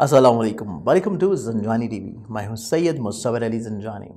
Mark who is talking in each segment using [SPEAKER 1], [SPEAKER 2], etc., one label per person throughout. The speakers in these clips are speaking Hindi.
[SPEAKER 1] अस्सलामुअलैकुम, वेलकम टू ज़ंजानी टीवी। मैं हूं सैयद मुस्तफ़र अली ज़ंजानी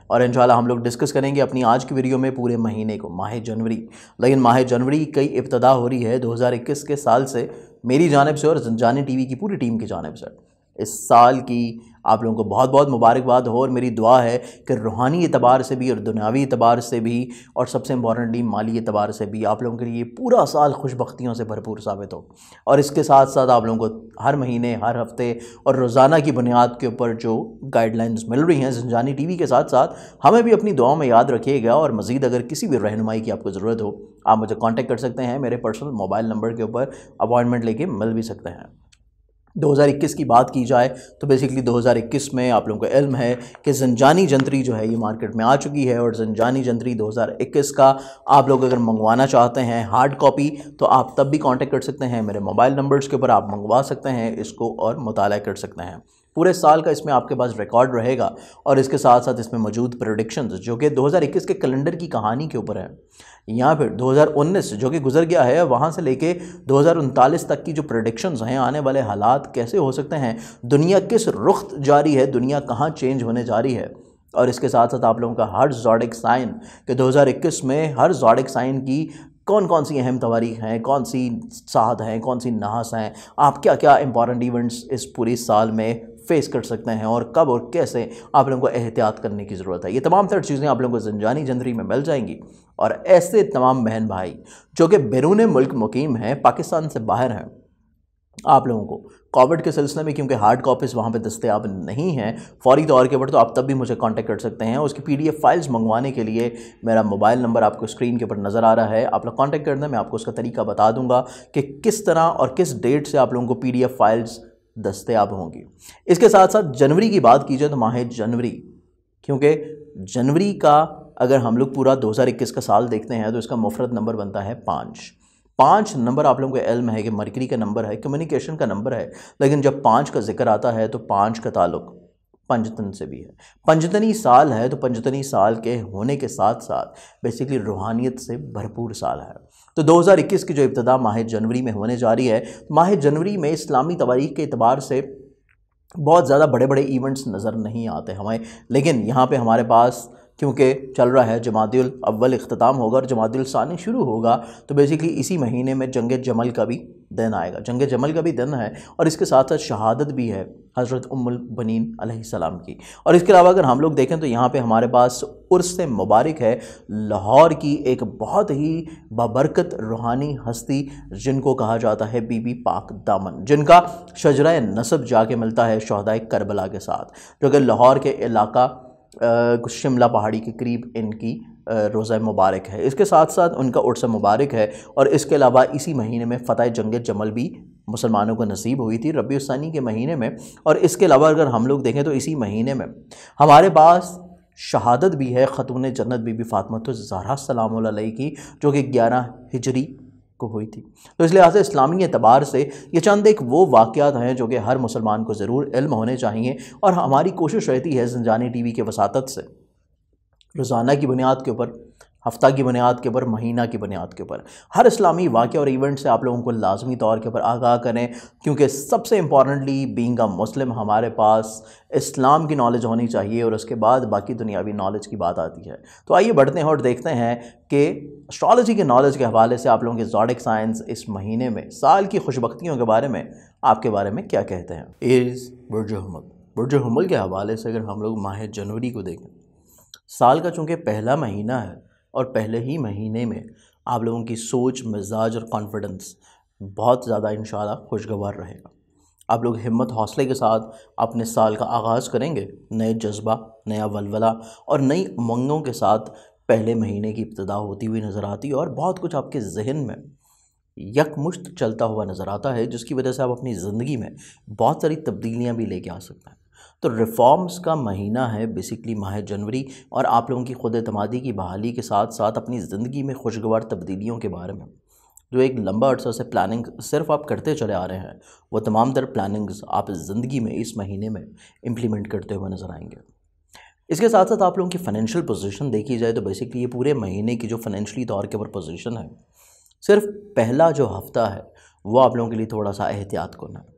[SPEAKER 1] और इंशाल्लाह हम लोग डिस्कस करेंगे अपनी आज की वीडियो में पूरे महीने को, माह जनवरी। लेकिन माह जनवरी की इब्तिदा हो रही है 2021 के साल से मेरी जानिब से और ज़ंजानी टीवी की पूरी टीम की जानिब से। इस साल की आप लोगों को बहुत बहुत मुबारकबाद हो और मेरी दुआ है कि रूहानी एतबार से भी और दुनियावी एतबार से भी और सबसे इम्पॉर्टेंटली माली एतबार से भी आप लोगों के लिए पूरा साल खुशबख्तियों से भरपूर साबित हो। और इसके साथ साथ आप लोगों को हर महीने, हर हफ्ते और रोज़ाना की बुनियाद के ऊपर जो गाइडलाइंस मिल रही हैं ज़ंजानी टीवी के साथ साथ, हमें भी अपनी दुआओं में याद रखिएगा। और मज़ीद अगर किसी भी रहनुमाई की आपको ज़रूरत हो, आप मुझे कॉन्टैक्ट कर सकते हैं मेरे पर्सनल मोबाइल नंबर के ऊपर, अपॉइंटमेंट लेके मिल भी सकते हैं। 2021 की बात की जाए तो बेसिकली 2021 में आप लोगों को इल्म है कि ज़ंजानी जंतरी जो है ये मार्केट में आ चुकी है। और ज़ंजानी जंतरी 2021 का आप लोग अगर मंगवाना चाहते हैं हार्ड कॉपी, तो आप तब भी कांटेक्ट कर सकते हैं मेरे मोबाइल नंबर्स के ऊपर, आप मंगवा सकते हैं इसको और मुताला कर सकते हैं। पूरे साल का इसमें आपके पास रिकॉर्ड रहेगा और इसके साथ साथ इसमें मौजूद प्रेडिक्शंस जो कि 2021 के कैलेंडर की कहानी के ऊपर है, या फिर 2019 जो कि गुजर गया है वहाँ से लेके 2039 तक की जो प्रेडिक्शंस हैं, आने वाले हालात कैसे हो सकते हैं, दुनिया किस रुख जारी है, दुनिया कहाँ चेंज होने जा रही है। और इसके साथ साथ आप लोगों का हर ज़ोडिक साइन कि 2021 में हर ज़ोडिक साइन की कौन कौन सी अहम तवारीख हैं, कौन सी साद हैं, कौन सी नहास हैं, आप क्या क्या इंपॉर्टेंट इवेंट्स इस पूरी साल में फेस कर सकते हैं और कब और कैसे आप लोगों को एहतियात करने की ज़रूरत है। ये तमाम तर चीज़ें आप लोगों को ज़ंजानी जंतरी में मिल जाएंगी। और ऐसे तमाम बहन भाई जो कि बैरून मुल्क मुकीम हैं, पाकिस्तान से बाहर हैं, आप लोगों को कोविड के सिलसिले में क्योंकि हार्ड कॉपीज़ वहाँ पे दस्तयाब नहीं हैं फौरी तौर के ऊपर, तो आप तब भी मुझे कांटेक्ट कर सकते हैं। उसकी PDF फाइल्स मंगवाने के लिए मेरा मोबाइल नंबर आपको स्क्रीन के ऊपर नज़र आ रहा है, आप लोग कांटेक्ट करना, मैं आपको उसका तरीका बता दूंगा कि किस तरह और किस डेट से आप लोगों को PDF फाइल्स दस्तयाब होंगी। इसके साथ साथ जनवरी की बात की जाए तो माह जनवरी, क्योंकि जनवरी का अगर हम लोग पूरा 2021 का साल देखते हैं तो इसका मुफरत नंबर बनता है 5। 5 नंबर आप लोगों को इल्म है कि मरकरी का नंबर है, कम्युनिकेशन का नंबर है। लेकिन जब 5 का जिक्र आता है तो 5 का ताल्लुक पंजतन से भी है। पंजतनी साल है तो पंजतनी साल के होने के साथ साथ बेसिकली रूहानियत से भरपूर साल है। तो 2021 की जो इब्तिदा माह जनवरी में होने जा रही है, माह जनवरी में इस्लामी तवारीख के एतबार से बहुत ज़्यादा बड़े बड़े इवेंट्स नज़र नहीं आते हमें। लेकिन यहाँ पे हमारे पास क्योंकि चल रहा है जमादियुल अव्वल इख्तिताम होगा और जमादियुल सानी शुरू होगा, तो बेसिकली इसी महीने में जंग जमल का भी दिन आएगा, जंग जमल का भी दिन है। और इसके साथ साथ शहादत भी है हज़रत उम्मुल बनीन अलैहिस्सलाम की। और इसके अलावा अगर हम लोग देखें तो यहाँ पे हमारे पास उर्स मुबारक है लाहौर की एक बहुत ही बाबरकत रूहानी हस्ती जिनको कहा जाता है बीबी पाक दामन, जिनका शजरा नसब जाके मिलता है शहदाए करबला के साथ, जो कि लाहौर के इलाका शिमला पहाड़ी के करीब इनकी रोज़ा मुबारक है। इसके साथ साथ उनका उर्स मुबारक है। और इसके अलावा इसी महीने में फ़तह जंग जमल भी मुसलमानों को नसीब हुई थी रबीउल सानी के महीने में। और इसके अलावा अगर हम लोग देखें तो इसी महीने में हमारे पास शहादत भी है ख़तून जन्नत बीबी फ़ातिमा ज़हरा सलामुल्लाह अलैहा की, जो कि 11 हिजरी को हुई थी। तो इसलिए आज इस्लामी एतबार से ये चंद एक वो वाक़यात हैं जो कि हर मुसलमान को ज़रूर इल्म होने चाहिए। और हमारी कोशिश रहती है ज़ंजानी टीवी के वसातत से रोज़ाना की बुनियाद के ऊपर, हफ्ता की बुनियाद के ऊपर, महीना की बुनियाद के ऊपर हर इस्लामी वाक़या और इवेंट से आप लोगों को लाजमी तौर के ऊपर आगाह करें, क्योंकि सबसे इम्पॉर्टेंटली बीइंग अ मुस्लिम हमारे पास इस्लाम की नॉलेज होनी चाहिए और उसके बाद बाकी दुनियावी नॉलेज की बात आती है। तो आइए बढ़ते हैं और देखते हैं कि एस्ट्रोलॉजी के नॉलेज के हवाले से आप लोगों के ज़ोडिक साइंस इस महीने में साल की खुशबख्तियों के बारे में आपके बारे में क्या कहते हैं। एरीज़ बुर्ज हुमल, बुर्ज हुमल के हवाले से अगर हम लोग माह जनवरी को देखें, साल का चूँकि पहला महीना है और पहले ही महीने में आप लोगों की सोच, मिजाज और कॉन्फिडेंस बहुत ज़्यादा इंशाल्लाह खुशगवार रहेगा। आप लोग हिम्मत हौसले के साथ अपने साल का आगाज़ करेंगे, नए जज्बा, नया वलवला और नई उमंगों के साथ पहले महीने की इब्तिदा होती हुई नज़र आती है। और बहुत कुछ आपके जहन में यकमुश्त चलता हुआ नज़र आता है, जिसकी वजह से आप अपनी ज़िंदगी में बहुत सारी तब्दीलियाँ भी लेके आ सकते हैं। तो रिफॉर्म्स का महीना है बेसिकली माह जनवरी, और आप लोगों की खुद एतमादी की बहाली के साथ साथ अपनी ज़िंदगी में खुशगवार तब्दीलियों के बारे में जो एक लंबा अर्सा से प्लानिंग सिर्फ आप करते चले आ रहे हैं, वो तमाम तर प्लानिंग्स आप ज़िंदगी में इस महीने में इम्प्लीमेंट करते हुए नज़र आएंगे। इसके साथ साथ आप लोगों की फ़ाइनेंशियल पोजीशन देखी जाए तो बेसिकली ये पूरे महीने की जो फाइनेंशियली तौर के ऊपर पोजीशन है, सिर्फ पहला जो हफ्ता है वो आप लोगों के लिए थोड़ा सा एहतियात करना है।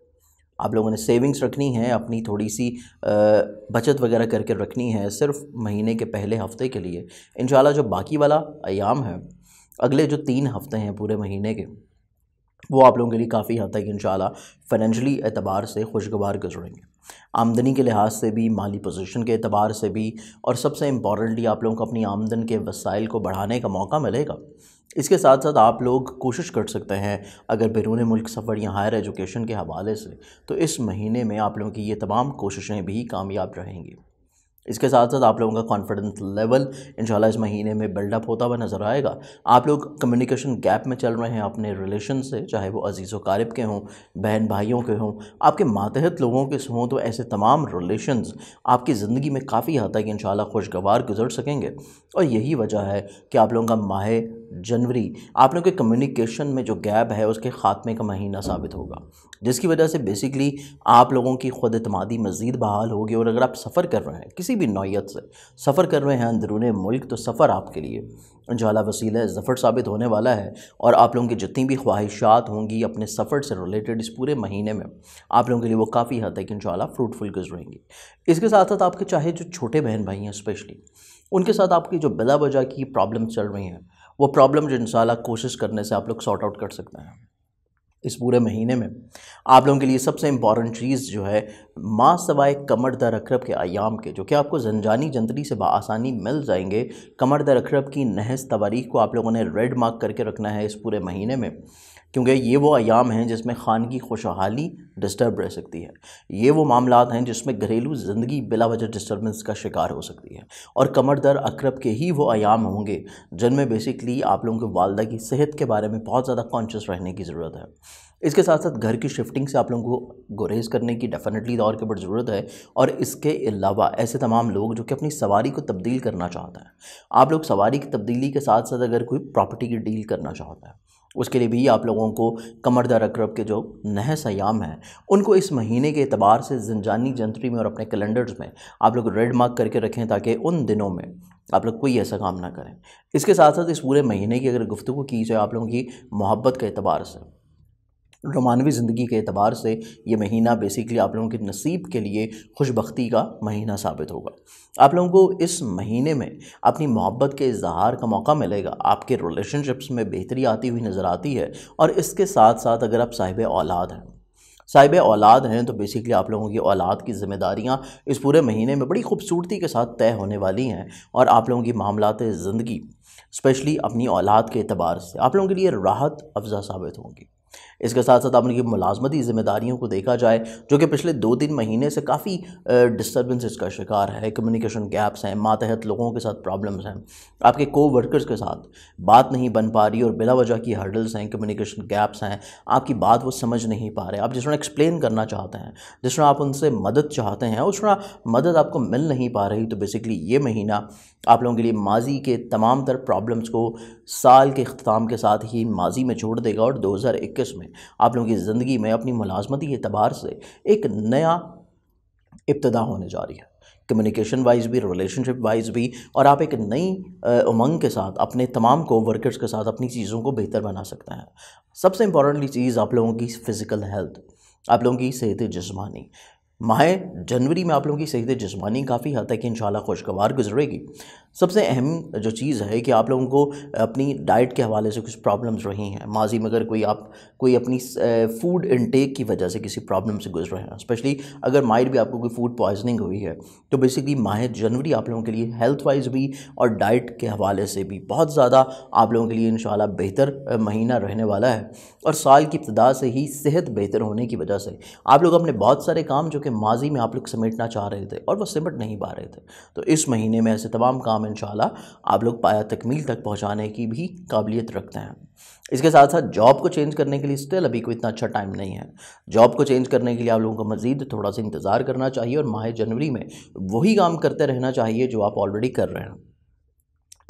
[SPEAKER 1] आप लोगों ने सेविंग्स रखनी है, अपनी थोड़ी सी बचत वगैरह करके रखनी है सिर्फ महीने के पहले हफ्ते के लिए। इंशाल्लाह जो बाकी वाला अयाम है, अगले जो 3 हफ्ते हैं पूरे महीने के, वो आप लोगों के लिए काफ़ी हद तक इंशाल्लाह फाइनेंशियली एतबार से खुशगवार गुजरेंगे। आमदनी के लिहाज से भी, माली पोजीशन के एतबार से भी, और सबसे इम्पॉर्टेंटली आप लोगों को अपनी आमदन के वसाइल को बढ़ाने का मौका मिलेगा। इसके साथ साथ आप लोग कोशिश कर सकते हैं, अगर बैरून मुल्क सफ़र या हायर एजुकेशन के हवाले से, तो इस महीने में आप लोगों की ये तमाम कोशिशें भी कामयाब रहेंगी। इसके साथ साथ आप लोगों का कॉन्फिडेंस लेवल इंशाल्लाह इस महीने में बिल्डअप होता हुआ नज़र आएगा। आप लोग कम्युनिकेशन गैप में चल रहे हैं अपने रिलेशन से, चाहे वो अजीज़ व क़ारिब के हों, बहन भाइयों के हों, आपके मातहत लोगों के हों, तो ऐसे तमाम रिलेशंस आपकी ज़िंदगी में काफ़ी हद तक इंशाल्लाह खुशगवार गुजर सकेंगे। और यही वजह है कि आप लोगों का माह जनवरी आप लोगों के कम्युनिकेशन में जो गैप है उसके ख़ात्मे का महीना साबित होगा, जिसकी वजह से बेसिकली आप लोगों की ख़ुद एतमादी मज़ीद बहाल होगी। और अगर आप सफ़र कर रहे हैं, किसी भी नौइयत से सफ़र कर रहे हैं अंदरून मुल्क, तो सफ़र आपके लिए इंशाल्लाह वसीला ज़फ़र साबित होने वाला है। और आप लोगों की जितनी भी ख्वाहिशात होंगी अपने सफ़र से रिलेटेड इस पूरे महीने में, आप लोगों के लिए वो काफ़ी हद तक इंशाल्लाह फ्रूटफुल गुजरेंगी। इसके साथ साथ आपके चाहे जो छोटे बहन भाई हैं स्पेशली, उनके साथ आपकी जो बिला वजह की प्रॉब्लम्स चल रही हैं, वो प्रॉब्लम जो इंशाल्लाह कोशिश करने से आप लोग सॉर्ट आउट कर सकते हैं। इस पूरे महीने में आप लोगों के लिए सबसे इम्पॉर्टेंट चीज़ जो है, माँ सवाए कमर दर अकरब के अयाम के, जो कि आपको जंजानी जंतरी से बआसानी मिल जाएंगे। कमर दर अकरब की नहस तवारीख को आप लोगों ने रेड मार्क करके रखना है इस पूरे महीने में, क्योंकि ये वो अयाम हैं जिसमें ख़ान की खुशहाली डिस्टर्ब रह सकती है। ये वो मामलात हैं जिसमें घरेलू ज़िंदगी बिला वजह डिस्टर्बेंस का शिकार हो सकती है। और कमर दर अकरब के ही वो अयाम होंगे जिनमें बेसिकली आप लोगों के वालदा की सेहत के बारे में बहुत ज़्यादा कॉन्शियस रहने की ज़रूरत है। इसके साथ साथ घर की शिफ्टिंग से आप लोगों को गुरेज करने की डेफिनेटली दौर के ऊपर ज़रूरत है। और इसके अलावा ऐसे तमाम लोग जो कि अपनी सवारी को तब्दील करना चाहते हैं, आप लोग सवारी की तब्दीली के साथ साथ अगर कोई प्रॉपर्टी की डील करना चाहते हैं, उसके लिए भी आप लोगों को कमर दर अकरब के जो नहस अयाम हैं, उनको इस महीने के एतबार से ज़ंजानी जंतरी में और अपने कैलेंडर्स में आप लोग रेड मार्क करके रखें, ताकि उन दिनों में आप लोग कोई ऐसा काम ना करें। इसके साथ साथ इस पूरे महीने की अगर गुफ्तगू की जाए आप लोगों की मोहब्बत के एतबार से, रोमानवी ज़िंदगी के एतबार से, ये महीना बेसिकली आप लोगों के नसीब के लिए खुशबख्ती का महीना साबित होगा। आप लोगों को इस महीने में अपनी मोहब्बत के इजहार का मौका मिलेगा। आपके रिलेशनशिप्स में बेहतरी आती हुई नज़र आती है। और इसके साथ साथ अगर आप साहिब औलाद हैं तो बेसिकली आप लोगों की औलाद की ज़िम्मेदारियाँ इस पूरे महीने में बड़ी खूबसूरती के साथ तय होने वाली हैं। और आप लोगों की मामलात ज़िंदगी स्पेशली अपनी औलाद के एतबार से आप लोगों के लिए राहत अफ़ज़ा साबित होंगी। इसके साथ साथ आपने मुलाजमती ज़िम्मेदारियों को देखा जाए, जो कि पिछले 2-3 महीने से काफ़ी डिस्टर्बेंसेस का शिकार है। कम्युनिकेशन गैप्स हैं, मातहत लोगों के साथ प्रॉब्लम्स हैं, आपके को-वर्कर्स के साथ बात नहीं बन पा रही और बिला वजह की हर्डल्स हैं, कम्युनिकेशन गैप्स हैं, आपकी बात वो समझ नहीं पा रहे। आप जिस तरह एक्सप्लेन करना चाहते हैं, जिस तरह आप उनसे मदद चाहते हैं, उस तरह मदद आपको मिल नहीं पा रही। तो बेसिकली ये महीना आप लोगों के लिए माजी के तमाम तर प्रॉब्लम्स को साल के अख्ताम के साथ ही माजी में छोड़ देगा। और 2021 में आप लोगों की ज़िंदगी में अपनी मुलाजमती एतबार से एक नया इब्तिदा होने जा रही है, कम्युनिकेशन वाइज भी, रिलेशनशिप वाइज भी। और आप एक नई उमंग के साथ अपने तमाम को वर्कर्स के साथ अपनी चीज़ों को बेहतर बना सकते हैं। सबसे इम्पॉर्टेंटली चीज़ आप लोगों की फ़िज़िकल हेल्थ, आप लोगों की सेहत जिस्मानी। माह जनवरी में आप लोगों की सेहत जिस्मानी काफ़ी हद तक इंशाल्लाह खुशगवार गुजरेगी। सबसे अहम जो चीज़ है कि आप लोगों को अपनी डाइट के हवाले से कुछ प्रॉब्लम्स रही हैं माजी में। अगर कोई अपनी फूड इनटेक की वजह से किसी प्रॉब्लम से गुजर रहे हैं, स्पेशली अगर माइट भी आपको कोई फूड पॉइजनिंग हुई है, तो बेसिकली माह जनवरी आप लोगों के लिए हेल्थ वाइज भी और डाइट के हवाले से भी बहुत ज़्यादा आप लोगों के लिए इंशाल्लाह बेहतर महीना रहने वाला है। और साल की इब्तिदा से ही सेहत बेहतर होने की वजह से आप लोग अपने बहुत सारे काम जो कि माजी में आप लोग समेटना चाह रहे थे और वो सिमट नहीं पा रहे थे, तो इस महीने में ऐसे तमाम काम इंशाल्लाह आप लोग पाया तकमील तक पहुंचाने की भी काबिलियत रखते हैं। इसके साथ साथ जॉब को चेंज करने के लिए स्टिल अभी कोई इतना अच्छा टाइम नहीं है। जॉब को चेंज करने के लिए आप लोगों को मज़ीद थोड़ा सा इंतज़ार करना चाहिए और माह जनवरी में वही काम करते रहना चाहिए जो आप ऑलरेडी कर रहे हैं।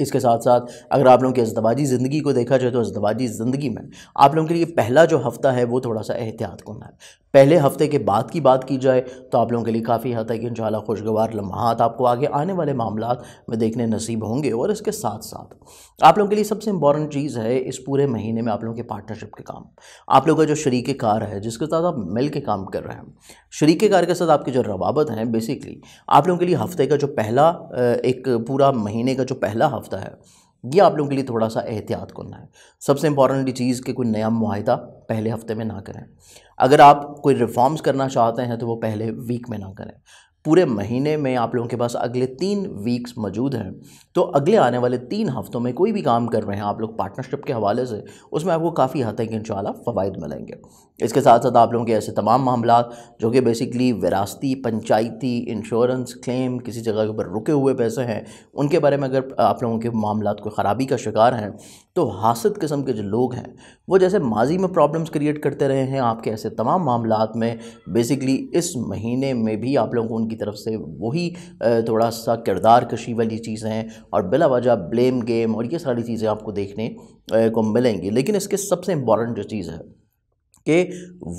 [SPEAKER 1] इसके साथ साथ अगर आप लोगों की अज़दवाजी ज़िंदगी को देखा जाए तो अज़दवाजी ज़िंदगी में आप लोगों के लिए पहला जो हफ़्ता है वो थोड़ा सा एहतियात करना है। पहले हफ्ते के बाद की बात की जाए तो आप लोगों के लिए काफ़ी हद तक इंशाल्लाह खुशगवार लम्हात आपको आगे आने वाले मामलात में देखने नसीब होंगे। और इसके साथ साथ आप लोगों के लिए सबसे इंपॉर्टेंट चीज़ है इस पूरे महीने में आप लोगों के पार्टनरशिप के काम, आप लोगों का जो शरीके कार है जिसके साथ आप मिल के काम कर रहे हैं, शरीके कार के साथ आपकी जो रवाबत हैं, बेसिकली आप लोगों के लिए हफ्ते का जो पहला एक पूरा महीने का जो पहला हफ्ता है ये आप लोगों के लिए थोड़ा सा एहतियात करना है। सबसे इंपॉर्टेंट चीज़ कि कोई नया मुआहिदा पहले हफ्ते में ना करें। अगर आप कोई रिफॉर्म्स करना चाहते हैं तो वो पहले वीक में ना करें। पूरे महीने में आप लोगों के पास अगले 3 वीक्स मौजूद हैं, तो अगले आने वाले 3 हफ्तों में कोई भी काम कर रहे हैं आप लोग पार्टनरशिप के हवाले से, उसमें आपको काफ़ी हद तक इंशाल्लाह फ़वाइद मिलेंगे। इसके साथ साथ आप लोगों के ऐसे तमाम मामलात जो कि बेसिकली विरासती, पंचायती, इंश्योरेंस क्लेम, किसी जगह के ऊपर रुके हुए पैसे हैं, उनके बारे में अगर आप लोगों के मामलात को ख़राबी का शिकार हैं तो हासिद किस्म के जो लोग हैं वो जैसे माजी में प्रॉब्लम्स क्रिएट करते रहे हैं, आपके ऐसे तमाम मामलात में बेसिकली इस महीने में भी आप लोगों को उनकी तरफ से वही थोड़ा सा किरदार कशी वाली चीज़ें हैं और बिला वजह ब्लेम गेम और ये सारी चीज़ें आपको देखने को मिलेंगी। लेकिन इसके सबसे इम्पॉर्टेंट जो चीज़ है कि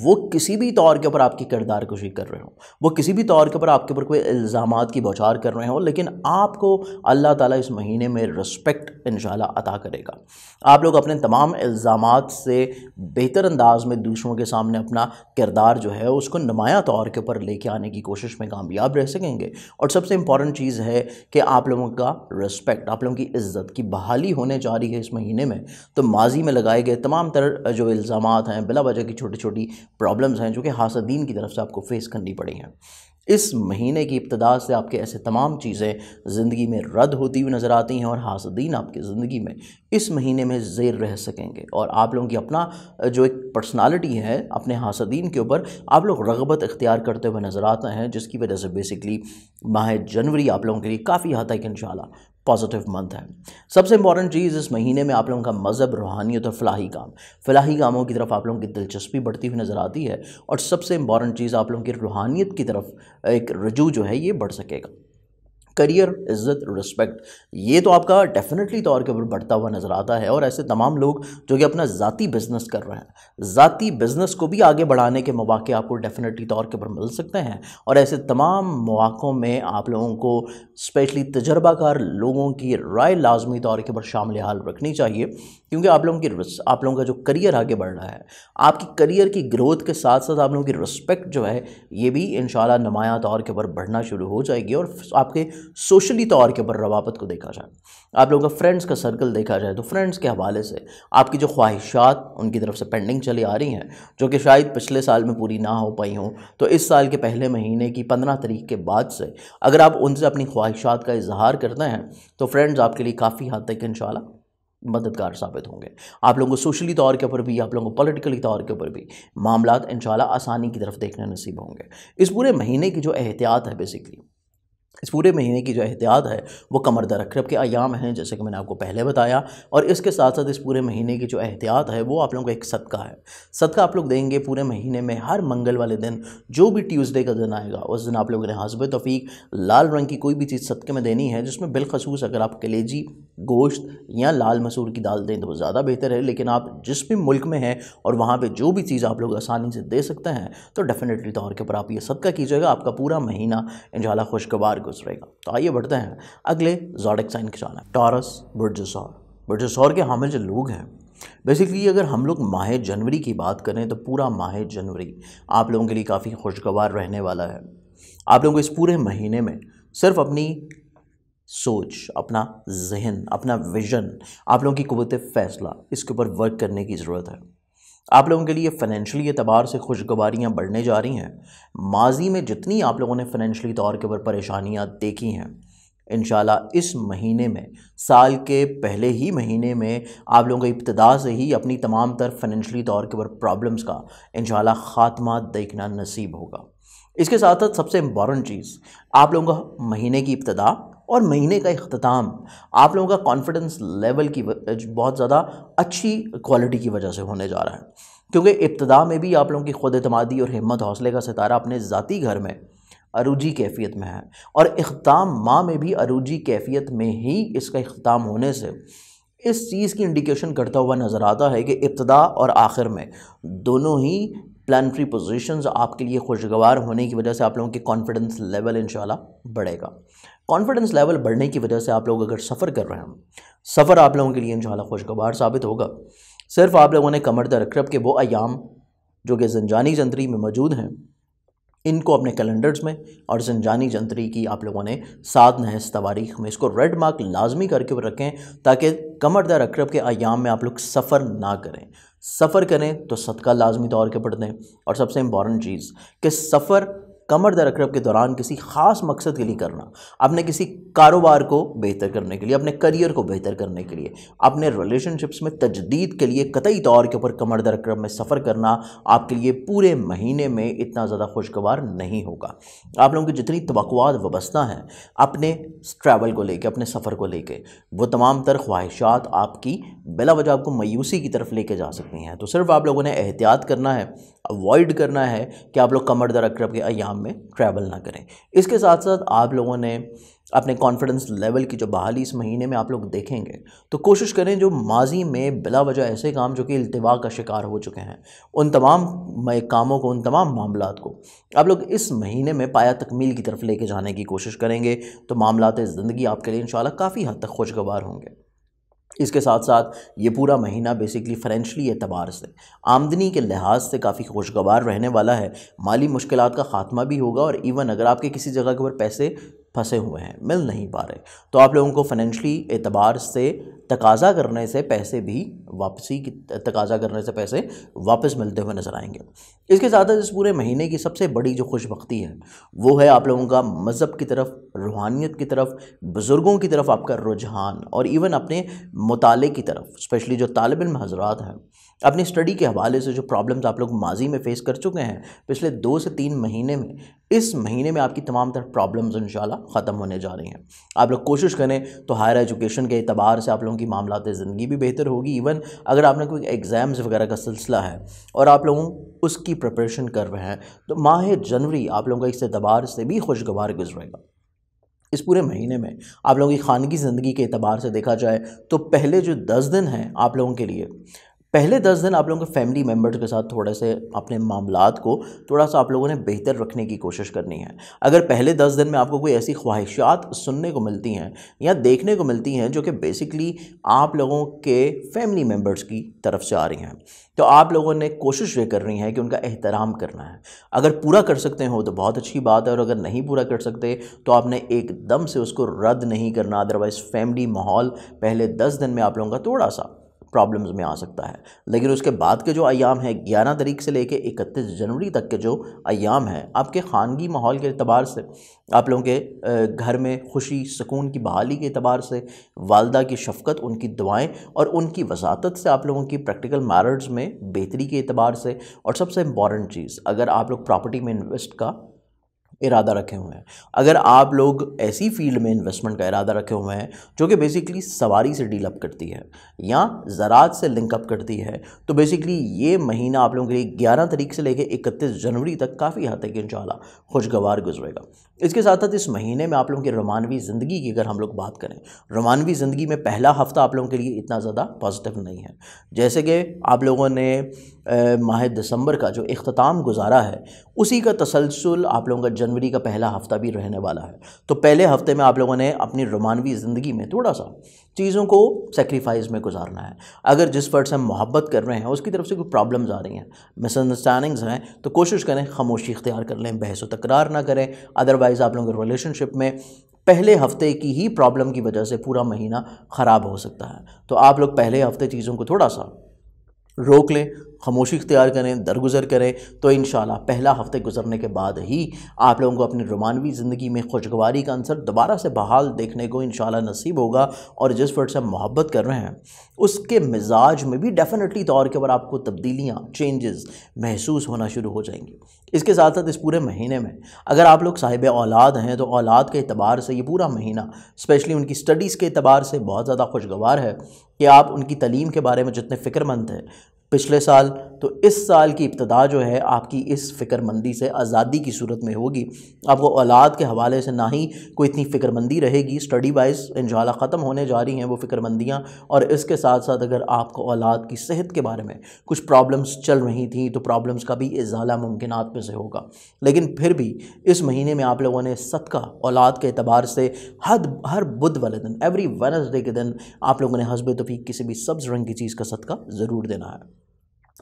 [SPEAKER 1] वो किसी भी तौर के ऊपर आपकी किरदार कशी कर रहे हो, वो किसी भी तौर के ऊपर आपके ऊपर कोई इल्ज़ामात की बौछार कर रहे हो, लेकिन आपको अल्लाह ताला इस महीने में रिस्पेक्ट इंशाल्लाह अता करेगा। आप लोग अपने तमाम इल्ज़ामात से बेहतर अंदाज में दूसरों के सामने अपना किरदार जो है उसको नुमाया तौर के ऊपर लेके आने की कोशिश में कामयाब रह सकेंगे। और सबसे इम्पॉर्टेंट चीज़ है कि आप लोगों का रिस्पेक्ट, आप लोगों की इज़्ज़त की बहाली होने जा रही है इस महीने में। तो माजी में लगाए गए तमाम तरह जो इल्ज़ामात हैं, बिला वजह की छोटी छोटी प्रॉब्लम्स हैं जो कि हासदीन की तरफ से आपको फेस करनी पड़ी हैं, इस महीने की इब्तिदा से आपके ऐसे तमाम चीज़ें ज़िंदगी में रद्द होती हुई नज़र आती हैं और हासदीन आपकी ज़िंदगी में इस महीने में ज़ेर रह सकेंगे। और आप लोगों की अपना जो एक पर्सनालिटी है अपने हासदीन के ऊपर आप लोग रग़बत इख्तियार करते हुए नज़र आते हैं, जिसकी वजह से बेसिकली माह जनवरी आप लोगों के लिए काफ़ी हद तक इंशाल्लाह पॉजिटिव मंथ है। सबसे इंपॉर्टेंट चीज़ इस महीने में आप लोगों का मज़हब, रूहानियत और फ़लाही कामों की तरफ आप लोगों की दिलचस्पी बढ़ती हुई नज़र आती है। और सबसे इंपॉर्टेंट चीज़ आप लोगों की रूहानियत की तरफ एक रुजू जो है ये बढ़ सकेगा। करियर, इज़्ज़त, रिस्पेक्ट, ये तो आपका डेफिनेटली तौर के ऊपर बढ़ता हुआ नज़र आता है। और ऐसे तमाम लोग जो कि अपना ज़ाती बिज़नेस कर रहे हैं, ज़ाती बिज़नेस को भी आगे बढ़ाने के मौके आपको डेफिनेटली तौर के ऊपर मिल सकते हैं। और ऐसे तमाम मौक़ों में आप लोगों को स्पेशली तजर्बाकार लोगों की राय लाजमी तौर के ऊपर शामिल हाल रखनी चाहिए, क्योंकि आप लोगों का जो करियर आगे बढ़ रहा है, आपकी करियर की ग्रोथ के साथ साथ आप लोगों की रिस्पेक्ट जो है ये भी इंशाल्लाह नुमाया तौर के ऊपर बढ़ना शुरू हो जाएगी। और आपके सोशली तौर के ऊपर रवाबत को देखा जाए, आप लोगों का फ्रेंड्स का सर्कल देखा जाए तो फ्रेंड्स के हवाले से आपकी जो ख्वाहिशात उनकी तरफ से पेंडिंग चली आ रही हैं, जो कि शायद पिछले साल में पूरी ना हो पाई हों, तो इस साल के पहले महीने की 15 तारीख के बाद से अगर आप उनसे अपनी ख्वाहिशात का इजहार करते हैं तो फ्रेंड्स आपके लिए काफ़ी हद तक इंशाल्लाह मददगार साबित होंगे। आप लोगों को सोशली तौर के ऊपर भी, आप लोगों को पॉलिटिकली तौर के ऊपर भी मामलात इंशाल्लाह आसानी की तरफ देखने नसीब होंगे। इस पूरे महीने की जो एहतियात है, बेसिकली इस पूरे महीने की जो एहतियात है वो कमर दर अक़रब के अयाम हैं, जैसे कि मैंने आपको पहले बताया। और इसके साथ साथ इस पूरे महीने की जो एहतियात है वो आप लोगों को एक सदका है। सदका आप लोग देंगे पूरे महीने में हर मंगल वाले दिन, जो भी ट्यूसडे का दिन आएगा उस दिन आप लोगों ने हस्ब तौफीक लाल रंग की कोई भी चीज़ सदक़े में देनी है, जिसमें बिलखसूस अगर आप कलेजी, गोश्त या लाल मसूर की दाल दें तो वो ज़्यादा बेहतर है। लेकिन आप जिस भी मुल्क में हैं और वहाँ पर जो भी चीज़ आप लोग आसानी से दे सकते हैं तो डेफिनेटली तौर के ऊपर आप ये सदका कीजिएगा, आपका पूरा महीना इंशाल्लाह खुशगवार गुजरेगा। तो आइए बढ़ते हैं अगले ज़ोडिएक साइन की जानिब। टॉरस, बुर्ज सौर के हामिल जो लोग हैं, बेसिकली अगर हम लोग माह जनवरी की बात करें तो पूरा माह जनवरी आप लोगों के लिए काफ़ी खुशगवार रहने वाला है। आप लोगों को इस पूरे महीने में सिर्फ अपनी सोच, अपना जहन, अपना विज़न, आप लोगों की क़ुव्वत फ़ैसला, इसके ऊपर वर्क करने की ज़रूरत है। आप लोगों के लिए फ़ाइनेंशियली एतबार से खुशगवारियाँ बढ़ने जा रही हैं। माजी में जितनी आप लोगों ने फ़ाइनेंशियली तौर के ऊपर परेशानियाँ देखी हैं, इंशाल्लाह इस महीने में, साल के पहले ही महीने में आप लोगों को इब्तिदा से ही अपनी तमाम तर फ़ाइनेंशियली तौर के ऊपर प्रॉब्लम्स का इंशाल्लाह ख़ात्मा देखना नसीब होगा। इसके साथ साथ सबसे इम्पॉर्टेंट चीज़, आप लोगों का महीने की इब्तिदा और महीने का इख्तिताम आप लोगों का कॉन्फिडेंस लेवल की बहुत ज़्यादा अच्छी क्वालिटी की वजह से होने जा रहा है, क्योंकि इब्तिदा में भी आप लोगों की खुद एतमादी और हिम्मत हौसले का सितारा अपने ज़ाती घर में अरूजी कैफियत में है, और इख्तिताम माह में भी अरूजी कैफियत में ही इसका इख्तिताम होने से इस चीज़ की इंडिकेशन करता हुआ नज़र आता है कि इब्तिदा और आखिर में दोनों ही प्लानिटरी पोजीशंस आपके लिए खुशगवार होने की वजह से आप लोगों की कॉन्फिडेंस लेवल इंशाल्लाह बढ़ेगा। कॉन्फिडेंस लेवल बढ़ने की वजह से आप लोग अगर सफ़र कर रहे हैं, सफ़र आप लोगों के लिए इंशाल्लाह खुशगवार साबित होगा। सिर्फ आप लोगों ने कमर दर अक़रब के वो अयाम जो कि ज़ंजानी जंतरी में मौजूद हैं, इनको अपने कैलेंडर्स में और ज़ंजानी जंतरी की आप लोगों ने 7 नहस तवारीख़ में इसको रेड मार्क लाजमी करके रखें, ताकि कमर दर अक़रब के अयाम में आप लोग सफ़र ना करें। सफ़र करें तो सदका लाजमी तौर के पढ़ दें। और सबसे इम्पॉर्टेंट चीज़ कि सफ़र कमर दर अक़रब के दौरान किसी ख़ास मकसद के लिए करना, अपने किसी कारोबार को बेहतर करने के लिए, अपने करियर को बेहतर करने के लिए, अपने रिलेशनशिप्स में तजदीद के लिए कतई तौर के ऊपर कमर दर अक़रब में सफ़र करना आपके लिए पूरे महीने में इतना ज़्यादा खुशगवार नहीं होगा। आप लोगों की जितनी तवक्कुआत वाबस्ता हैं अपने ट्रैवल को लेके, अपने सफ़र को लेके, वो तमाम तर ख्वाहिशात आपकी बिला वजह आपको मायूसी की तरफ लेके जा सकती हैं। तो सिर्फ आप लोगों ने एहतियात करना है, अवॉइड करना है कि आप लोग कमर दर अक़रब के अयाम में ट्रैवल ना करें। इसके साथ साथ आप लोगों ने अपने कॉन्फिडेंस लेवल की जो बहाली इस महीने में आप लोग देखेंगे, तो कोशिश करें जो माजी में बिला वजह ऐसे काम जो कि इल्तिवा का शिकार हो चुके हैं, उन तमाम कामों को, उन तमाम मामलात को आप लोग इस महीने में पाया तकमील की तरफ लेके जाने की कोशिश करेंगे, तो मामलात ज़िंदगी आपके लिए इंशाल्लाह काफ़ी हद तक खुशगवार होंगे। इसके साथ साथ ये पूरा महीना बेसिकली फाइनेंशली एतबार से, आमदनी के लिहाज से काफ़ी खुशगवार रहने वाला है। माली मुश्किलात का ख़ात्मा भी होगा, और इवन अगर आपके किसी जगह के ऊपर पैसे फंसे हुए हैं, मिल नहीं पा रहे, तो आप लोगों को फाइनेंशली एतबार से तकाज़ा करने से पैसे भी तकाज़ा करने से पैसे वापस मिलते हुए नज़र आएंगे। इसके साथ साथ इस पूरे महीने की सबसे बड़ी जो खुशबख्ती है वो है आप लोगों का मज़हब की तरफ, रूहानियत की तरफ, बुज़ुर्गों की तरफ आपका रुझान, और इवन अपने मुताले की तरफ। स्पेशली जो तालिब इल्म हज़रात हैं, अपनी स्टडी के हवाले से जो प्रॉब्लम्स आप लोग माजी में फ़ेस कर चुके हैं पिछले 2 से 3 महीने में, इस महीने में आपकी तमाम तरह प्रॉब्लम्स इंशाल्लाह ख़त्म होने जा रही हैं। आप लोग कोशिश करें तो हायर एजुकेशन के एतबार से आप लोगों की मामलात ज़िंदगी भी बेहतर होगी। इवन अगर आपने कोई एग्ज़ाम्स वगैरह का सिलसिला है और आप लोगों उसकी प्रिपरेशन कर रहे हैं, तो माह जनवरी आप लोगों का इस एतबार से भी खुशगवार गुजरेगा। इस पूरे महीने में आप लोगों की खानगी ज़िंदगी के एतबार से देखा जाए तो पहले जो 10 दिन हैं आप लोगों के लिए, पहले 10 दिन आप लोगों के फैमिली मेम्बर्स के साथ थोड़े से अपने मामलात को थोड़ा सा आप लोगों ने बेहतर रखने की कोशिश करनी है। अगर पहले 10 दिन में आपको कोई ऐसी ख्वाहिशात सुनने को मिलती हैं या देखने को मिलती हैं जो कि बेसिकली आप लोगों के फैमिली मेम्बर्स की तरफ से आ रही हैं, तो आप लोगों ने कोशिश ये करनी है कि उनका एहतराम करना है। अगर पूरा कर सकते हो तो बहुत अच्छी बात है, और अगर नहीं पूरा कर सकते तो आपने एकदम से उसको रद्द नहीं करना। अदरवाइज़ फैमिली माहौल पहले 10 दिन में आप लोगों का थोड़ा सा प्रॉब्लम्स में आ सकता है, लेकिन उसके बाद के जो अयाम है 11 तारीख से लेके 31 जनवरी तक के जो अयाम हैं, आपके खानगी माहौल के अतबार से, आप लोगों के घर में खुशी सुकून की बहाली के अतबार से, वालदा की शफ़क़त, उनकी दुआएं और उनकी वसातत से आप लोगों की प्रैक्टिकल मैरिज में बेहतरी के अतबार से, और सबसे इम्पॉर्टेंट चीज़, अगर आप लोग प्रॉपर्टी में इन्वेस्ट का इरादा रखे हुए हैं, अगर आप लोग ऐसी फील्ड में इन्वेस्टमेंट का इरादा रखे हुए हैं जो कि बेसिकली सवारी से डील अप करती है या ज़राअत से लिंक अप करती है, तो बेसिकली ये महीना आप लोगों के लिए 11 तारीख से लेकर 31 जनवरी तक काफ़ी हद तक इंशाल्लाह खुशगवार गुजरेगा। इसके साथ साथ इस महीने में आप लोगों की रोमानवी ज़िंदगी की अगर हम लोग बात करें, रोमानवी ज़िंदगी में पहला हफ़्ता आप लोगों के लिए इतना ज़्यादा पॉजिटिव नहीं है। जैसे कि आप लोगों ने माह दिसंबर का जो इख्तिताम गुजारा है, उसी का तसलसल आप लोगों का जनवरी का पहला हफ़्ता भी रहने वाला है। तो पहले हफ़्ते में आप लोगों ने अपनी रोमानवी ज़िंदगी में थोड़ा सा चीज़ों को सेक्रीफाइस में गुजारना है। अगर जिस पर्सन से हम मोहब्बत कर रहे हैं उसकी तरफ से कोई प्रॉब्लम्स आ रही हैं, मिसअंडरस्टैंडिंग्स हैं, तो कोशिश करें खामोशी इख्तियार कर लें, बहस व तकरार ना करें। अदरवाइज़ आप लोगों के रिलेशनशिप में पहले हफ्ते की ही प्रॉब्लम की वजह से पूरा महीना ख़राब हो सकता है। तो आप लोग पहले हफ्ते चीज़ों को थोड़ा सा रोक लें, खामोशी इख्तियार करें, दरगुजर करें, तो इंशाल्लाह पहला हफ्ते गुजरने के बाद ही आप लोगों को अपनी रोमानवी ज़िंदगी में खुशगवारी का अंसर दोबारा से बहाल देखने को इंशाल्लाह नसीब होगा। और जिस वर्ड से हम मोहब्बत कर रहे हैं उसके मिजाज में भी डेफिनेटली तौर के ऊपर आपको तब्दीलियाँ, चेंजेस महसूस होना शुरू हो जाएंगी। इसके साथ साथ इस पूरे महीने में अगर आप लोग साहिब औलाद हैं तो औलाद के अतबार से ये पूरा महीना स्पेशली उनकी स्टडीज़ के अतबार से बहुत ज़्यादा खुशगवार है कि आप उनकी तालीम के बारे में जितने फ़िक्रमंद हैं। पिछले साल तो इस साल की इब्तदा जो है आपकी इस फ़िक्रमंदी से आज़ादी की सूरत में होगी। आपको औलाद के हवाले से ना ही कोई इतनी फ़िक्रमंदी रहेगी, स्टडी वाइज इंशाल्लाह ख़त्म होने जा रही हैं वो फ़िक्रमंदियाँ। और इसके साथ साथ अगर आपको औलाद की सेहत के बारे में कुछ प्रॉब्लम्स चल रही थी तो प्रॉब्लम्स का भी इज़ाला मुमकिनात में से होगा। लेकिन फिर भी इस महीने में आप लोगों ने सदका औलाद के एतबार से हर बुध वाले दिन, एवरी वेडनेसडे के दिन आप लोगों ने हस्ब तौफीक किसी भी सब्ज़ रंग की चीज़ का सदका ज़रूर देना है।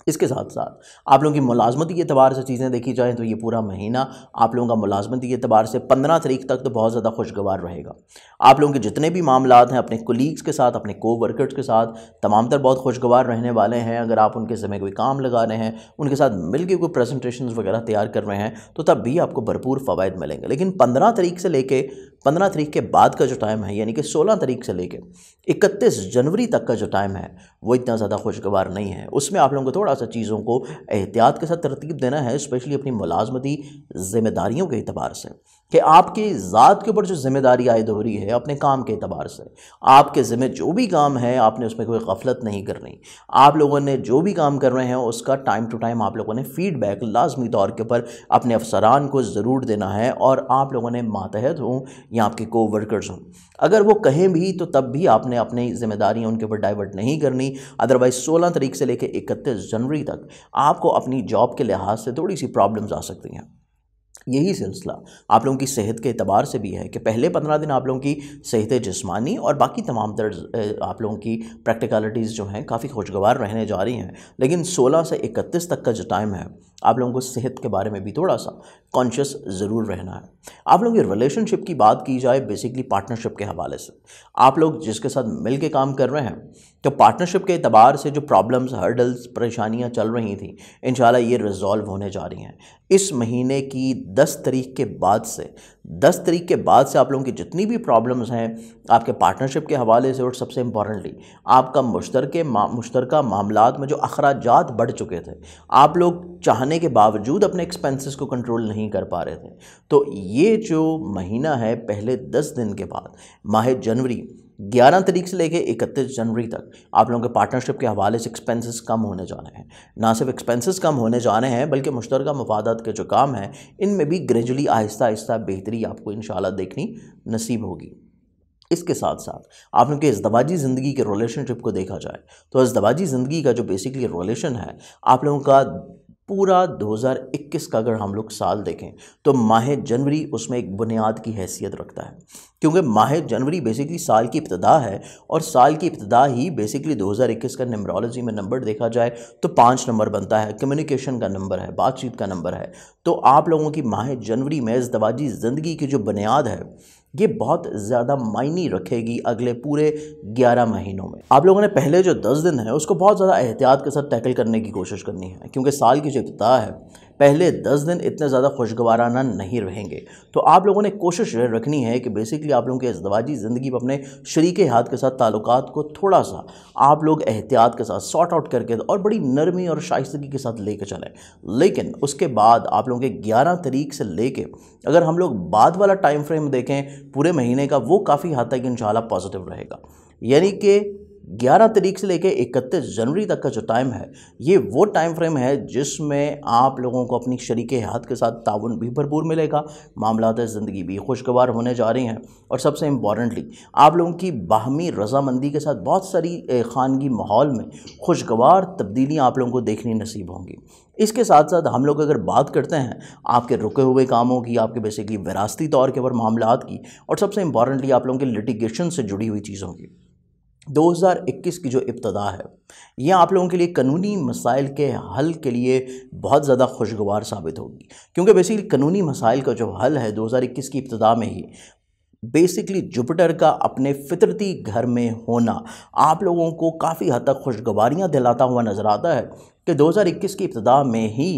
[SPEAKER 1] इसके साथ साथ आप लोगों की मुलाजमती के एतबार से चीज़ें देखी जाएँ तो ये पूरा महीना आप लोगों का मुलाजमती के एतबार से 15 तारीख तक तो बहुत ज़्यादा खुशगवार रहेगा। आप लोगों के जितने भी मामलात हैं अपने कोलीग्स के साथ, अपने को वर्कर्स के साथ, तमाम तर बहुत खुशगवार रहने वाले हैं। अगर आप उनके ज़िम्मे कोई काम लगा रहे हैं, उनके साथ मिल के कोई प्रेजेंटेशन वगैरह तैयार कर रहे हैं तो तब भी आपको भरपूर फ़वाइद मिलेंगे। लेकिन 15 तारीख से लेके 15 तारीख के बाद का जो टाइम है, यानी कि 16 तारीख से लेके 31 जनवरी तक का जो टाइम है वो इतना ज़्यादा खुशगवार नहीं है। उसमें आप लोगों को थोड़ा सा चीज़ों को एहतियात के साथ तरतीब देना है, स्पेशली अपनी मुलाजमती ज़िम्मेदारियों के एतबार से, कि आपकी ज़ात के ऊपर जो ज़िम्मेदारी आयद हो रही है अपने काम के एतबार से, आपके ज़िम्मे जो भी काम है आपने उसमें कोई गफलत नहीं करनी। आप लोगों ने जो भी काम कर रहे हैं उसका टाइम टू टाइम आप लोगों ने फ़ीडबैक लाजमी तौर के ऊपर अपने अफसरान को ज़रूर देना है। और आप लोगों ने मातहत हों या आपके को वर्कर्स हों, अगर वो कहें भी तो तब भी आपने अपनी ज़िम्मेदारियाँ उनके ऊपर डाइवर्ट नहीं करनी। अदरवाइज़ 16 तारीख से लेकर 31 जनवरी तक आपको अपनी जॉब के लिहाज से थोड़ी सी प्रॉब्लम्स आ सकती हैं। यही सिलसिला आप लोगों की सेहत के एतबार से भी है कि पहले 15 दिन आप लोगों की सेहत जिस्मानी और बाकी तमाम तर आप लोगों की प्रैक्टिकलिटीज़ जो हैं काफ़ी खुशगवार रहने जा रही हैं। लेकिन 16 से 31 तक का जो टाइम है आप लोगों को सेहत के बारे में भी थोड़ा सा कॉन्शियस ज़रूर रहना है। आप लोगों की रिलेशनशिप की बात की जाए, बेसिकली पार्टनरशिप के हवाले से, आप लोग जिसके साथ मिल के काम कर रहे हैं तो पार्टनरशिप के एतबार से जो प्रॉब्लम्स, हर्डल्स, परेशानियां चल रही थी इंशाल्लाह ये रिजॉल्व होने जा रही हैं। इस महीने की 10 तारीख के बाद से 10 तारीख के बाद से आप लोगों की जितनी भी प्रॉब्लम्स हैं आपके पार्टनरशिप के हवाले से, और सबसे इम्पॉर्टेंटली आपका मुश्तरका मामलात में जो अखराजात बढ़ चुके थे, आप लोग चाहने के बावजूद अपने एक्सपेंसेस को कंट्रोल नहीं कर पा रहे थे, तो ये जो महीना है पहले 10 दिन के बाद माह जनवरी 11 तारीख से लेकर 31 जनवरी तक आप लोगों के पार्टनरशिप के हवाले से एक्सपेंसेस कम होने जाने हैं। ना सिर्फ एक्सपेंसेस कम होने जाने हैं बल्कि मुश्तरका मफादात के जो काम हैं इनमें भी ग्रेजुअली आहिस्ता आहिस्ता बेहतरी आपको इंशाल्लाह देखनी नसीब होगी। इसके साथ साथ आप लोगों के इज़्दवाजी ज़िंदगी के रिलेशनशिप को देखा जाए तो इज़्दवाजी ज़िंदगी का जो बेसिकली रिलेशन है आप लोगों का पूरा 2021 का अगर हम लोग साल देखें तो माह जनवरी उसमें एक बुनियाद की हैसियत रखता है, क्योंकि माह जनवरी बेसिकली साल की इब्तिदा है और साल की इब्तिदा ही बेसिकली 2021 का न्यूमरोलॉजी में नंबर देखा जाए तो 5 नंबर बनता है, कम्युनिकेशन का नंबर है, बातचीत का नंबर है। तो आप लोगों की माह जनवरी में इज़्दवाजी ज़िंदगी की जो बुनियाद है ये बहुत ज़्यादा मायने रखेगी अगले पूरे 11 महीनों में। आप लोगों ने पहले जो 10 दिन है उसको बहुत ज़्यादा एहतियात के साथ टैकल करने की कोशिश करनी है, क्योंकि साल की जो इब्तिदा है पहले 10 दिन इतने ज़्यादा खुशगवाराना नहीं रहेंगे। तो आप लोगों ने कोशिश रखनी है कि बेसिकली आप लोगों के इज़्दवाजी ज़िंदगी में अपने शरीके हाथ के साथ ताल्लुकात को थोड़ा सा आप लोग एहतियात के साथ सॉर्ट आउट करके और बड़ी नरमी और शाइस्तगी के साथ लेके चलें। लेकिन उसके बाद आप लोगों के 11 तारीख से लेके अगर हम लोग बाद वाला टाइम फ्रेम देखें पूरे महीने का, वो काफ़ी हद तक इंशाल्लाह पॉजिटिव रहेगा। यानी कि 11 तारीख से लेकर 31 जनवरी तक का जो टाइम है ये वो टाइम फ्रेम है जिसमें आप लोगों को अपनी शरीके हाथ के साथ ताउन भी भरपूर मिलेगा, मामलात ज़िंदगी भी खुशगवार होने जा रही हैं, और सबसे इम्पॉर्टेंटली आप लोगों की बाहमी रजामंदी के साथ बहुत सारी खानगी माहौल में खुशगवार तब्दीलियाँ आप लोगों को देखनी नसीब होंगी। इसके साथ साथ हम लोग अगर बात करते हैं आपके रुके हुए कामों की, आपके बेसिकली विरासती तौर के ऊपर मामलात की, और सबसे इम्पॉर्टेंटली आप लोगों के लिटिगेशन से जुड़ी हुई चीज़ों की, 2021 की जो इब्तिदा है ये आप लोगों के लिए कानूनी मसाइल के हल के लिए बहुत ज़्यादा खुशगवार साबित होगी, क्योंकि बेसिकली कानूनी मसाइल का जो हल है 2021 की इब्तिदा में ही बेसिकली जुपिटर का अपने फितरती घर में होना आप लोगों को काफ़ी हद तक खुशगवारियाँ दिलाता हुआ नज़र आता है कि 2021 की इब्तिदा में ही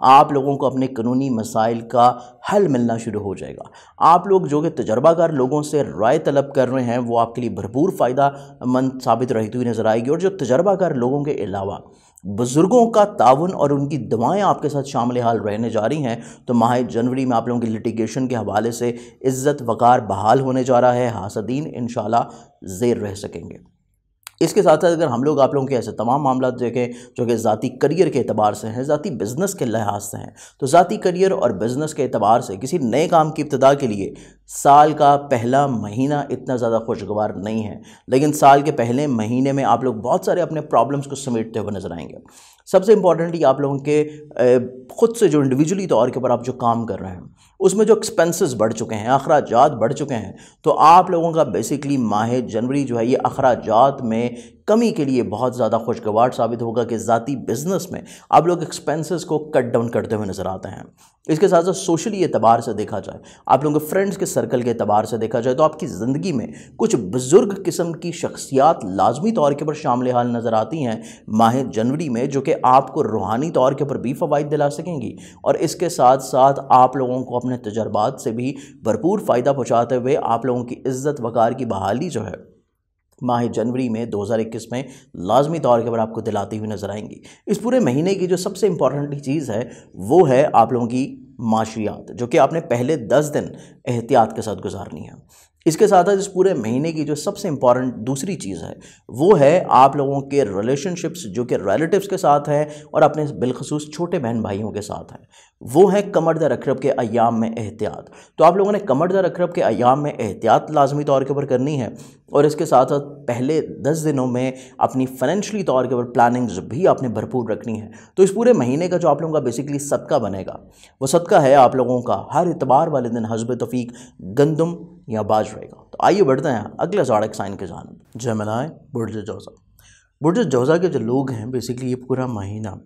[SPEAKER 1] आप लोगों को अपने कानूनी मसाइल का हल मिलना शुरू हो जाएगा। आप लोग जो कि तजर्बाकार लोगों से राय तलब कर रहे हैं वो आपके लिए भरपूर फ़ायदा मंद साबित रहती हुई नज़र आएगी, और जो तजर्बाकार लोगों के अलावा बुज़ुर्गों का ताउन और उनकी दुआएं आपके साथ शामिल हाल रहने जा रही हैं, तो माह जनवरी में आप लोगों की लिटिगेशन के हवाले से इज़्ज़त वक़ार बहाल होने जा रहा है, हासदीन इंशाल्लाह ज़ेर रह सकेंगे। इसके साथ साथ अगर हम लोग आप लोगों के ऐसे तमाम मामला देखें जो कि ज़ाती करियर के एतबार से हैं, ज़ाती बिज़नेस के लिहाज से हैं, तो ज़ाती करियर और बिज़नेस के एतबार से किसी नए काम की इब्तिदा के लिए साल का पहला महीना इतना ज़्यादा खुशगवार नहीं है। लेकिन साल के पहले महीने में आप लोग बहुत सारे अपने प्रॉब्लम्स को समेटते हुए नजर आएंगे। सबसे इम्पॉर्टेंटली आप लोगों के खुद से जो इंडिविजुअली तौर के ऊपर आप जो काम कर रहे हैं उसमें जो एक्सपेंसेस बढ़ चुके हैं, अखराजात बढ़ चुके हैं, तो आप लोगों का बेसिकली माह जनवरी जो है ये अखराजात में कमी के लिए बहुत ज़्यादा खुशगवार साबित होगा कि ज़ाती बिज़नेस में आप लोग एक्सपेंसेस को कट डाउन करते हुए नज़र आते हैं। इसके साथ साथ सोशली एतबार से देखा जाए, आप लोगों के फ्रेंड्स के सर्कल के एतबार से देखा जाए, तो आपकी ज़िंदगी में कुछ बुज़ुर्ग किस्म की शख्सियात लाजमी तौर के ऊपर शामिल हाल नज़र आती हैं माह जनवरी में, जो कि आपको रूहानी तौर के ऊपर भी फ़वाइद दिला सकेंगी और इसके साथ साथ आप लोगों को अपने तजर्बात से भी भरपूर फ़ायदा पहुँचाते हुए आप लोगों की इज़्ज़त वक़ार की बहाली जो है माह जनवरी में 2021 में लाजमी तौर के ऊपर आपको दिलाती हुई नज़र आएंगी। इस पूरे महीने की जो सबसे इम्पॉर्टेंट चीज़ है वो है आप लोगों की माशियात, जो कि आपने पहले 10 दिन एहतियात के साथ गुजारनी है। इसके साथ साथ इस पूरे महीने की जो सबसे इम्पॉर्टेंट दूसरी चीज़ है वो है आप लोगों के रिलेशनशिप्स जो कि रिलेटिव्स के साथ हैं और अपने बिलखसूस छोटे बहन भाइयों के साथ हैं, वो है कमर दर अक़रब के अय्याम में एहतियात। तो आप लोगों ने कमर दर अक़रब के अय्याम में एहतियात लाजमी तौर के ऊपर करनी है और इसके साथ साथ पहले 10 दिनों में अपनी फाइनेंशियली तौर के ऊपर प्लानिंग्स भी आपने भरपूर रखनी है। तो इस पूरे महीने का जो आप लोगों का बेसिकली सदका बनेगा वो सदका है आप लोगों का हर इतबार वाले दिन हस्ब तौफीक गंदम या बाजरे का। तो आइए बढ़ते हैं अगले ज़ोडिएक साइन के जानिब। जेमिनी बुर्ज जोज़ा। बुर्ज जोज़ा के जो लोग हैं बेसिकली ये पूरा महीना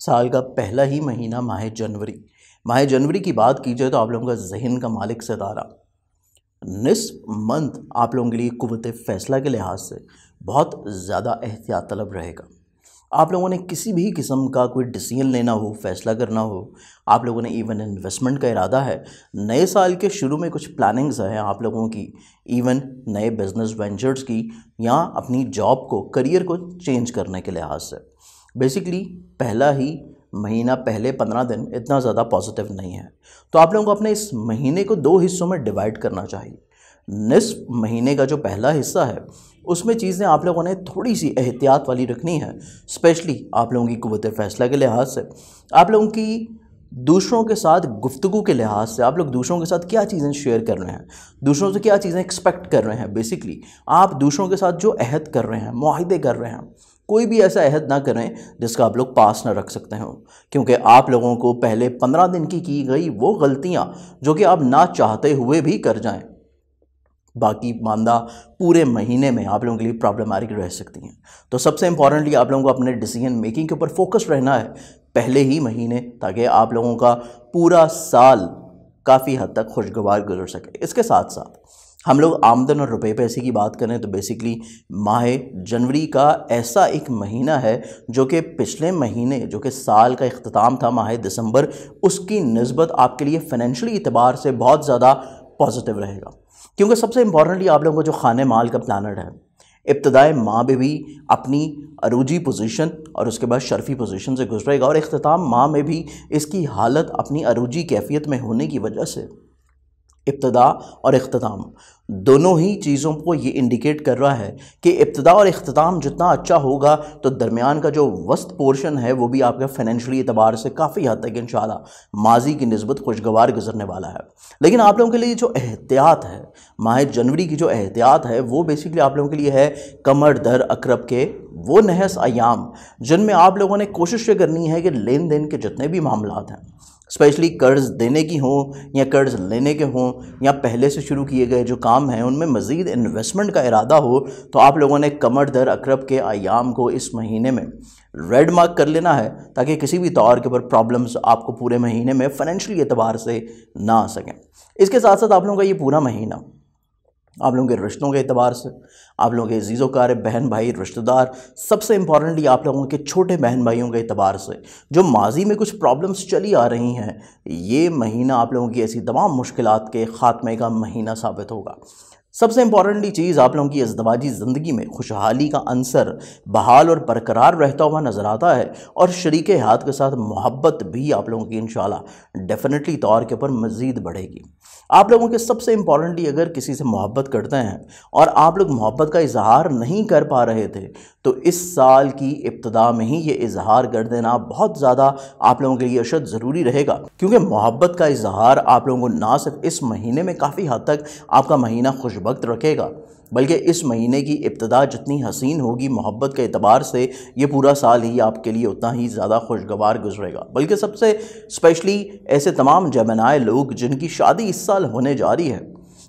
[SPEAKER 1] साल का पहला ही महीना माह जनवरी की बात की जाए तो आप लोगों का जहन का मालिक सितारा निस्फ मंथ आप लोगों के लिए कुव्वत फ़ैसला के लिहाज से बहुत ज़्यादा एहतियात तलब रहेगा। आप लोगों ने किसी भी किस्म का कोई डिसीजन लेना हो, फ़ैसला करना हो, आप लोगों ने इवन इन्वेस्टमेंट का इरादा है, नए साल के शुरू में कुछ प्लानिंग्स हैं आप लोगों की, इवन नए बिजनेस वेंचर्स की या अपनी जॉब को, करियर को चेंज करने के लिहाज से, बेसिकली पहला ही महीना, पहले 15 दिन इतना ज़्यादा पॉजिटिव नहीं है। तो आप लोगों को अपने इस महीने को 2 हिस्सों में डिवाइड करना चाहिए। निस्फ महीने का जो पहला हिस्सा है उसमें चीज़ें आप लोगों ने थोड़ी सी एहतियात वाली रखनी है, स्पेशली आप लोगों की कुव्वत फ़ैसला के लिहाज से, आप लोगों की दूसरों के साथ गुफ्तगू के लिहाज से, आप लोग दूसरों के साथ क्या चीज़ें शेयर कर रहे हैं, दूसरों से क्या चीज़ें एक्सपेक्ट कर रहे हैं। बेसिकली आप दूसरों के साथ जो अहद कर रहे हैं, मुआहिदे कर रहे हैं, कोई भी ऐसा अहद ना करें जिसका आप लोग पास ना रख सकते हो, क्योंकि आप लोगों को पहले 15 दिन की गई वो गलतियाँ जो कि आप ना चाहते हुए भी कर जाएं, बाकी मानदा पूरे महीने में आप लोगों के लिए प्रॉब्लमेटिक रह सकती हैं। तो सबसे इम्पॉर्टेंटली आप लोगों को अपने डिसीजन मेकिंग के ऊपर फोकस रहना है पहले ही महीने, ताकि आप लोगों का पूरा साल काफ़ी हद तक खुशगवार गुजर सके। इसके साथ साथ हम लोग आमदन और रुपए पैसे की बात करें तो बेसिकली माह जनवरी का ऐसा एक महीना है जो कि पिछले महीने जो कि साल का इख्तिताम था माह दिसंबर, उसकी निस्बत आपके लिए फाइनेंशियली एतबार से बहुत ज़्यादा पॉजिटिव रहेगा, क्योंकि सबसे इम्पॉर्टेंटली आप लोगों को जो खाने माल का प्लानट है इब्तदाई माह में भी अपनी अरूजी पोजीशन और उसके बाद शर्फी पोजीशन से गुजरेगा और इख्तिताम माह में भी इसकी हालत अपनी अरूजी कैफियत में होने की वजह से इब्तदा और इख्तिताम दोनों ही चीज़ों को ये इंडिकेट कर रहा है कि इब्तदा और इख्तिताम जितना अच्छा होगा तो दरमियान का जो वस्त पोर्शन है वो भी आपका फाइनेंशियली एतबार से काफ़ी हद तक इंशाल्लाह माजी की निस्बत खुशगवार गुजरने वाला है। लेकिन आप लोगों के लिए जो एहतियात है, माह जनवरी की जो एहतियात है वो बेसिकली आप लोगों के लिए है कमर दर अकरब के वो नहस अयाम, जिनमें आप लोगों ने कोशिश ये करनी है कि लेन देन के जितने भी मामलात हैं, स्पेशली कर्ज़ देने की हों या कर्ज़ लेने के हों या पहले से शुरू किए गए जो काम हैं उनमें मज़ीद इन्वेस्टमेंट का इरादा हो, तो आप लोगों ने कमर दर अकरब के अयाम को इस महीने में रेड मार्क कर लेना है, ताकि किसी भी तौर के ऊपर प्रॉब्लम्स आपको पूरे महीने में फाइनेंशियली एतबार से ना आ सकें। इसके साथ साथ आप लोगों का ये पूरा महीना आप लोगों के रिश्तों के एतबार से, आप लोगों के अज़ीज़ोकार बहन भाई रिश्तेदार, सबसे इम्पॉर्टेंटली आप लोगों के छोटे बहन भाइयों के एतबार से जो माजी में कुछ प्रॉब्लम्स चली आ रही हैं, ये महीना आप लोगों की ऐसी तमाम मुश्किलात के ख़ात्मे का महीना साबित होगा। सबसे इंपॉर्टेंटली चीज़, आप लोगों की अज़दवाजी ज़िंदगी में खुशहाली का अंसर बहाल और बरकरार रहता हुआ नज़र आता है और शरीके हाथ के साथ मोहब्बत भी आप लोगों की इंशाल्लाह डेफिनेटली तौर के ऊपर मज़ीद बढ़ेगी। आप लोगों के सबसे इंपॉर्टेंटली अगर किसी से मोहब्बत करते हैं और आप लोग मोहब्बत का इजहार नहीं कर पा रहे थे, तो इस साल की इब्तिदा में ही ये इजहार कर देना बहुत ज़्यादा आप लोगों के लिए अशद ज़रूरी रहेगा, क्योंकि मोहब्बत का इजहार आप लोगों को ना सिर्फ इस महीने में काफ़ी हद तक आपका महीना खुशबख्त रखेगा, बल्कि इस महीने की इब्तिदा जितनी हसीन होगी मोहब्बत के एतबार से, ये पूरा साल ही आपके लिए उतना ही ज़्यादा खुशगवार गुजरेगा। बल्कि सबसे स्पेशली ऐसे तमाम जमनाए लोग जिनकी शादी इस साल होने जा रही है,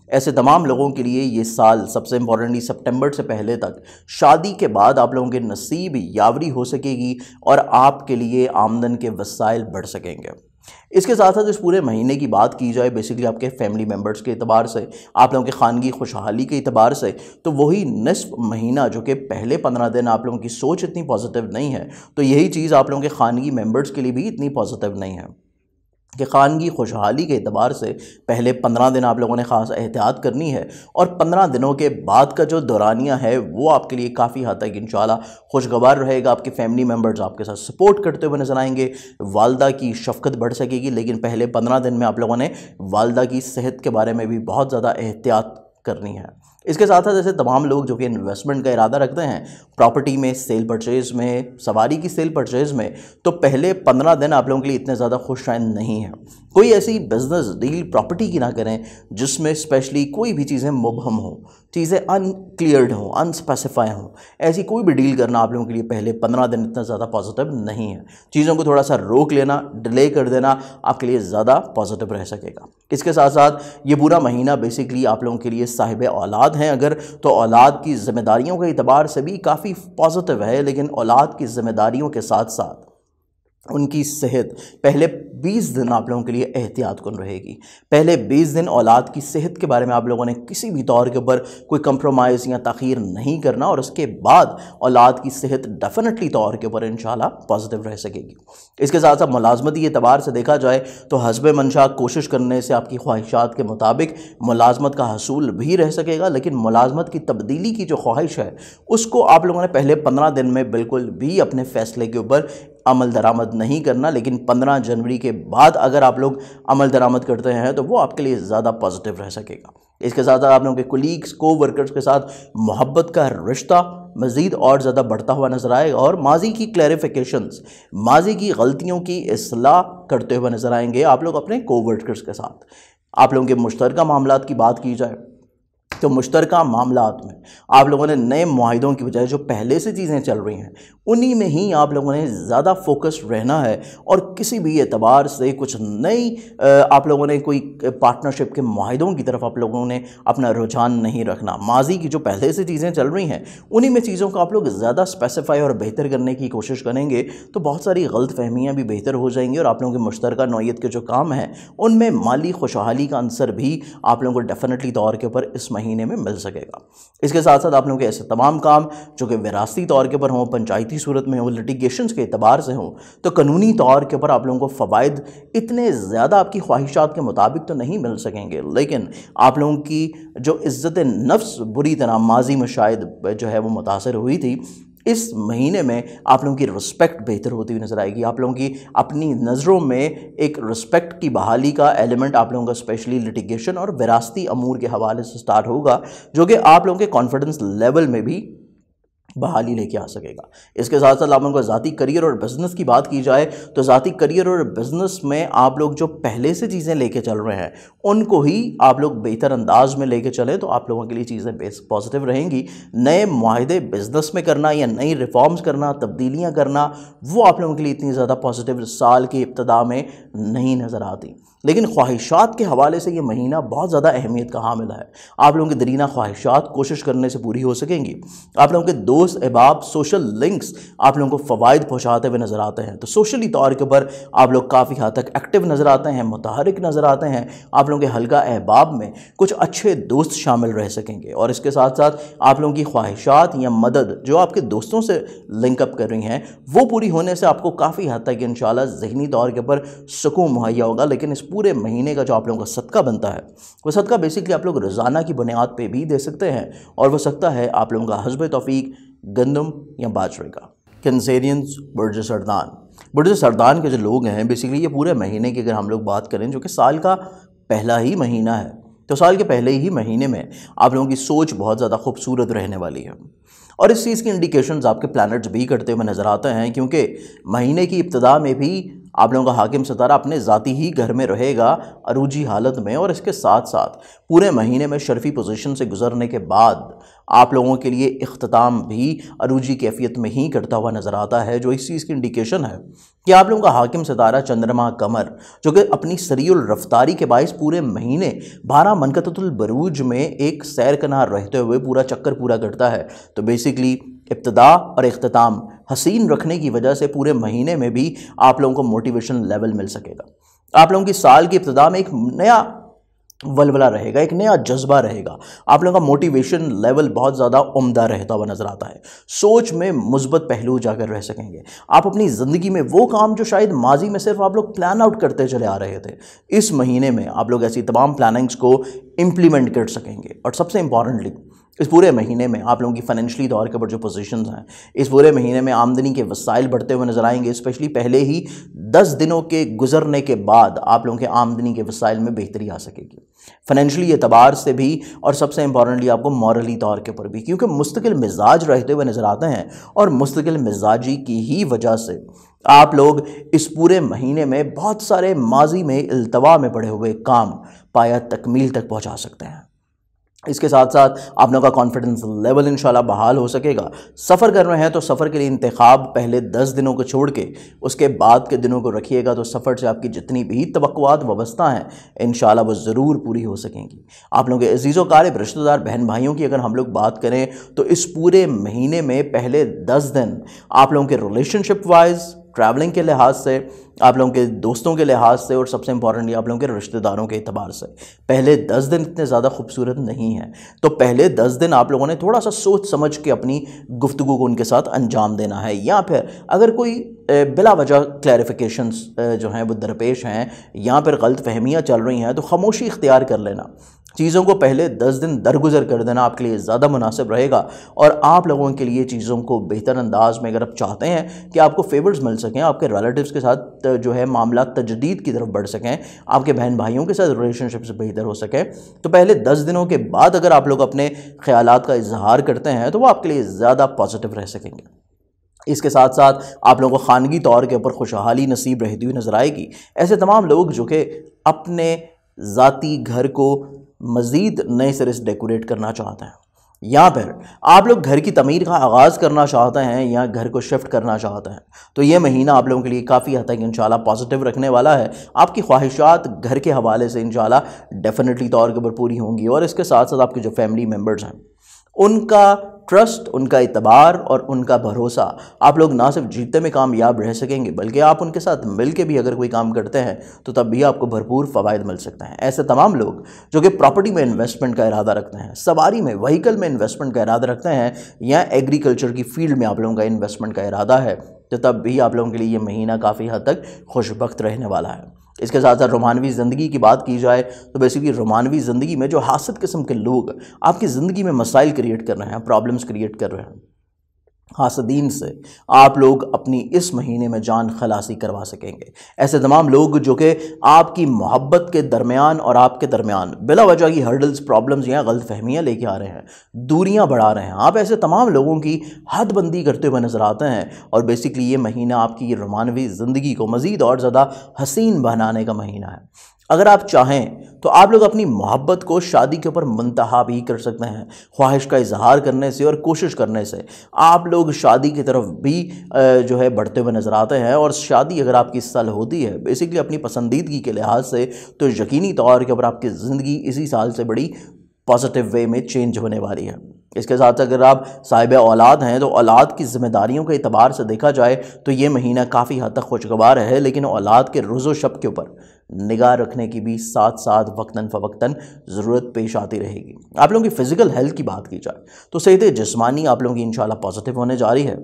[SPEAKER 1] ऐसे तमाम लोगों के लिए ये साल सबसे इम्पॉर्टेंटली सितंबर से पहले तक शादी के बाद आप लोगों के नसीब यावरी हो सकेगी और आपके लिए आमदन के वसाइल बढ़ सकेंगे। इसके साथ साथ इस पूरे महीने की बात की जाए बेसिकली आपके फैमिली मेम्बर्स के एतबार से, आप लोगों के खानगी खुशहाली के एतबार से, तो वही निस्फ महीना जो कि पहले 15 दिन आप लोगों की सोच इतनी पॉजिटिव नहीं है, तो यही चीज़ आप लोगों के खानगी मेम्बर्स के लिए भी इतनी पॉजिटिव नहीं है कि खानगी खुशहाली के एतबार से पहले 15 दिन आप लोगों ने ख़ास एहतियात करनी है और 15 दिनों के बाद का जो दौरानिया है वो आपके लिए काफ़ी हद तक इंशाल्लाह खुशगवार रहेगा। आपके फैमिली मेम्बर्स आपके साथ सपोर्ट करते हुए नजर आएंगे, वालदा की शफ़क़त बढ़ सकेगी, लेकिन पहले 15 दिन में आप लोगों ने वालदा की सेहत के बारे में भी बहुत ज़्यादा एहतियात करनी है। इसके साथ साथ ऐसे तमाम लोग जो कि इन्वेस्टमेंट का इरादा रखते हैं प्रॉपर्टी में, सेल परचेज़ में, सवारी की सेल परचेज़ में, तो पहले 15 दिन आप लोगों के लिए इतने ज़्यादा खुशशाइन नहीं है। कोई ऐसी बिजनेस डील प्रॉपर्टी की ना करें जिसमें स्पेशली कोई भी चीज़ें मुबहम हो, चीज़ें अनक्लियर्ड हों, अनस्पेसिफाई हों। ऐसी कोई भी डील करना आप लोगों के लिए पहले 15 दिन इतना ज़्यादा पॉजिटिव नहीं है। चीज़ों को थोड़ा सा रोक लेना, डिले कर देना आपके लिए ज़्यादा पॉजिटिव रह सकेगा। इसके साथ साथ ये पूरा महीना बेसिकली आप लोगों के लिए साहिब औलाद हैं अगर, तो औलाद की ज़िम्मेदारियों के एतबार से भी काफ़ी पॉजिटिव है, लेकिन औलाद की ज़िम्मेदारियों के साथ साथ उनकी सेहत पहले 20 दिन आप लोगों के लिए एहतियात कुन रहेगी। पहले 20 दिन औलाद की सेहत के बारे में आप लोगों ने किसी भी तौर के ऊपर कोई कंप्रोमाइज़ या तख़ीर नहीं करना और उसके बाद औलाद की सेहत डेफिनेटली तौर के ऊपर इंशाल्लाह पॉजिटिव रह सकेगी। इसके साथ साथ मुलाजमती एतबार से देखा जाए तो हस्ब मंशा कोशिश करने से आपकी ख्वाहिशात के मुताबिक मुलाजमत का हसूल भी रह सकेगा, लेकिन मुलाजमत की तब्दीली की जो ख्वाहिश है उसको आप लोगों ने पहले 15 दिन में बिल्कुल भी अपने फ़ैसले के ऊपर अमल दरामद नहीं करना, लेकिन 15 जनवरी के बाद अगर आप लोग अमल दरामद करते हैं तो वो आपके लिए ज़्यादा पॉजिटिव रह सकेगा। इसके साथ साथ आप लोगों के कुलीग्स, को वर्कर्स के साथ मोहब्बत का रिश्ता मज़ीद और ज़्यादा बढ़ता हुआ नज़र आएगा और माजी की क्लैरिफिकेशंस, माजी की गलतियों की इस्लाह करते हुए नज़र आएंगे आप लोग अपने को वर्कर्स के साथ। आप लोगों के मुश्तरका मामलात की बात की जाए तो मुश्तरका मामलात में आप लोगों ने नए मुआहिदों की बजाय जो पहले से चीज़ें चल रही हैं उन्हीं में ही आप लोगों ने ज़्यादा फोकस रहना है और किसी भी एतबार से कुछ नई आप लोगों ने कोई पार्टनरशिप के मुआहिदों की तरफ आप लोगों ने अपना रुझान नहीं रखना। माजी की जो पहले से चीज़ें चल रही हैं उन्हीं में चीज़ों को आप लोग ज़्यादा स्पेसिफाई और बेहतर करने की कोशिश करेंगे तो बहुत सारी गलत फहमियाँ भी बेहतर हो जाएंगी और आप लोगों के मुश्तरका नौइयत के जो काम हैं उनमें माली खुशहाली का अंसर भी आप लोगों को डेफिनेटली तौर के ऊपर इस महीने में मिल सकेगा। इसके साथ साथ आप लोगों के ऐसे तमाम काम जो कि विरासती तौर के ऊपर हों, पंचायती सूरत में हो, लिटिगेशंस के एतबार से हों, तो कानूनी तौर के ऊपर आप लोगों को फ़वाइद इतने ज़्यादा आपकी ख्वाहिशात के मुताबिक तो नहीं मिल सकेंगे, लेकिन आप लोगों की जो इज़्ज़त नफ्स बुरी तरह माजी में शायद जो है वो मुतासर हुई थी, इस महीने में आप लोगों की रिस्पेक्ट बेहतर होती हुई नज़र आएगी। आप लोगों की अपनी नज़रों में एक रिस्पेक्ट की बहाली का एलिमेंट आप लोगों का स्पेशली लिटिगेशन और विरासती अमूर के हवाले से स्टार्ट होगा, जो कि आप लोगों के कॉन्फिडेंस लेवल में भी बहाली लेके आ सकेगा। इसके साथ साथ आप लोगों को ज़ाती करियर और बिज़नेस की बात की जाए तो ज़ाती करियर और बिज़नेस में आप लोग जो पहले से चीज़ें लेके चल रहे हैं उनको ही आप लोग बेहतर अंदाज में लेके चलें तो आप लोगों के लिए चीज़ें पॉजिटिव रहेंगी। नए मुआहदे बिज़नेस में करना या नई रिफॉर्म्स करना, तब्दीलियाँ करना, वो आप लोगों के लिए इतनी ज़्यादा पॉजिटिव साल की इब्तिदा में नहीं नज़र आती, लेकिन ख्वाहिशात के हवाले से ये महीना बहुत ज़्यादा अहमियत का हामिल है। आप लोगों की दरीना ख्वाहिशात कोशिश करने से पूरी हो सकेंगी। आप लोगों के दोस्त अहबाब, सोशल लिंक्स आप लोगों को फ़वाइद पहुँचाते हुए नज़र आते हैं, तो सोशली तौर के ऊपर आप लोग काफ़ी हद तक एक्टिव नज़र आते हैं, मुतहरिक नज़र आते हैं। आप लोगों के हल्का अहबाब में कुछ अच्छे दोस्त शामिल रह सकेंगे और इसके साथ साथ आप लोगों की ख्वाहिशात या मदद जो आपके दोस्तों से लिंकअप कर रही हैं वो पूरी होने से आपको काफ़ी हद तक इंशाल्लाह ज़हनी तौर के ऊपर सुकून मुहैया होगा। लेकिन इस पूरे महीने का जो आप लोगों का सदका बनता है, वो सदका बेसिकली आप लोग रोज़ाना की बुनियाद पे भी दे सकते हैं, और वो सदका है आप लोगों का हस्ब तौफीक गंदम या बाजरे का। कैंसेरियंस, बुर्ज सरदान। बुर्ज सरदान के जो लोग हैं बेसिकली ये पूरे महीने की अगर हम लोग बात करें, जो कि साल का पहला ही महीना है, तो साल के पहले ही महीने में आप लोगों की सोच बहुत ज़्यादा खूबसूरत रहने वाली है। और इस चीज़ की इंडिकेशंस आपके प्लैनेट्स भी करते हुए नज़र आते हैं, क्योंकि महीने की इब्तिदा में भी आप लोगों का हाकिम सितारा अपने ज़ाती ही घर में रहेगा अरूजी हालत में, और इसके साथ साथ पूरे महीने में शर्फी पोजीशन से गुजरने के बाद आप लोगों के लिए इख्तिताम भी अरूजी कैफियत में ही करता हुआ नज़र आता है, जो इस चीज़ की इंडिकेशन है कि आप लोगों का हाकिम सितारा चंद्रमा कमर, जो कि अपनी सरीउल रफ्तारी के बायस पूरे महीने 12 मनकतुल बरूज में एक सैर कनार रहते हुए पूरा चक्कर पूरा करता है। तो बेसिकली इब्तिदा और इख्तिताम हसीन रखने की वजह से पूरे महीने में भी आप लोगों को मोटिवेशन लेवल मिल सकेगा। आप लोगों की साल की इब्तिदा में एक नया वलवला रहेगा, एक नया जज्बा रहेगा, आप लोगों का मोटिवेशन लेवल बहुत ज़्यादा उम्दा रहता हुआ नज़र आता है। सोच में मुस्बत पहलू जाकर रह सकेंगे। आप अपनी ज़िंदगी में वो काम जो शायद माजी में सिर्फ आप लोग प्लान आउट करते चले आ रहे थे, इस महीने में आप लोग ऐसी तमाम प्लानिंग्स को इम्प्लीमेंट कर सकेंगे। और सबसे इंपॉर्टेंटली इस पूरे महीने में आप लोगों की फाइनेंशियली तौर के ऊपर जो पोजीशंस हैं, इस पूरे महीने में आमदनी के वसाइल बढ़ते हुए नजर आएंगे। स्पेशली पहले ही 10 दिनों के गुजरने के बाद आप लोगों के आमदनी के वसाइल में बेहतरी आ सकेगी, फाइनेंशियली एतबार से भी, और सबसे इंपॉर्टेंटली आपको मॉरली तौर के ऊपर भी, क्योंकि मुस्तकिल मिजाज रहते हुए नजर आते हैं। और मुस्तकिल मिजाजी की ही वजह से आप लोग इस पूरे महीने में बहुत सारे माजी में इल्तवा में पड़े हुए काम पाया तकमील तक पहुँचा सकते हैं। इसके साथ साथ आप लोगों का कॉन्फिडेंस लेवल इंशाल्लाह बहाल हो सकेगा। सफ़र कर रहे हैं तो सफ़र के लिए इंतखाब पहले 10 दिनों को छोड़ के उसके बाद के दिनों को रखिएगा, तो सफ़र से आपकी जितनी भी तवक्कुआत वाबस्ता हैं इंशाल्लाह वो ज़रूर पूरी हो सकेंगी। आप लोगों के अजीज़ व क़ारिब रिश्तेदार बहन भाइयों की अगर हम लोग बात करें तो इस पूरे महीने में पहले 10 दिन आप लोगों के रिलेशनशिप वाइज, ट्रैवलिंग के लिहाज से, आप लोगों के दोस्तों के लिहाज से, और सबसे इंपॉर्टेंटली आप लोगों के रिश्तेदारों के एतबार से पहले 10 दिन इतने ज़्यादा खूबसूरत नहीं हैं। तो पहले 10 दिन आप लोगों ने थोड़ा सा सोच समझ के अपनी गुफ्तगू को उनके साथ अंजाम देना है, या फिर अगर कोई बिला वजह क्लैरिफिकेशंस जो हैं वो दरपेश हैं या फिर गलत फहमियाँ चल रही हैं, तो खामोशी इख्तियार कर लेना। चीज़ों को पहले 10 दिन दरगुजर कर देना आपके लिए ज़्यादा मुनासिब रहेगा, और आप लोगों के लिए चीज़ों को बेहतर अंदाज में अगर आप चाहते हैं कि आपको फेवर्स मिल सकें, आपके रिलेटिव्स के साथ जो है मामला तजदीद की तरफ बढ़ सकें, आपके बहन भाइयों के साथ रिलेशनशिप से बेहतर हो सके, तो पहले 10 दिनों के बाद अगर आप लोग अपने ख्यालात का इजहार करते हैं तो वो आपके लिए ज़्यादा पॉजिटिव रह सकेंगे। इसके साथ साथ आप लोगों को खानगी तौर के ऊपर खुशहाली नसीब रहती हुई नज़र आएगी। ऐसे तमाम लोग जो कि अपने ज़ाती घर को मज़ीद नए सिरे से डेकोरेट करना चाहते हैं, या फिर आप लोग घर की तमीर का आगाज़ करना चाहते हैं या घर को शिफ्ट करना चाहते हैं, तो ये महीना आप लोगों के लिए काफ़ी हद तक इंशाल्लाह पॉजिटिव रखने वाला है। आपकी ख्वाहिशात घर के हवाले से इंशाल्लाह डेफिनेटली तौर के ऊपर पूरी होंगी, और इसके साथ साथ आपके जो फैमिली मेम्बर्स हैं उनका ट्रस्ट, उनका इतबार और उनका भरोसा, आप लोग ना सिर्फ जीतने में कामयाब रह सकेंगे बल्कि आप उनके साथ मिल के भी अगर कोई काम करते हैं तो तब भी आपको भरपूर फ़वाइद मिल सकते हैं। ऐसे तमाम लोग जो कि प्रॉपर्टी में इन्वेस्टमेंट का इरादा रखते हैं, सवारी में, व्हीकल में इन्वेस्टमेंट का इरादा रखते हैं, या एग्रीकल्चर की फील्ड में आप लोगों का इन्वेस्टमेंट का इरादा है, तो तब भी आप लोगों के लिए ये महीना काफ़ी हद तक खुशबख्त रहने वाला है। इसके साथ साथ रोमानवी ज़िंदगी की बात की जाए तो बेसिकली रोमानवी ज़िंदगी में जो हासिद किस्म के लोग आपकी ज़िंदगी में मसाइल क्रिएट कर रहे हैं, प्रॉब्लम्स क्रिएट कर रहे हैं, हासदीन से आप लोग अपनी इस महीने में जान खलासी करवा सकेंगे। ऐसे तमाम लोग जो कि आपकी मोहब्बत के दरमियान और आपके दरमियान बिला वजह की हर्डल्स, प्रॉब्लम्स या गलत फहमियाँ लेके आ रहे हैं, दूरियां बढ़ा रहे हैं, आप ऐसे तमाम लोगों की हदबंदी करते हुए नज़र आते हैं। और बेसिकली ये महीना आपकी रोमानवी ज़िंदगी को मज़ीद और ज़्यादा हसीन बनाने का महीना है। अगर आप चाहें तो आप लोग अपनी मोहब्बत को शादी के ऊपर मुंतहा भी कर सकते हैं। ख्वाहिश का इजहार करने से और कोशिश करने से आप लोग शादी की तरफ भी जो है बढ़ते हुए नज़र आते हैं। और शादी अगर आपकी इस साल होती है बेसिकली अपनी पसंदीदगी के लिहाज से, तो यकीनी तौर के ऊपर आपकी ज़िंदगी इसी साल से बड़ी पॉजिटिव वे में चेंज होने वाली है। इसके साथ अगर आप साहिब औलाद हैं तो औलाद की ज़िम्मेदारियों के एतबार से देखा जाए तो ये महीना काफ़ी हद तक खुशगवार है, लेकिन औलाद के रोज़ो शब के ऊपर निगाह रखने की भी साथ साथ वक्तन फ़वक्तन ज़रूरत पेश आती रहेगी। आप लोगों की फ़िज़िकल हेल्थ की बात की जाए तो सेहत जिस्मानी आप लोगों की इंशाल्लाह पॉजिटिव होने जा रही है।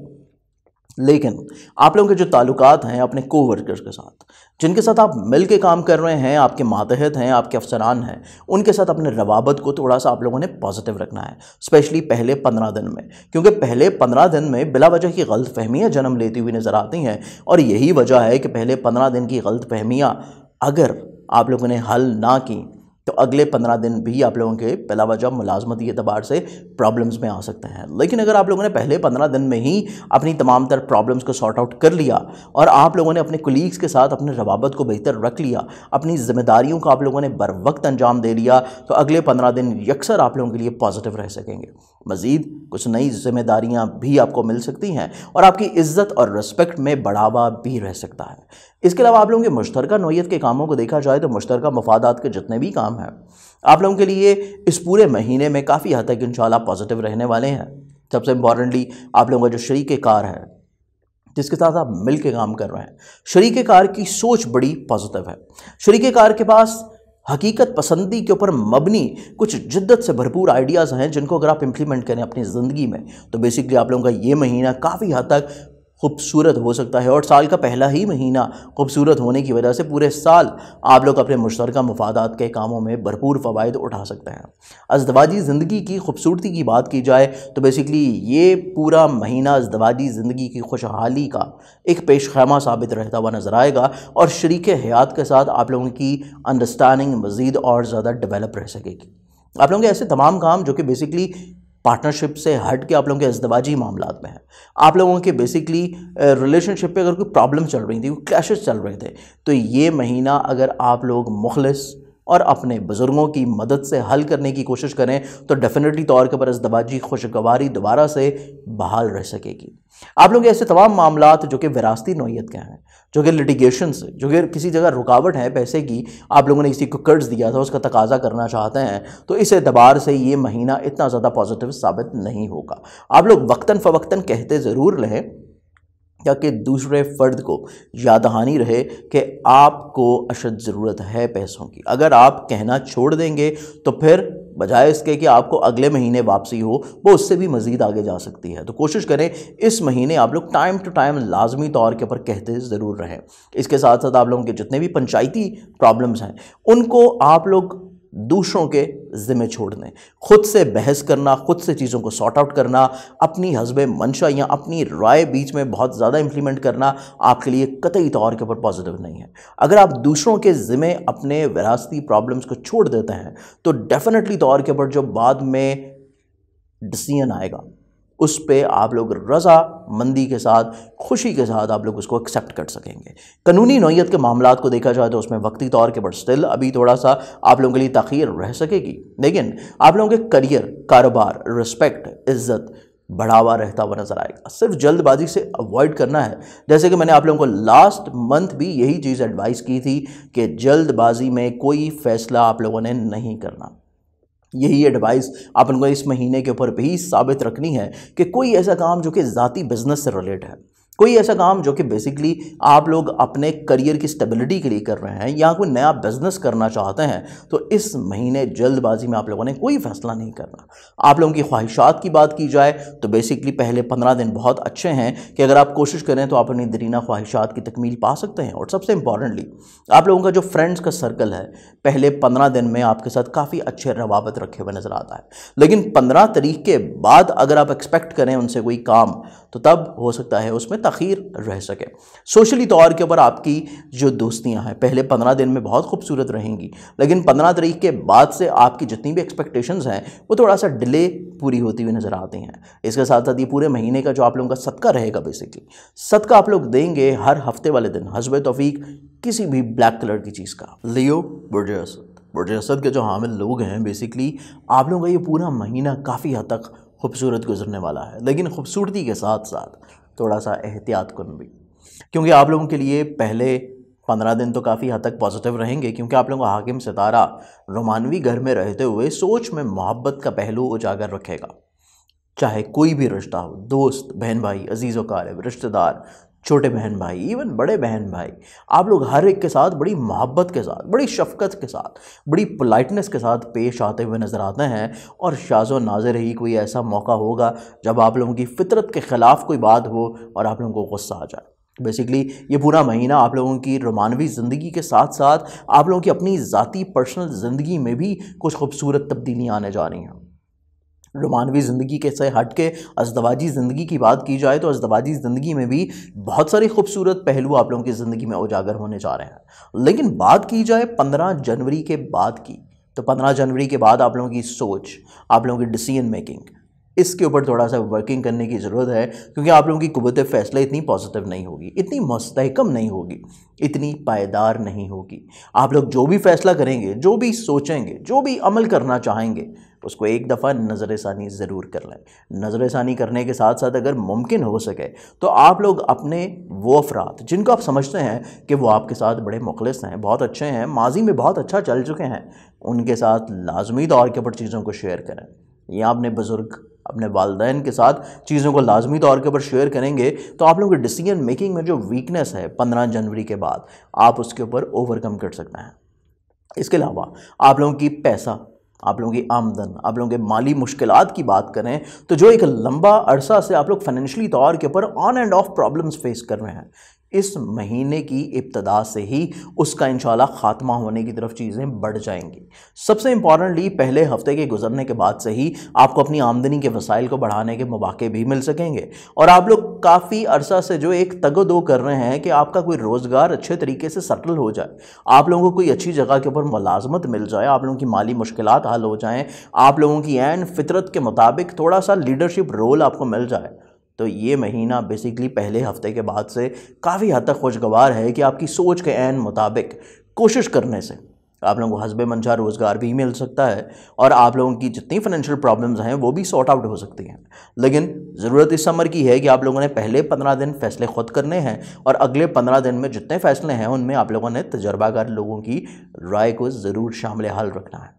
[SPEAKER 1] लेकिन आप लोगों के जो ताल्लुकात हैं अपने कोवर्कर्स के साथ, जिनके साथ आप मिल के काम कर रहे हैं, आपके मातहत हैं, आपके अफसरान हैं, उनके साथ अपने रवाबत को थोड़ा सा आप लोगों ने पॉजिटिव रखना है, स्पेशली पहले 15 दिन में। क्योंकि पहले 15 दिन में बिला वजह की गलतफहमियाँ जन्म लेती हुई नज़र आती हैं, और यही वजह है कि पहले 15 दिन की गलतफहमियाँ अगर आप लोगों ने हल ना की तो अगले 15 दिन भी आप लोगों के बिला वजह मुलाजमती एतबार से प्रॉब्लम्स में आ सकते हैं। लेकिन अगर आप लोगों ने पहले 15 दिन में ही अपनी तमाम तर प्रॉब्लम्स को सॉर्ट आउट कर लिया और आप लोगों ने अपने कुलीग्स के साथ अपने रवाबत को बेहतर रख लिया, अपनी जिम्मेदारियों को आप लोगों ने बर वक्त अंजाम दे लिया, तो अगले 15 दिन यकसर आप लोगों के लिए पॉजिटिव रह सकेंगे। मज़ीद कुछ नई जिम्मेदारियाँ भी आपको मिल सकती हैं और आपकी इज़्ज़त और रिस्पेक्ट में बढ़ावा भी रह सकता है। इसके अलावा आप लोगों के मुश्तरका नौयत के कामों को देखा जाए तो मुश्तरका मफादात के जितने भी काम हैं आप लोगों के लिए इस पूरे महीने में काफ़ी हद तक इंशाल्लाह पॉजिटिव रहने वाले हैं। सबसे इम्पॉर्टेंटली आप लोगों का जो शरीके कार है, जिसके साथ आप मिल के काम कर रहे हैं, शरीके कार की सोच बड़ी पॉजिटिव है। शरीके कार के पास हकीकत पसंदी के ऊपर मबनी कुछ जिद्दत से भरपूर आइडियाज़ हैं, जिनको अगर आप इम्प्लीमेंट करें अपनी ज़िंदगी में तो बेसिकली आप लोगों का ये महीना काफ़ी हद तक खूबसूरत हो सकता है। और साल का पहला ही महीना खूबसूरत होने की वजह से पूरे साल आप लोग अपने मुश्तरका मफादात के कामों में भरपूर फ़वाइद उठा सकते हैं। अज़दवाजी ज़िंदगी की खूबसूरती की बात की जाए तो बेसिकली ये पूरा महीना अज़दवाजी ज़िंदगी की खुशहाली का एक पेशखैमा साबित रहता हुआ नज़र आएगा, और शरीक हयात के साथ आप लोगों की अंडरस्टैंडिंग मज़ीद और ज़्यादा डेवलप रह सकेगी। आप लोगों के ऐसे तमाम काम जो कि बेसिकली पार्टनरशिप से हट के आप लोगों के अज़दवाजी मामलात में है, आप लोगों के बेसिकली रिलेशनशिप पे अगर कोई प्रॉब्लम चल रही थी, क्लैशेस चल रहे थे, तो ये महीना अगर आप लोग मुखलिस और अपने बुज़ुर्गों की मदद से हल करने की कोशिश करें तो डेफिनेटली तौर के पर अज़दवाजी खुशगवारी दोबारा से बहाल रह सकेगी। आप लोग ऐसे तमाम मामलात जो कि विरासती नौयत के हैं, जो कि लिटिगेशन से, जो कि किसी जगह रुकावट है पैसे की, आप लोगों ने किसी को कर्ज दिया था उसका तकाजा करना चाहते हैं, तो इस एतबार से ये महीना इतना ज़्यादा पॉजिटिव साबित नहीं होगा। आप लोग वक्तन फ़वक्तन कहते ज़रूर रहें ताकि दूसरे फ़र्द को याद दहानी रहे कि आपको अशद ज़रूरत है पैसों की। अगर आप कहना छोड़ देंगे तो फिर बजाय इसके कि आपको अगले महीने वापसी हो, वो उससे भी मज़ीद आगे जा सकती है। तो कोशिश करें इस महीने आप लोग टाइम टू टाइम लाजमी तौर के ऊपर कहते ज़रूर रहें। इसके साथ साथ आप लोगों के जितने भी पंचायती प्रॉब्लम्स हैं उनको आप लोग दूसरों के ज़िम्मे छोड़ दें। खुद से बहस करना, खुद से चीज़ों को सॉर्ट आउट करना, अपनी हस्बे मंशा या अपनी राय बीच में बहुत ज़्यादा इंप्लीमेंट करना आपके लिए कतई तौर के ऊपर पॉजिटिव नहीं है। अगर आप दूसरों के ज़िम्मे अपने विरासती प्रॉब्लम्स को छोड़ देते हैं तो डेफिनेटली तौर के ऊपर जो बाद में डिसीजन आएगा उस पे आप लोग रज़ा मंदी के साथ, खुशी के साथ आप लोग उसको एक्सेप्ट कर सकेंगे। कानूनी नौयत के मामलात को देखा जाए तो उसमें वक्ती तौर के पर स्टिल अभी थोड़ा सा आप लोगों के लिए ताख़ीर रह सकेगी, लेकिन आप लोगों के करियर, कारोबार, रिस्पेक्ट, इज़्ज़त बढ़ावा रहता हुआ नज़र आएगा। सिर्फ जल्दबाजी से अवॉइड करना है। जैसे कि मैंने आप लोगों को लास्ट मंथ भी यही चीज़ एडवाइस की थी कि जल्दबाजी में कोई फ़ैसला आप लोगों ने नहीं करना। यही एडवाइस आप उनको इस महीने के ऊपर भी साबित रखनी है कि कोई ऐसा काम जो कि ज़ाती बिजनेस से रिलेट है, कोई ऐसा काम जो कि बेसिकली आप लोग अपने करियर की स्टेबिलिटी के लिए कर रहे हैं या कोई नया बिजनेस करना चाहते हैं, तो इस महीने जल्दबाजी में आप लोगों ने कोई फैसला नहीं करना। आप लोगों की ख्वाहिशात की बात की जाए तो बेसिकली पहले 15 दिन बहुत अच्छे हैं कि अगर आप कोशिश करें तो आप अपनी दरीना ख्वाहिशात की तकमील पा सकते हैं। और सबसे इंपॉर्टेंटली आप लोगों का जो फ्रेंड्स का सर्कल है पहले 15 दिन में आपके साथ काफ़ी अच्छे रवाबत रखे हुए नज़र आता है, लेकिन 15 तारीख के बाद अगर आप एक्सपेक्ट करें उनसे कोई काम तो तब हो सकता है उसमें तख़ीर रह सके। सोशली तौर के ऊपर आपकी जो दोस्तियां हैं पहले 15 दिन में बहुत खूबसूरत रहेंगी, लेकिन 15 तारीख के बाद से आपकी जितनी भी एक्सपेक्टेशंस हैं वो थोड़ा सा डिले पूरी होती हुई नज़र आती हैं। इसके साथ साथ ये पूरे महीने का जो आप लोगों का सदका रहेगा, बेसिकली सदका आप लोग देंगे हर हफ्ते वाले दिन हस्बे तौफीक किसी भी ब्लैक कलर की चीज़ का। लियो बुर्ज असद के जो हामिल लोग हैं बेसिकली आप लोगों का ये पूरा महीना काफ़ी हद तक खूबसूरत गुजरने वाला है, लेकिन खूबसूरती के साथ साथ थोड़ा सा एहतियात कुन भी, क्योंकि आप लोगों के लिए पहले 15 दिन तो काफ़ी हद तक पॉजिटिव रहेंगे, क्योंकि आप लोगों का हाकिम सितारा रोमानवी घर में रहते हुए सोच में मोहब्बत का पहलू उजागर रखेगा। चाहे कोई भी रिश्ता हो, दोस्त, बहन भाई, अजीज़ व क़ारिब, रिश्तेदार, छोटे बहन भाई, इवन बड़े बहन भाई, आप लोग हर एक के साथ बड़ी मोहब्बत के साथ, बड़ी शफकत के साथ, बड़ी पोलाइटनेस के साथ पेश आते हुए नज़र आते हैं। और शाज़ो नाज़िर ही कोई ऐसा मौका होगा जब आप लोगों की फितरत के ख़िलाफ़ कोई बात हो और आप लोगों को गुस्सा आ जाए। बेसिकली ये पूरा महीना आप लोगों की रोमानवी ज़िंदगी के साथ साथ आप लोगों की अपनी ज़ाती पर्सनल ज़िंदगी में भी कुछ खूबसूरत तब्दीलियाँ आने जा रही हैं। रोमानवी ज़िंदगी के से हट के अज़दवाजी ज़िंदगी की बात की जाए तो अज़दवाजी ज़िंदगी में भी बहुत सारी खूबसूरत पहलू आप लोगों की ज़िंदगी में उजागर होने जा रहे हैं। लेकिन बात की जाए 15 जनवरी के बाद की, तो 15 जनवरी के बाद आप लोगों की सोच, आप लोगों की डिसीजन मेकिंग, इसके ऊपर थोड़ा सा वर्किंग करने की ज़रूरत है। क्योंकि आप लोगों की कुव्वत फ़ैसला इतनी पॉजिटिव नहीं होगी, इतनी मुस्तहकम नहीं होगी, इतनी पायदार नहीं होगी। आप लोग जो भी फ़ैसला करेंगे, जो भी सोचेंगे, जो भी अमल करना चाहेंगे, उसको एक दफ़ा नज़र-ए-सानी ज़रूर कर लें। नज़र-ए-सानी करने के साथ साथ अगर मुमकिन हो सके तो आप लोग अपने वो अफराद जिनको आप समझते हैं कि वो आपके साथ बड़े मुखलिस हैं, बहुत अच्छे हैं, माजी में बहुत अच्छा चल चुके हैं, उनके साथ लाजमी तौर के ऊपर चीज़ों को शेयर करें। या अपने बुज़ुर्ग, अपने वालिदैन के साथ चीज़ों को लाजमी तौर के ऊपर शेयर करेंगे तो आप लोगों की डिसीजन मेकिंग में जो वीकनेस है 15 जनवरी के बाद, आप उसके ऊपर ओवरकम कर सकते हैं। इसके अलावा आप लोगों की पैसा, आप लोगों की आमदन, आप लोगों के माली मुश्किलात की बात करें तो जो एक लंबा अरसा से आप लोग फाइनेंशियली तौर के ऊपर on end of problems face कर रहे हैं, इस महीने की इब्तदा से ही उसका इंशाल्लाह ख़ात्मा होने की तरफ चीज़ें बढ़ जाएंगी। सबसे इम्पॉर्टेंटली पहले हफ्ते के गुजरने के बाद से ही आपको अपनी आमदनी के वसाइल को बढ़ाने के मौके भी मिल सकेंगे। और आप लोग काफ़ी अरसा से जो एक तगो-दो कर रहे हैं कि आपका कोई रोज़गार अच्छे तरीके से सेटल हो जाए, आप लोगों को कोई अच्छी जगह के ऊपर मुलाजमत मिल जाए, आप लोगों की माली मुश्किलात हल हो जाएँ, आप लोगों की ऐन फितरत के मुताबिक थोड़ा सा लीडरशिप रोल आपको मिल जाए, तो ये महीना बेसिकली पहले हफ्ते के बाद से काफ़ी हद तक खुशगवार है कि आपकी सोच के ऐन मुताबिक कोशिश करने से आप लोगों को हस्बे मंशा रोज़गार भी मिल सकता है और आप लोगों की जितनी फाइनेंशियल प्रॉब्लम्स हैं वो भी सॉर्ट आउट हो सकती हैं। लेकिन ज़रूरत इस समर की है कि आप लोगों ने पहले 15 दिन फ़ैसले ख़ुद करने हैं और अगले 15 दिन में जितने फ़ैसले हैं उनमें आप लोगों ने तजर्बाकार लोगों की राय को ज़रूर शामिल हाल रखना है।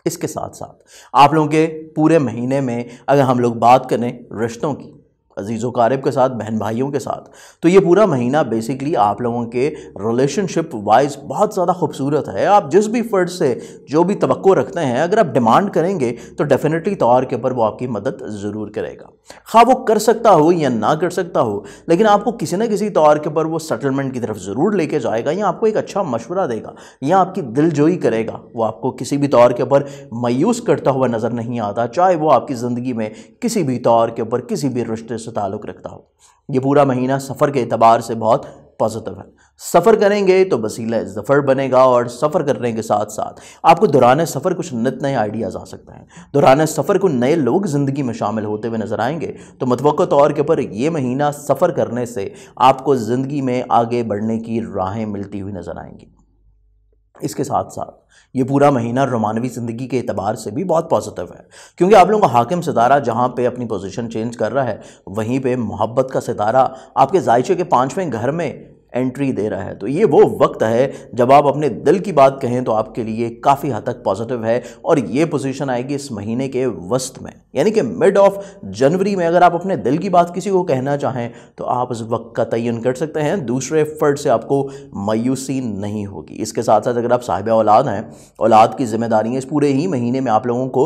[SPEAKER 1] इसके साथ साथ आप लोगों के पूरे महीने में अगर हम लोग बात करें रिश्तों की, अजीज़ क़ारिब के साथ, बहन भाइयों के साथ, तो ये पूरा महीना बेसिकली आप लोगों के रिलेशनशिप वाइज बहुत ज़्यादा खूबसूरत है। आप जिस भी फ़र्द से जो भी तवक्को रखते हैं, अगर आप डिमांड करेंगे तो डेफिनेटली तौर के ऊपर वो आपकी मदद ज़रूर करेगा। ख़ा वो कर सकता हो या ना कर सकता हो, लेकिन आपको किसी न किसी तौर के ऊपर वो सेटलमेंट की तरफ ज़रूर लेके जाएगा, या आपको एक अच्छा मशवरा देगा, या आपकी दिलजोई करेगा। वो आपको किसी भी तौर के ऊपर मायूस करता हुआ नज़र नहीं आता, चाहे वो आपकी ज़िंदगी में किसी भी तौर के ऊपर किसी भी रिश्ते से ताल्लुक़ रखता हो। ये पूरा महीना सफ़र के एतबार से बहुत पॉजिटिव है। सफ़र करेंगे तो वसीला ज़फ़र बनेगा और सफ़र करने के साथ साथ आपको दौरान सफ़र कुछ नित नए आइडियाज़ आ सकते हैं। दौरान सफ़र को नए लोग ज़िंदगी में शामिल होते हुए नज़र आएंगे। तो मतवक्को तौर के ऊपर ये महीना सफ़र करने से आपको ज़िंदगी में आगे बढ़ने की राहें मिलती हुई नज़र आएंगी। इसके साथ साथ ये पूरा महीना रोमानवी ज़िंदगी के एतबार से भी बहुत पॉजिटिव है, क्योंकि आप लोगों का हाकिम सितारा जहाँ पे अपनी पोजीशन चेंज कर रहा है, वहीं पे मोहब्बत का सितारा आपके ज़ायचे के 5वें घर में एंट्री दे रहा है। तो ये वो वक्त है जब आप अपने दिल की बात कहें तो आपके लिए काफ़ी हद तक पॉजिटिव है। और ये पोजीशन आएगी इस महीने के वस्त में, यानी कि मिड ऑफ जनवरी में। अगर आप अपने दिल की बात किसी को कहना चाहें तो आप उस वक्त का तयन कर सकते हैं, दूसरे फ़र्द से आपको मायूसी नहीं होगी। इसके साथ साथ अगर आप साहिब औलाद हैं, औलाद की जिम्मेदारियाँ इस पूरे ही महीने में आप लोगों को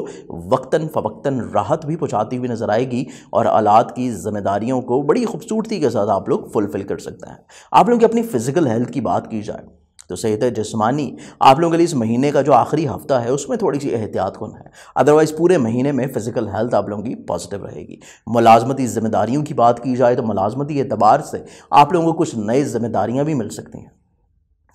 [SPEAKER 1] वक्तन फ़वक्तन राहत भी पहुँचाती हुई नज़र आएगी और औलाद की जिम्मेदारियों को बड़ी खूबसूरती के साथ आप लोग फुलफ़िल कर सकते हैं। आप लोगों की अपनी फ़िज़िकल हेल्थ की बात की जाए तो सेहत जिस्मानी आप लोगों के लिए इस महीने का जो आखिरी हफ्ता है उसमें थोड़ी सी एहतियात कौन है। अदरवाइज़ पूरे महीने में फ़िज़िकल हेल्थ आप लोगों की पॉजिटिव रहेगी। मुलाजमती ज़िम्मेदारियों की बात की जाए तो मुलाजमती एतबार से आप लोगों को कुछ नई ज़िम्मेदारियाँ भी मिल सकती हैं।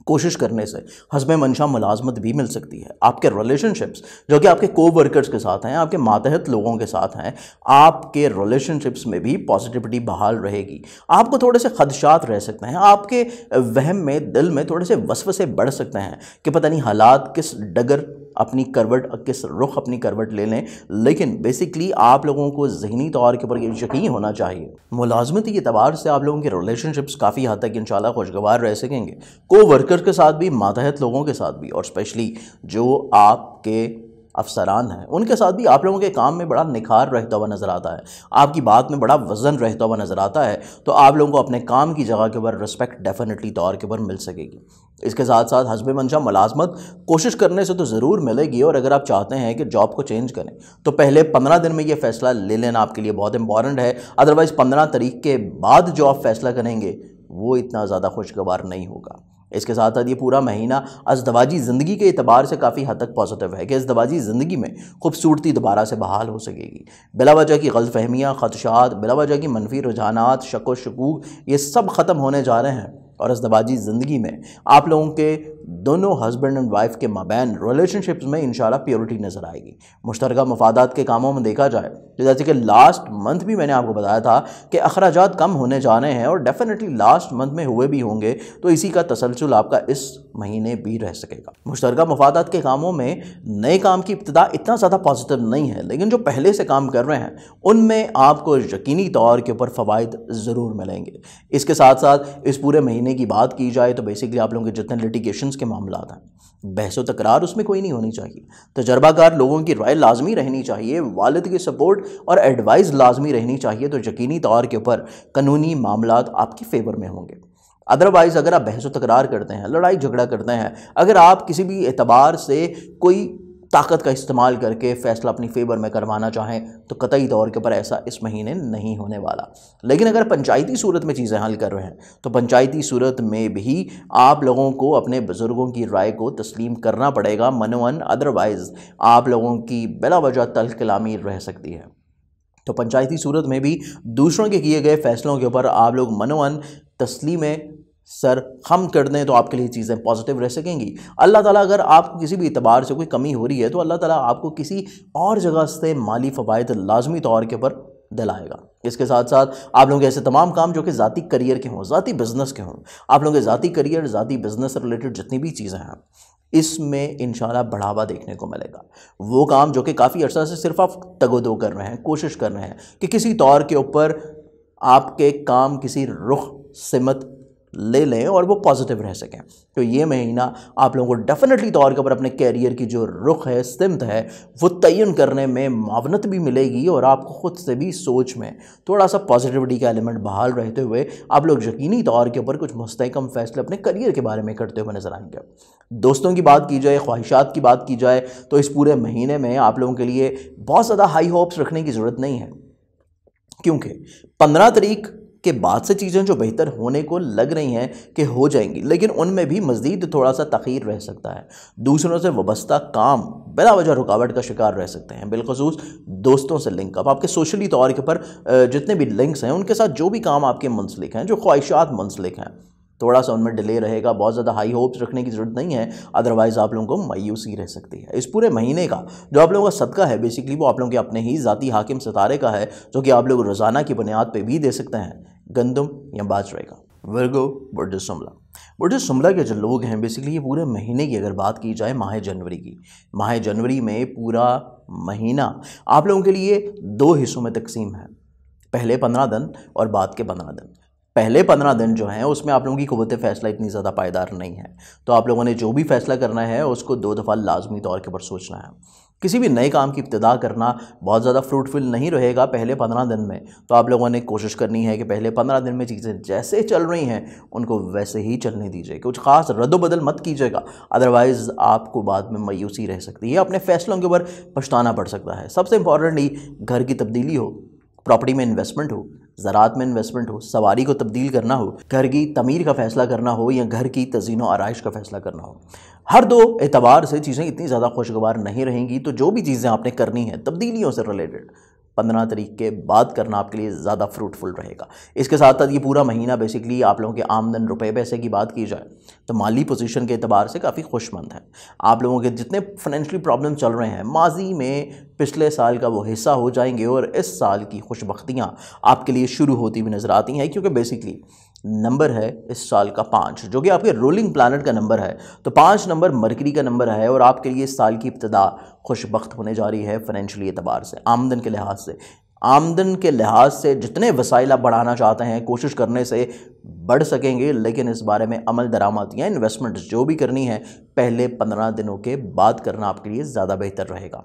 [SPEAKER 1] कोशिश करने से हस्बे मंशा मुलाजमत भी मिल सकती है। आपके रिलेशनशिप्स जो कि आपके को वर्कर्स के साथ हैं, आपके मातहत लोगों के साथ हैं, आपके रिलेशनशिप्स में भी पॉजिटिविटी बहाल रहेगी। आपको थोड़े से खदशात रह सकते हैं, आपके वहम में, दिल में थोड़े से वसवसे बढ़ सकते हैं कि पता नहीं हालात किस डगर अपनी करवट, किस रुख अपनी करवट ले लें। लेकिन बेसिकली आप लोगों को ज़हनी तौर के ऊपर यकीन होना चाहिए, मुलाजमती के एतबार से आप लोगों के रिलेशनशिप्स काफ़ी हद तक इंशाल्लाह खुशगवार रह सकेंगे। को वर्कर के साथ भी, मातहत लोगों के साथ भी, और स्पेशली जो आपके अफसरान हैं, उनके साथ भी आप लोगों के काम में बड़ा निखार रहता हुआ नज़र आता है, आपकी बात में बड़ा वज़न रहता हुआ नज़र आता है, तो आप लोगों को अपने काम की जगह के ऊपर रिस्पेक्ट डेफिनेटली तौर के ऊपर मिल सकेगी। इसके साथ साथ हस्बे मंशा मुलाजमत कोशिश करने से तो ज़रूर मिलेगी, और अगर आप चाहते हैं कि जॉब को चेंज करें तो पहले 15 दिन में ये फ़ैसला ले लेना आपके लिए बहुत इंपॉर्टेंट है। अदरवाइज़ 15 तारीख के बाद जो आप फ़ैसला करेंगे वो इतना ज़्यादा खुशगवार नहीं होगा। इसके साथ साथ ये पूरा महीना अज़दवाजी ज़िंदगी के एतबार से काफ़ी हद तक पॉजिटिव है कि अज़दवाजी ज़िंदगी में खूबसूरती दोबारा से बहाल हो सकेगी। बिलावजह की गलतफहमियाँ, ख़दशात, बिलावजह की मनफी रुझानात, शक व शकूक, ये सब ख़त्म होने जा रहे हैं, और अज़दवाजी ज़िंदगी में आप लोगों के दोनों हस्बैंड एंड वाइफ के माबैन रिलेशनशिप्स में इंशाल्लाह प्योरिटी नज़र आएगी। मुश्तरका मफादात के कामों में देखा जाए तो जैसे कि लास्ट मंथ भी मैंने आपको बताया था कि अखराजात कम होने जा रहे हैं, और डेफिनेटली लास्ट मंथ में हुए भी होंगे, तो इसी का तसलसल आपका इस महीने भी रह सकेगा। मुश्तरका मफादात के कामों में नए काम की इब्तिदा इतना ज़्यादा पॉजिटिव नहीं है, लेकिन जो पहले से काम कर रहे हैं उनमें आपको यकीनी तौर के ऊपर फ़वाइद ज़रूर मिलेंगे। इसके साथ साथ इस पूरे महीने की बात की जाए तो बेसिकली आप लोगों के जितने लिटिगेशंस के मामला हैं, बहस व तकरार उसमें कोई नहीं होनी चाहिए। तजर्बाकार लोगों की राय लाजमी रहनी चाहिए, वालिद की सपोर्ट और एडवाइस लाजमी रहनी चाहिए, तो यकीनी तौर के ऊपर कानूनी मामलात आपके फेवर में होंगे। अदरवाइज़ अगर आप बहस व तकरार करते हैं, लड़ाई झगड़ा करते हैं, अगर आप किसी भी एतबार से कोई ताकत का इस्तेमाल करके फ़ैसला अपनी फेवर में करवाना चाहें तो कतई तौर के ऊपर ऐसा इस महीने नहीं होने वाला। लेकिन अगर पंचायती सूरत में चीज़ें हल कर रहे हैं तो पंचायती सूरत में भी आप लोगों को अपने बुज़ुर्गों की राय को तस्लीम करना पड़ेगा मनवन, अदरवाइज़ आप लोगों की बिला वजह तल्ख़ कलामी रह सकती है। तो पंचायती सूरत में भी दूसरों के किए गए फ़ैसलों के ऊपर आप लोग मनवन तस्लीम सर हम कर दें तो आपके लिए चीज़ें पॉजिटिव रह सकेंगी। अल्लाह ताला अगर आपको किसी भी इतबार से कोई कमी हो रही है तो अल्लाह ताला आपको किसी और जगह से माली फ़वाइद लाजमी तौर के ऊपर दिलाएगा। इसके साथ साथ आप लोगों के ऐसे तमाम काम जो कि ज़ाती करियर के हों, ज़ाती बिज़नेस के हों, आप लोगों के ज़ाती करियर, ज़ाती बिज़नेस से रिलेटेड जितनी भी चीज़ें हैं, इसमें इंशाल्लाह बढ़ावा देखने को मिलेगा। वो काम जो कि काफ़ी अर्सा से सिर्फ आप तगोदो कर रहे हैं, कोशिश कर रहे हैं कि किसी तौर के ऊपर आपके काम किसी रुख सिमत ले लें और वो पॉजिटिव रह सकें, तो ये महीना आप लोगों को डेफिनेटली तौर के ऊपर अपने कैरियर की जो रुख है, सिमत है, वो तयन करने में मावनत भी मिलेगी, और आपको ख़ुद से भी सोच में थोड़ा सा पॉजिटिविटी का एलिमेंट बहाल रहते हुए आप लोग यकीनी तौर के ऊपर कुछ मुस्तहकम फ़ैसले अपने करियर के बारे में करते हुए नज़र आएंगे। दोस्तों की बात की जाए, ख्वाहिशात की बात की जाए, तो इस पूरे महीने में आप लोगों के लिए बहुत ज़्यादा हाई होप्स रखने की ज़रूरत नहीं है, क्योंकि 15 तारीख के बाद से चीज़ें जो बेहतर होने को लग रही हैं कि हो जाएंगी, लेकिन उनमें भी मज़ीद थोड़ा सा तख़ीर रह सकता है। दूसरों से वाबस्ता काम बिला वजह रुकावट का शिकार रह सकते हैं, बिलखसूस दोस्तों से लिंक अप, आपके सोशली तौर के ऊपर जितने भी लिंक्स हैं उनके साथ जो भी काम आपके मुंसलिक हैं, जो ख्वाहिशात मुंसलिक हैं, थोड़ा सा उनमें डिले रहेगा। बहुत ज़्यादा हाई होप्स रखने की ज़रूरत नहीं है, अदरवाइज़ आप लोगों को मायूसी रह सकती है। इस पूरे महीने का जो आप लोगों का सदका है बेसिकली वो आप लोगों के अपने ही ज़ाती हाकिम सितारे का है, जो कि आप लोग रोज़ाना की बुनियाद पर भी दे सकते हैं, गंदम या बाजरे का। वर्गो बुर्ज शुमला के जो लोग हैं बेसिकली ये पूरे महीने की अगर बात की जाए माह जनवरी की, माह जनवरी में पूरा महीना आप लोगों के लिए 2 हिस्सों में तकसीम है, पहले 15 दिन और बाद के 15 दिन। पहले 15 दिन जो हैं उसमें आप लोगों की क़ुव्वत फ़ैसला इतनी ज़्यादा पायदार नहीं है, तो आप लोगों ने जो भी फ़ैसला करना है उसको 2 दफ़ा लाजमी तौर के ऊपर सोचना है। किसी भी नए काम की इब्तिदा करना बहुत ज़्यादा फ्रूटफुल नहीं रहेगा पहले 15 दिन में, तो आप लोगों ने कोशिश करनी है कि पहले 15 दिन में चीज़ें जैसे चल रही हैं उनको वैसे ही चलने दीजिए, कुछ ख़ास रद्दोबदल मत कीजिएगा, अदरवाइज़ आपको बाद में मायूसी रह सकती है, अपने फ़ैसलों के ऊपर पछताना पड़ सकता है। सबसे इम्पॉर्टेंटली घर की तब्दीली हो, प्रॉपर्टी में इन्वेस्टमेंट हो, ज़रात में इन्वेस्टमेंट हो, सवारी को तब्दील करना हो, घर की तमीर का फ़ैसला करना हो, या घर की तज़ीन व आराइश का फ़ैसला करना हो, हर 2 एतबार से चीज़ें इतनी ज़्यादा खुशगवार नहीं रहेंगी। तो जो भी चीज़ें आपने करनी है तब्दीलियों से रिलेटेड 15 तारीख के बाद करना आपके लिए ज़्यादा फ्रूटफुल रहेगा। इसके साथ साथ ये पूरा महीना बेसिकली आप लोगों के आमदन रुपए पैसे की बात की जाए तो माली पोजीशन के एतबार से काफ़ी खुशमंद है। आप लोगों के जितने फाइनेंशियली प्रॉब्लम चल रहे हैं माजी में पिछले साल का वो हिस्सा हो जाएंगे, और इस साल की खुशबख्तियाँ आपके लिए शुरू होती हुई नज़र आती हैं, क्योंकि बेसिकली नंबर है इस साल का 5 जो कि आपके रोलिंग प्लानट का नंबर है, तो 5 नंबर मरकरी का नंबर है, और आपके लिए इस साल की इब्तिदा खुशबख्त होने जा रही है फाइनेंशियली एतबार से, आमदन के लिहाज से। आमदन के लिहाज से जितने वसाइल आप बढ़ाना चाहते हैं कोशिश करने से बढ़ सकेंगे, लेकिन इस बारे में अमल दरामद या इन्वेस्टमेंट जो भी करनी है पहले 15 दिनों के बाद करना आपके लिए ज़्यादा बेहतर रहेगा।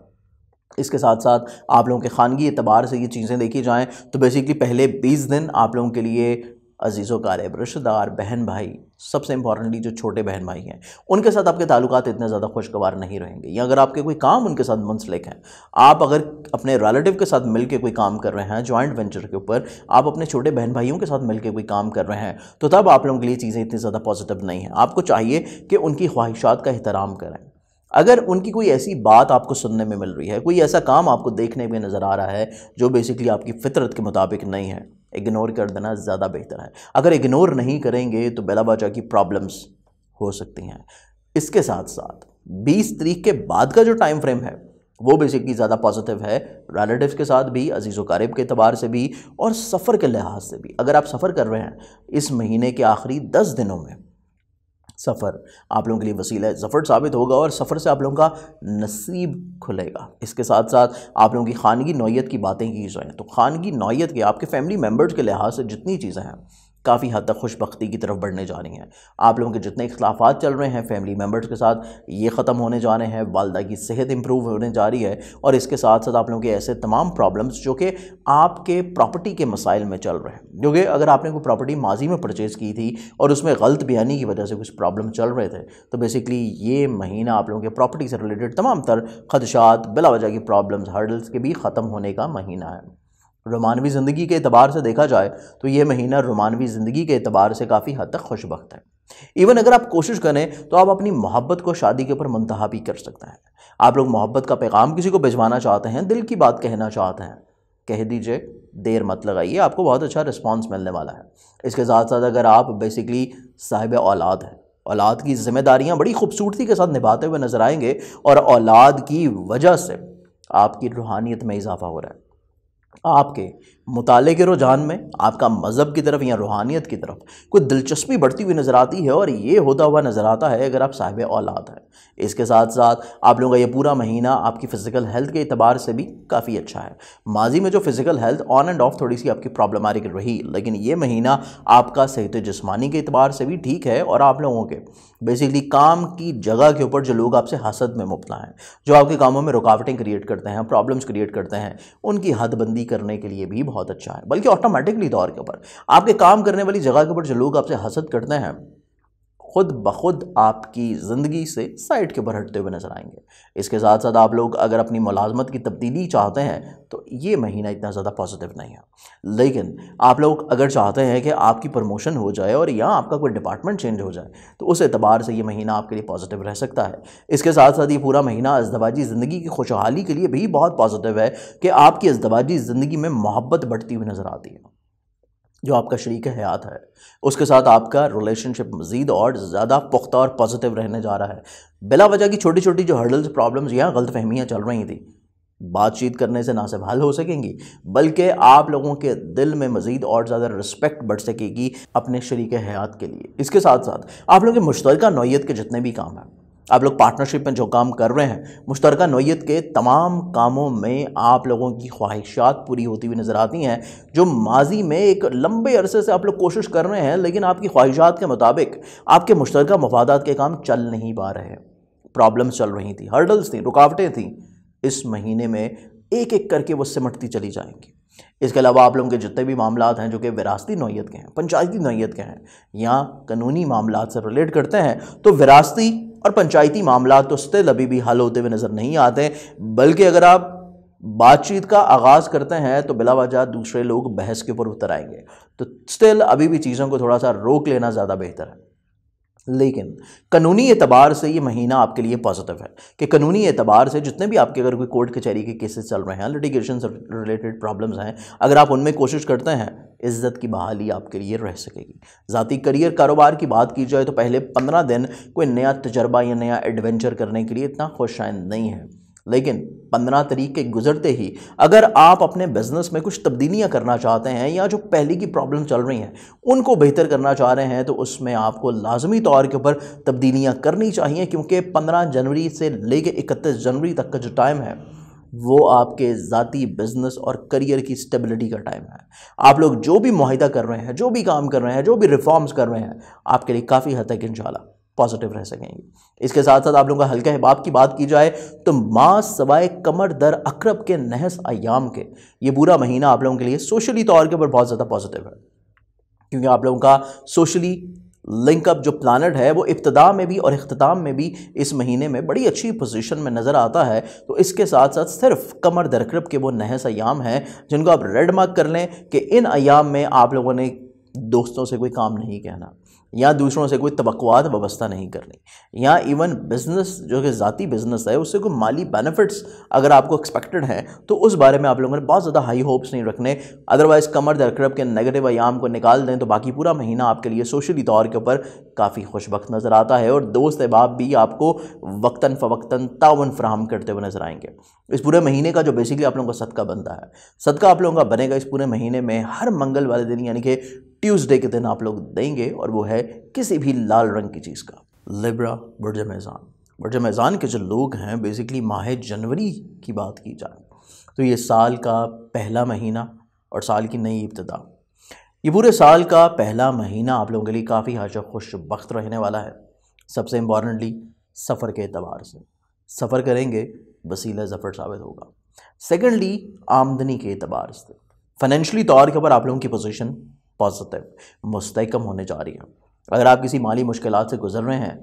[SPEAKER 1] इसके साथ साथ आप लोगों के खानगी एतबार से ये चीज़ें देखी जाएँ तो बेसिकली पहले 20 दिन आप लोगों के लिए अजीज़ व क़रीब, रिश्तेदार, बहन भाई, सबसे इंपॉर्टेंटली जो छोटे बहन भाई हैं उनके साथ आपके ताल्लुकात इतने ज़्यादा खुशगवार नहीं रहेंगे, या अगर आपके कोई काम उनके साथ मुंसलिक हैं, आप अगर अपने रिलेटिव के साथ मिलकर कोई काम कर रहे हैं जॉइंट वेंचर के ऊपर, आप अपने छोटे बहन भाइयों के साथ मिलकर कोई काम कर रहे हैं, तो तब आप लोगों के लिए चीज़ें इतनी ज़्यादा पॉजिटिव नहीं हैं। आपको चाहिए कि उनकी ख्वाहिशात का एहतराम करें। अगर उनकी कोई ऐसी बात आपको सुनने में मिल रही है, कोई ऐसा काम आपको देखने में नज़र आ रहा है जो बेसिकली आपकी फितरत के मुताबिक नहीं है, इग्नोर कर देना ज़्यादा बेहतर है। अगर इग्नोर नहीं करेंगे तो बिला वजह की प्रॉब्लम्स हो सकती हैं। इसके साथ साथ 20 तारीख के बाद का जो टाइम फ्रेम है वो बेसिकली ज़्यादा पॉजिटिव है, रिलेटिव्स के साथ भी, अजीज़ व क़रीब के एतबार से भी और सफ़र के लिहाज से भी। अगर आप सफ़र कर रहे हैं इस महीने के आखिरी 10 दिनों में, सफ़र आप लोगों के लिए वसीला ज़फ़र साबित होगा और सफ़र से आप लोगों का नसीब खुलेगा। इसके साथ साथ आप लोगों की खानगी नौयत की बातें की जाएँ तो खानगी नौयत के आपके फैमिली मेम्बर्स के लिहाज से जितनी चीज़ें हैं काफ़ी हद तक खुशबख्ती की तरफ बढ़ने जा रही हैं। आप लोगों के जितने इख्तिलाफ़ात चल रहे हैं फैमिली मेम्बर्स के साथ ये ख़त्म होने जा रहे हैं, वालदा की सेहत इंप्रूव होने जा रही है, और इसके साथ साथ आप लोगों के ऐसे तमाम प्रॉब्लम्स जो कि आपके प्रॉपर्टी के मसाइल में चल रहे हैं, जो कि अगर आपने कोई प्रॉपर्टी माजी में परचेज़ की थी और उसमें गलत बयानी की वजह से कुछ प्रॉब्लम चल रहे थे, तो बेसिकली ये महीना आप लोगों के प्रॉपर्टी से रिलेटेड तमाम तर खदशात, बिला वजह की प्रॉब्लम्स, हर्डल्स के भी ख़त्म होने का महीना है। रोमानवी ज़िंदगी के एतबार से देखा जाए तो ये महीना रोमानवी ज़िंदगी के एतबार से काफ़ी हद तक खुशबख्त है। इवन अगर आप कोशिश करें तो आप अपनी मोहब्बत को शादी के ऊपर मुंतहा भी कर सकते हैं। आप लोग मोहब्बत का पैगाम किसी को भिजवाना चाहते हैं, दिल की बात कहना चाहते हैं, कह दीजिए, देर मत लगाइए, आपको बहुत अच्छा रिस्पॉन्स मिलने वाला है। इसके साथ साथ अगर आप बेसिकली साहिब औलाद हैं, औलाद की जिम्मेदारियाँ बड़ी खूबसूरती के साथ निभाते हुए नजर आएंगे और औलाद की वजह से आपकी रूहानियत में इजाफा हो रहा है। आपके मुताले के रुझान में आपका मज़हब की तरफ या रूहानियत की तरफ कोई दिलचस्पी बढ़ती हुई नज़र आती है और ये होता हुआ नज़र आता है अगर आप साहिब औलाद हैं। इसके साथ साथ आप लोगों का ये पूरा महीना आपकी फ़िज़िकल हेल्थ के एतबार से भी काफ़ी अच्छा है। माजी में जो physical health on end of थोड़ी सी आपकी प्रॉब्लमेटिक रही, लेकिन ये महीना आपका सेहत जिस्मानी के एतबार से भी ठीक है और आप लोगों के बेसिकली काम की जगह के ऊपर जो लोग आपसे हसद में मुब्तला हैं, जो आपके कामों में रुकावटें क्रिएट करते हैं, प्रॉब्लम्स क्रिएट करते हैं, उनकी हदबंदी करने के लिए भी बहुत अच्छा है। बल्कि ऑटोमेटिकली तौर के ऊपर आपके काम करने वाली जगह के ऊपर जो लोग आपसे हसद करते हैं खुद ब खुद आपकी ज़िंदगी से साइड के ऊपर हटते हुए नजर आएंगे। इसके साथ साथ आप लोग अगर अपनी मुलाजमत की तब्दीली चाहते हैं तो ये महीना इतना ज़्यादा पॉजिटिव नहीं है, लेकिन आप लोग अगर चाहते हैं कि आपकी प्रमोशन हो जाए और या आपका कोई डिपार्टमेंट चेंज हो जाए तो उस एतबार से ये महीना आपके लिए पॉजिटिव रह सकता है। इसके साथ साथ ये पूरा महीना अज़दवाजी ज़िंदगी की खुशहाली के लिए भी बहुत पॉजिटिव है कि आपकी अज़दवाजी ज़िंदगी में मोहब्बत बढ़ती हुई नज़र आती है। जो आपका शरीक हयात है उसके साथ आपका रिलेशनशिप मज़ीद और ज़्यादा पुख्ता और पॉजिटिव रहने जा रहा है। बिला वजह की छोटी छोटी जो हर्डल्स, प्रॉब्लम्स या गलत फहमियाँ चल रही थी, बातचीत करने से ना सिर्फ हल हो सकेंगी बल्कि आप लोगों के दिल में मज़ीद और ज़्यादा रिस्पेक्ट बढ़ सकेगी अपने शरीक हयात के लिए। इसके साथ साथ आप लोगों के मुश्तरका नौयत के जितने भी काम हैं, आप लोग पार्टनरशिप में जो काम कर रहे हैं, मुश्तरका नौयत के तमाम कामों में आप लोगों की ख्वाहिशात पूरी होती हुई नज़र आती हैं। जो माजी में एक लंबे अरसे से आप लोग कोशिश कर रहे हैं लेकिन आपकी ख्वाहिशात के मुताबिक आपके मुश्तरका मफादात के काम चल नहीं पा रहे, प्रॉब्लम्स चल रही थी, हर्डल्स थी, रुकावटें थी, इस महीने में एक एक करके वो सिमटती चली जाएंगी। इसके अलावा आप लोगों के जितने भी मामलात हैं जो कि विरासती नौयत के हैं, पंचायती नौयत के हैं या कानूनी मामलात से रिलेट करते हैं, तो विरासती और पंचायती मामलात तो स्टिल अभी भी हल होते हुए नज़र नहीं आते, बल्कि अगर आप बातचीत का आगाज़ करते हैं तो बिला वजह दूसरे लोग बहस के ऊपर उतर आएंगे, तो स्टिल अभी भी चीज़ों को थोड़ा सा रोक लेना ज़्यादा बेहतर है। लेकिन कानूनी एतबार से ये महीना आपके लिए पॉजिटिव है कि कानूनी एतबार से जितने भी आपके अगर कोई कोर्ट कचहरी के केसेस चल रहे हैं, लिटिगेशन से रिलेटेड प्रॉब्लम्स हैं, अगर आप उनमें कोशिश करते हैं, इज़्ज़त की बहाली आपके लिए रह सकेगी। ज़ाती करियर कारोबार की बात की जाए तो पहले 15 दिन कोई नया तजर्बा या नया एडवेंचर करने के लिए इतना खुशाइंद नहीं है, लेकिन 15 तारीख के गुजरते ही अगर आप अपने बिजनेस में कुछ तब्दीलियां करना चाहते हैं या जो पहले की प्रॉब्लम चल रही हैं उनको बेहतर करना चाह रहे हैं तो उसमें आपको लाजमी तौर के ऊपर तब्दीलियां करनी चाहिए, क्योंकि 15 जनवरी से लेकर 31 जनवरी तक का जो टाइम है वो आपके ज़ाती बिजनेस और करियर की स्टेबिलिटी का टाइम है। आप लोग जो भी मुआहिदा कर रहे हैं, जो भी काम कर रहे हैं, जो भी रिफॉर्म्स कर रहे हैं, आपके लिए काफ़ी हद तक इंशाल्लाह पॉजिटिव रह सकेंगे। इसके साथ साथ आप लोगों का हल्का हिबाब की बात की जाए तो माँ सवाए कमर दर अकरब के नहस अयाम के ये पूरा महीना आप लोगों के लिए सोशली तौर के ऊपर बहुत ज़्यादा पॉजिटिव है, क्योंकि आप लोगों का सोशली लिंकअप जो प्लानट है वो इब्तिदा में भी और इख्तिताम में भी इस महीने में बड़ी अच्छी पोजीशन में नज़र आता है। तो इसके साथ साथ सिर्फ कमर दरकरब के वो नहस अयाम हैं जिनको आप रेड मार्क कर लें कि इन अयाम में आप लोगों ने दोस्तों से कोई काम नहीं कहना या दूसरों से कोई तवक्कुआत वाबस्ता नहीं करनी, या इवन बिज़नेस जो कि ज़ाती बिज़नेस है उससे कोई माली बेनिफिट्स अगर आपको एक्सपेक्टेड हैं तो उस बारे में आप लोगों ने बहुत ज़्यादा हाई होप्स नहीं रखने। अदरवाइज़ कमर दरकरब के नेगेटिव अयाम को निकाल दें तो बाकी पूरा महीना आपके लिए सोशली तौर के ऊपर काफ़ी खुशबख्त नज़र आता है और दोस्त अहबाब भी आपको वक्तन फ़वक्तन ताउन फराहम करते हुए नजर आएंगे। इस पूरे महीने का जो बेसिकली आप लोगों का सदका बनता है, सदका आप लोगों का बनेगा इस पूरे महीने में हर मंगल वाले दिन यानी कि ट्यूसडे के दिन आप लोग देंगे, और वो है किसी भी लाल रंग की चीज़ का। लिब्रा बुर्ज मेज़ान, बुर्ज मेज़ान के जो लोग हैं बेसिकली माह जनवरी की बात की जाए तो ये साल का पहला महीना और साल की नई इब्तिदा, ये पूरे साल का पहला महीना आप लोगों के लिए काफ़ी हद खुशबख्त रहने वाला है। सबसे इम्पॉर्टेंटली सफ़र के एतबार से, सफ़र करेंगे वसीला ज़फ़र साबित होगा। सेकेंडली आमदनी के एतबार से, फाइनेंशली तौर के ऊपर आप लोगों की पोजीशन पॉजिटिव मुस्तहकम होने जा रही है। अगर आप किसी माली मुश्किलात से गुजर रहे हैं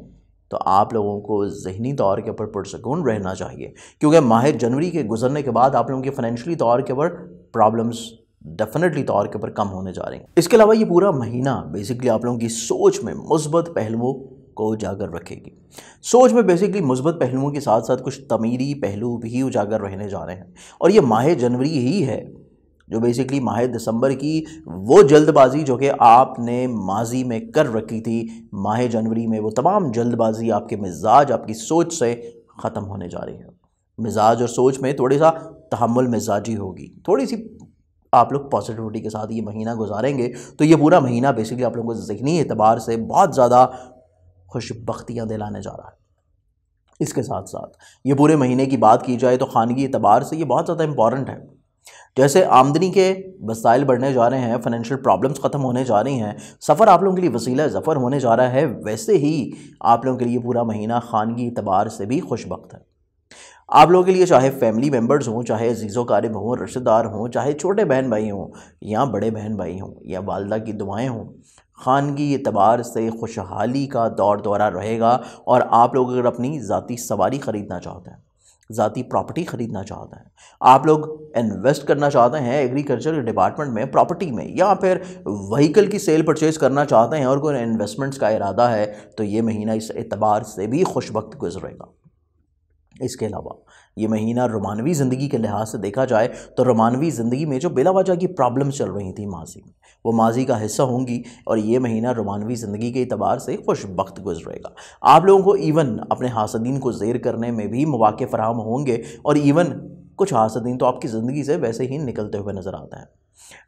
[SPEAKER 1] तो आप लोगों को ज़हनी तौर के ऊपर पुरसकून रहना चाहिए, क्योंकि माह जनवरी के गुजरने के बाद आप लोगों के फाइनेंशली तौर के ऊपर प्रॉब्लम्स डेफिनेटली तौर के ऊपर कम होने जा रही हैं। इसके अलावा ये पूरा महीना बेसिकली आप लोगों की सोच में मुस्बत पहलुओं को उजागर रखेगी। सोच में बेसिकली मुस्बत पहलुओं के साथ साथ कुछ तमीरी पहलू भी उजागर रहने जा रहे हैं, और ये माह जनवरी ही है जो बेसिकली माह दिसंबर की वो जल्दबाजी जो कि आपने माजी में कर रखी थी, माह जनवरी में वो तमाम जल्दबाजी आपके मिजाज आपकी सोच से ख़त्म होने जा रही है। मिजाज और सोच में थोड़ी सा तहम्मुल मिजाजी होगी, थोड़ी सी आप लोग पॉजिटिविटी के साथ ये महीना गुजारेंगे तो ये पूरा महीना बेसिकली आप लोगों को ज़हनी एतबार से बहुत ज़्यादा खुशबख्तियाँ दिलाने जा रहा है। इसके साथ साथ ये पूरे महीने की बात की जाए तो खानगी एतबार से ये बहुत ज़्यादा इंपॉर्टेंट है। जैसे आमदनी के वसाइल बढ़ने जा रहे हैं, फाइनेंशियल प्रॉब्लम्स ख़त्म होने जा रही हैं, सफ़र आप लोगों के लिए वसीला ज़फ़र होने जा रहा है, वैसे ही आप लोगों के लिए पूरा महीना खानगी एतबार से भी खुशबख्त है। आप लोगों के लिए चाहे फैमिली मेम्बर्स हों, चाहे अजीज़ो क़ारिब हों, रिश्तेदार हों, चाहे छोटे बहन भाई हों या बड़े बहन भाई हों या वालदा की दुआएं हों, खानगी एतबार से खुशहाली का दौर दौरा रहेगा। और आप लोग अगर अपनी ज़ाती सवारी ख़रीदना चाहते हैं, ज़ाती प्रॉपर्टी ख़रीदना चाहते हैं, आप लोग इन्वेस्ट करना चाहते हैं एग्रीकल्चर डिपार्टमेंट में प्रॉपर्टी में, या फिर व्हीकल की सेल परचेज़ करना चाहते हैं और कोई इन्वेस्टमेंट्स का इरादा है, तो ये महीना इस एतबार से भी खुशबख्त गुजरेगा। इसके अलावा ये महीना रोमानवी ज़िंदगी के लिहाज से देखा जाए तो रोमानवी ज़िंदगी में जो बिलावजह की प्रॉब्लम्स चल रही थी माजी में, वो माजी का हिस्सा होंगी, और ये महीना रोमानवी ज़िंदगी के एतबार से खुशबख्त गुजरेगा। आप लोगों को इवन अपने हासदीन को ज़ेर करने में भी मौक़े फराहम होंगे, और इवन कुछ हासदीन तो आपकी ज़िंदगी से वैसे ही निकलते हुए नज़र आते हैं।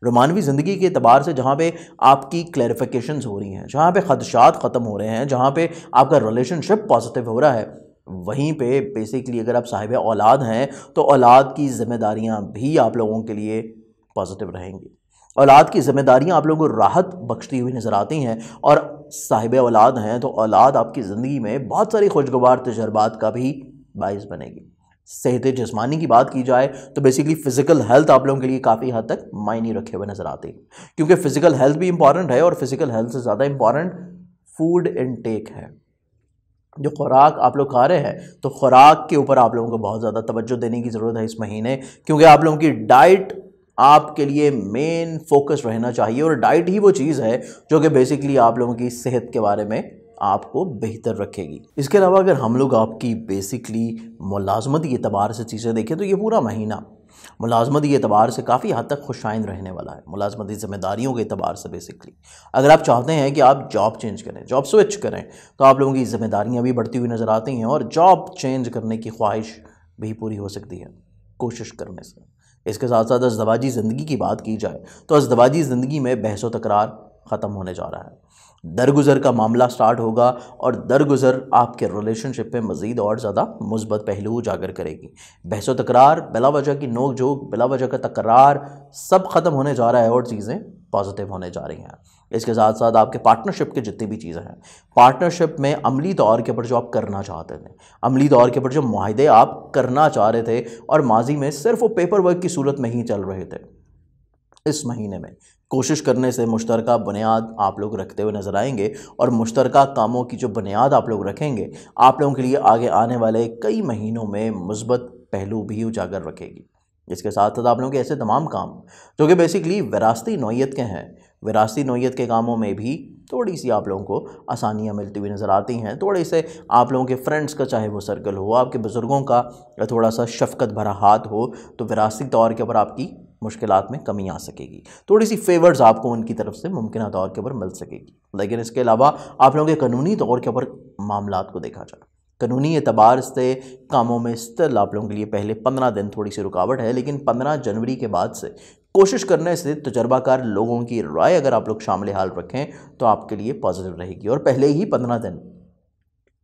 [SPEAKER 1] रोमानवी ज़िंदगी के एतबार से जहाँ पे आपकी क्लैरिफिकेशंस हो रही हैं, जहाँ पे ख़दशात ख़त्म हो रहे हैं, जहाँ पे आपका रिलेशनशिप पॉजिटिव हो रहा है, वहीं पे बेसिकली अगर आप साहिब औलाद हैं तो औलाद की ज़िम्मेदारियाँ भी आप लोगों के लिए पॉजिटिव रहेंगी। औलाद की ज़िम्मेदारियाँ आप लोगों को राहत बख्शती हुई नज़र आती हैं, और साहिब औलाद हैं तो औलाद आपकी ज़िंदगी में बहुत सारी खुशगवार तजर्बात का भी बाइस बनेगी। सेहत जिस्मानी की बात की जाए तो बेसिकली फ़िज़िकल हेल्थ आप लोगों के लिए काफ़ी हद तक मायने रखे हुए नज़र आती है, क्योंकि फ़िज़िकल हेल्थ भी इंपॉर्टेंट है, और फ़िज़िकल हेल्थ से ज़्यादा इंपॉर्टेंट फूड इनटेक है। जो खुराक आप लोग खा रहे हैं तो खुराक के ऊपर आप लोगों को बहुत ज़्यादा तवज्जो देने की ज़रूरत है इस महीने, क्योंकि आप लोगों की डाइट आपके लिए मेन फोकस रहना चाहिए, और डाइट ही वो चीज़ है जो कि बेसिकली आप लोगों की सेहत के बारे में आपको बेहतर रखेगी। इसके अलावा अगर हम लोग आपकी बेसिकली मुलाजमती एतबार से चीज़ें देखें तो ये पूरा महीना मुलाजमती एतबार से काफ़ी हद तक खुशाइंद रहने वाला है। मुलाजमती ज़िम्मेदारियों के एतबार से बेसिकली अगर आप चाहते हैं कि आप जॉब चेंज करें, जॉब स्विच करें, तो आप लोगों की ज़िम्मेदारियाँ भी बढ़ती हुई नज़र आती हैं, और जॉब चेंज करने की ख्वाहिश भी पूरी हो सकती है कोशिश करने से। इसके साथ साथ अज़दवाजी ज़िंदगी की बात की जाए तो अज़दवाजी ज़िंदगी में बहस व तकरार ख़त्म होने जा रहा है। दरगुजर का मामला स्टार्ट होगा और दरगुजर आपके रिलेशनशिप में मज़ीद और ज़्यादा मुस्बत पहलू उजागर करेगी। बहसो तकरार, बिला वजह की नोक झोंक, बिला वजह का तकरार सब ख़त्म होने जा रहा है और चीज़ें पॉजिटिव होने जा रही हैं। इसके साथ साथ आपके पार्टनरशिप के जितनी भी चीज़ें हैं, पार्टनरशिप में अमली तौर के ऊपर जो आप करना चाहते थे, अमली तौर के ऊपर जो मुआहदे आप करना चाह रहे थे और माजी में सिर्फ वो पेपर वर्क की सूरत में ही चल रहे थे, इस महीने में कोशिश करने से मुश्तरका बुनियाद आप लोग रखते हुए नजर आएंगे और मुश्तरका कामों की जो बुनियाद आप लोग रखेंगे आप लोगों के लिए आगे आने वाले कई महीनों में मुस्बत पहलू भी उजागर रखेगी। इसके साथ साथ आप लोगों के ऐसे तमाम काम जो कि बेसिकली विरासती नौइयत के हैं, विरासती नौइयत के कामों में भी थोड़ी सी आप लोगों को आसानियाँ मिलती हुई नज़र आती हैं। थोड़े से आप लोगों के फ्रेंड्स का चाहे वो सर्कल हो, आपके बुज़ुर्गों का थोड़ा सा शफ़क़त भरा हाथ हो, तो विरासती तौर के ऊपर आपकी मुश्किलात में कमी आ सकेगी। थोड़ी सी फेवर्स आपको उनकी तरफ से मुमकिन तौर के ऊपर मिल सकेगी। लेकिन इसके अलावा आप लोगों के कानूनी तौर के ऊपर मामलात को देखा जाए, कानूनी एतबार से कामों में स्टिल आप लोगों के लिए पहले 15 दिन थोड़ी सी रुकावट है, लेकिन 15 जनवरी के बाद से कोशिश करने से तजर्बाकार लोगों की राय अगर आप लोग शामिल हाल रखें तो आपके लिए पॉजिटिव रहेगी। और पहले ही 15 दिन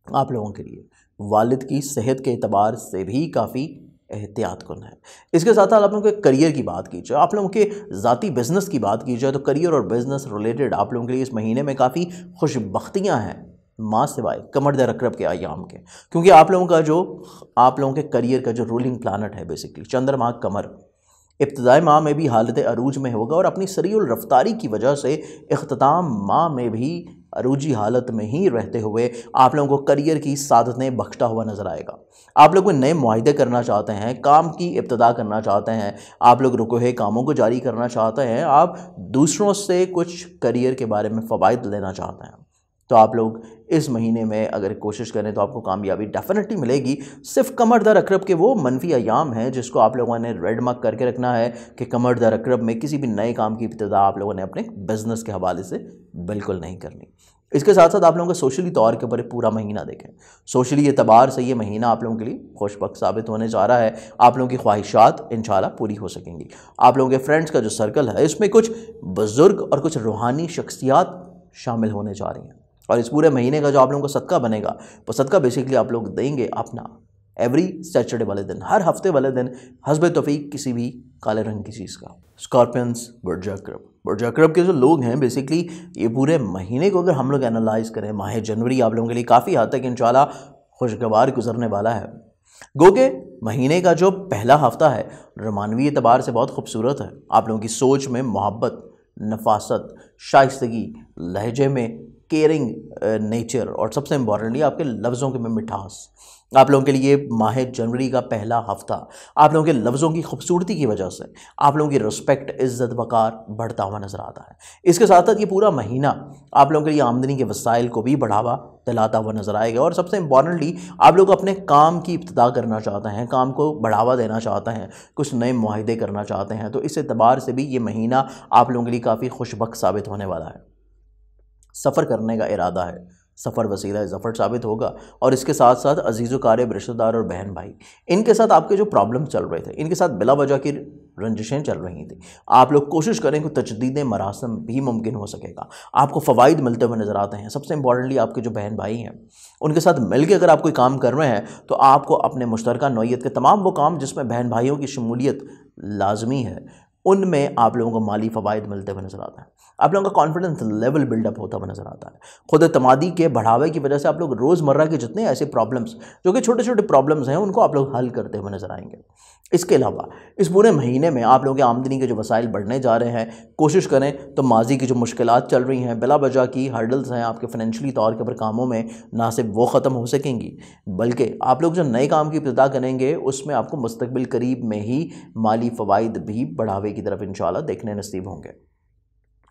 [SPEAKER 1] आप लोगों के लिए वालिद की सेहत के एतबार से भी काफ़ी एहतियात कुन है। इसके साथ साथ आप लोगों के करियर की बात की जाए, आप लोगों के ज़ाती बिज़नेस की बात की जाए, तो करियर और बिज़नेस रिलेटेड आप लोगों के लिए इस महीने में काफ़ी खुशबख्तियाँ हैं, माँ सिवाय कमर दर अकरब के अयाम के, क्योंकि आप लोगों के करियर का जो रूलिंग प्लानट है बेसिकली चंद्रमा कमर इब्तिदाई माह में भी हालत अरूज में होगा और अपनी सरीउल रफ्तारी की वजह से इख्तिताम माह में भी अरूजी हालत में ही रहते हुए आप लोगों को करियर की सादतें बख्शता हुआ नजर आएगा। आप लोग नए मुआहदे करना चाहते हैं, काम की इब्तिदा करना चाहते हैं, आप लोग रुके हुए कामों को जारी करना चाहते हैं, आप दूसरों से कुछ करियर के बारे में फ़वाइद लेना चाहते हैं, तो आप लोग इस महीने में अगर कोशिश करें तो आपको कामयाबी डेफिनेटली मिलेगी। सिर्फ कमर दर अकरब के वो मनफी अयाम हैं जिसको आप लोगों ने रेड मार्क करके रखना है कि कमर दर अकरब में किसी भी नए काम की इब्तिदा आप लोगों ने अपने बिजनेस के हवाले से बिल्कुल नहीं करनी। इसके साथ साथ आप लोगों का सोशली तौर के ऊपर पूरा महीना देखें, सोशली एतबार से ये महीना आप लोगों के लिए खुशबख्त साबित होने जा रहा है। आप लोगों की ख्वाहिशात इंशाल्लाह पूरी हो सकेंगी। आप लोगों के फ्रेंड्स का जो सर्कल है इसमें कुछ बुजुर्ग और कुछ रूहानी शख्सियात शामिल होने जा रही हैं और इस पूरे महीने का जो आप लोगों को सदका बनेगा वो सदका बेसिकली आप लोग देंगे अपना एवरी सैटरडे वाले दिन, हर हफ्ते वाले दिन हस्ब तौफीक किसी भी काले रंग की चीज़ का। स्कॉर्पियंस, बुर्ज अकरब के जो लोग हैं बेसिकली ये पूरे महीने को अगर हम लोग एनालाइज करें, माह जनवरी आप लोगों के लिए काफ़ी हद तक इंशाल्लाह खुशगवार गुजरने वाला है। गो के महीने का जो पहला हफ्ता है रोमानवी एतबार से बहुत खूबसूरत है। आप लोगों की सोच में मोहब्बत, नफासत, शाइस्तगी, लहजे में केयरिंग नेचर और सबसे इम्पॉर्टेंटली आपके लफ्ज़ों के में मिठास। आप लोगों के लिए माह जनवरी का पहला हफ्ता आप लोगों के लफ्ज़ों की खूबसूरती की वजह से आप लोगों की रिस्पेक्ट, इज़्ज़त, वक़ार बढ़ता हुआ नज़र आता है। इसके साथ साथ ये पूरा महीना आप लोगों के लिए आमदनी के वसाइल को भी बढ़ावा दिलाता हुआ नज़र आएगा और सबसे इम्पॉर्टेंटली आप लोग अपने काम की इब्तिदा करना चाहते हैं, काम को बढ़ावा देना चाहते हैं, कुछ नए मुआहदे करना चाहते हैं, तो इस एतबार से भी ये महीना आप लोगों के लिए काफ़ी खुशबख्त साबित होने वाला है। सफ़र करने का इरादा है, सफ़र वसीला ज़फ़र साबित होगा और इसके साथ साथ अजीज़ क़ारिब, रिश्तेदार और बहन भाई इनके साथ आपके जो प्रॉब्लम चल रहे थे, इनके साथ बिला वजह की रंजिशें चल रही थी, आप लोग कोशिश करें कि तजदीद मरासम भी मुमकिन हो सकेगा। आपको फ़वाइद मिलते हुए नज़र आते हैं। सबसे इंपॉर्टेंटली आपके जो बहन भाई हैं उनके साथ मिल के अगर आप कोई काम कर रहे हैं तो आपको अपने मुश्तरका नौइयत के तमाम वो काम जिसमें बहन भाइयों की शमूलियत लाजमी है उनमें आप लोगों को माली फ़वाइद मिलते हुए नज़र आता है। आप लोगों का कॉन्फिडेंस लेवल बिल्डअप होता हुआ नज़र आता है। खुद एतमादी के बढ़ावे की वजह से आप लोग रोज़मर्रा के जितने ऐसे प्रॉब्लम्स जो कि छोटे छोटे प्रॉब्लम्स हैं उनको आप लोग हल करते हुए नज़र आएंगे। इसके अलावा इस पूरे महीने में आप लोगों के आमदनी के जो वसाइल बढ़ने जा रहे हैं, कोशिश करें तो माजी की जो मुश्किलात चल रही हैं, बिला वजह की हर्डल्स हैं आपके फाइनेंशियली तौर के ऊपर कामों में, ना सिर्फ वो ख़त्म हो सकेंगी बल्कि आप लोग जो नए काम की इब्तिदा करेंगे उसमें आपको मुस्तकबिल करीब में ही माली फ़वाइद भी बढ़ावे की तरफ इंशाल्लाह देखने नसीब होंगे।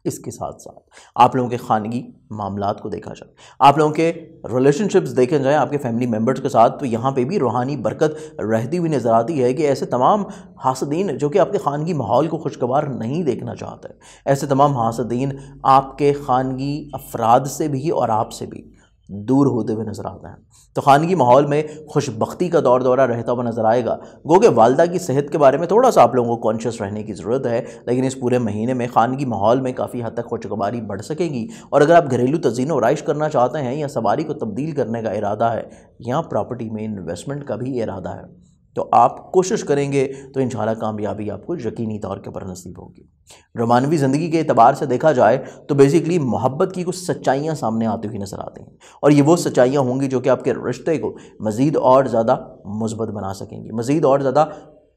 [SPEAKER 1] इसके साथ साथ आप लोगों के खानगी मामलात को देखा जाए, आप लोगों के रिलेशनशिप्स देखे जाए आपके फैमिली मेम्बर्स के साथ, तो यहाँ पे भी रूहानी बरकत रहती हुई नज़र आती है कि ऐसे तमाम हासदीन जो कि आपके खानगी माहौल को खुशगवार नहीं देखना चाहते, ऐसे तमाम हासदीन आपके खानगी अफराद से भी और आपसे भी दूर होते हुए नजर आते हैं। तो खानगी माहौल में खुशबख्ती का दौर दौरा रहता हुआ नजर आएगा। गो के वालदा की सेहत के बारे में थोड़ा सा आप लोगों को कॉन्शियस रहने की ज़रूरत है, लेकिन इस पूरे महीने में खानगी माहौल में काफ़ी हद तक खुशगवारी बढ़ सकेगी। और अगर आप घरेलू तज़ीन व आराइश करना चाहते हैं या सवारी को तब्दील करने का इरादा है या प्रॉपर्टी में इन्वेस्टमेंट का भी इरादा है, तो आप कोशिश करेंगे तो इंशाल्लाह कामयाबी आपको यकीनी तौर के पर नसीब होगी। रोमानवी ज़िंदगी के एतबार से देखा जाए तो बेसिकली मोहब्बत की कुछ सच्चाइयाँ सामने आती हुई नज़र आती हैं, और ये वो सच्चाइयाँ होंगी जो कि आपके रिश्ते को मज़ीद और ज़्यादा मुस्बत बना सकेंगी, मज़ीद और ज़्यादा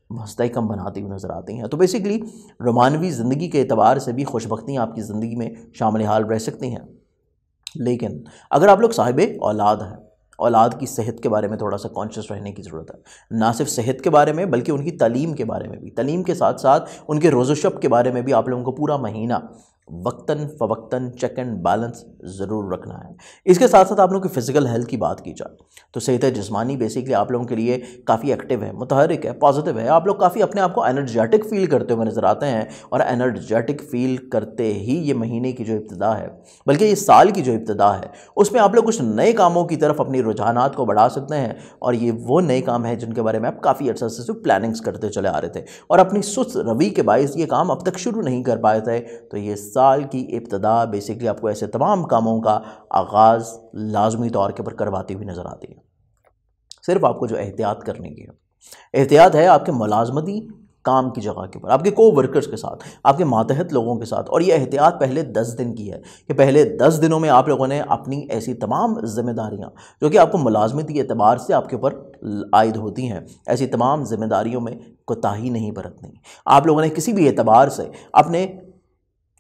[SPEAKER 1] मुस्तहकम बनाती हुई नज़र आती हैं। तो बेसिकली रोमानवी ज़िंदगी के एतबार से भी खुशबख्तियाँ आपकी ज़िंदगी में शामिल हाल रह सकती हैं। लेकिन अगर आप लोग साहिब औलाद हैं, औलाद की सेहत के बारे में थोड़ा सा कॉन्शियस रहने की ज़रूरत है। ना सिर्फ सेहत के बारे में बल्कि उनकी तालीम के बारे में भी, तालीम के साथ साथ उनके रोज़ो-शब के बारे में भी आप लोगों को पूरा महीना वक्तन फ़वक्तन चेक एंड बैलेंस ज़रूर रखना है। इसके साथ साथ आप लोगों की फ़िज़िकल हेल्थ की बात की जाए तो सेहत जिस्मानी बेसिकली आप लोगों के लिए काफ़ी एक्टिव है, मुतहरिक है, पॉजिटिव है। आप लोग काफ़ी अपने आप को एनर्जेटिक फ़ील करते हुए नज़र आते हैं, और एनर्जेटिक फ़ील करते ही ये महीने की जो इब्तिदा है, बल्कि ये साल की जो इब्तिदा है, उसमें आप लोग कुछ नए कामों की तरफ अपनी रुझानात को बढ़ा सकते हैं। और ये वो नए काम हैं जिनके बारे में आप काफ़ी अर्से से प्लानिंग्स करते चले आ रहे थे और अपनी सुस्त रवि के बायस ये काम अब तक शुरू नहीं कर पाए थे। तो ये साल की इब्तिदा बेसिकली आपको ऐसे तमाम कामों का आगाज़ लाजमी तौर के ऊपर करवाती हुई नज़र आती है। सिर्फ आपको जो एहतियात करने की है, एहतियात है आपके मुलाजमती काम की जगह के ऊपर, आपके को वर्कर्स के साथ, आपके मातहत लोगों के साथ। और ये एहतियात पहले 10 दिन की है कि पहले 10 दिनों में आप लोगों ने अपनी ऐसी तमाम जिम्मेदारियां जो कि आपको मुलाजमती एतबार से आपके ऊपर आयद होती हैं, ऐसी तमाम जिम्मेदारियों में कोताही नहीं बरतनी। आप लोगों ने किसी भी एतबार से अपने,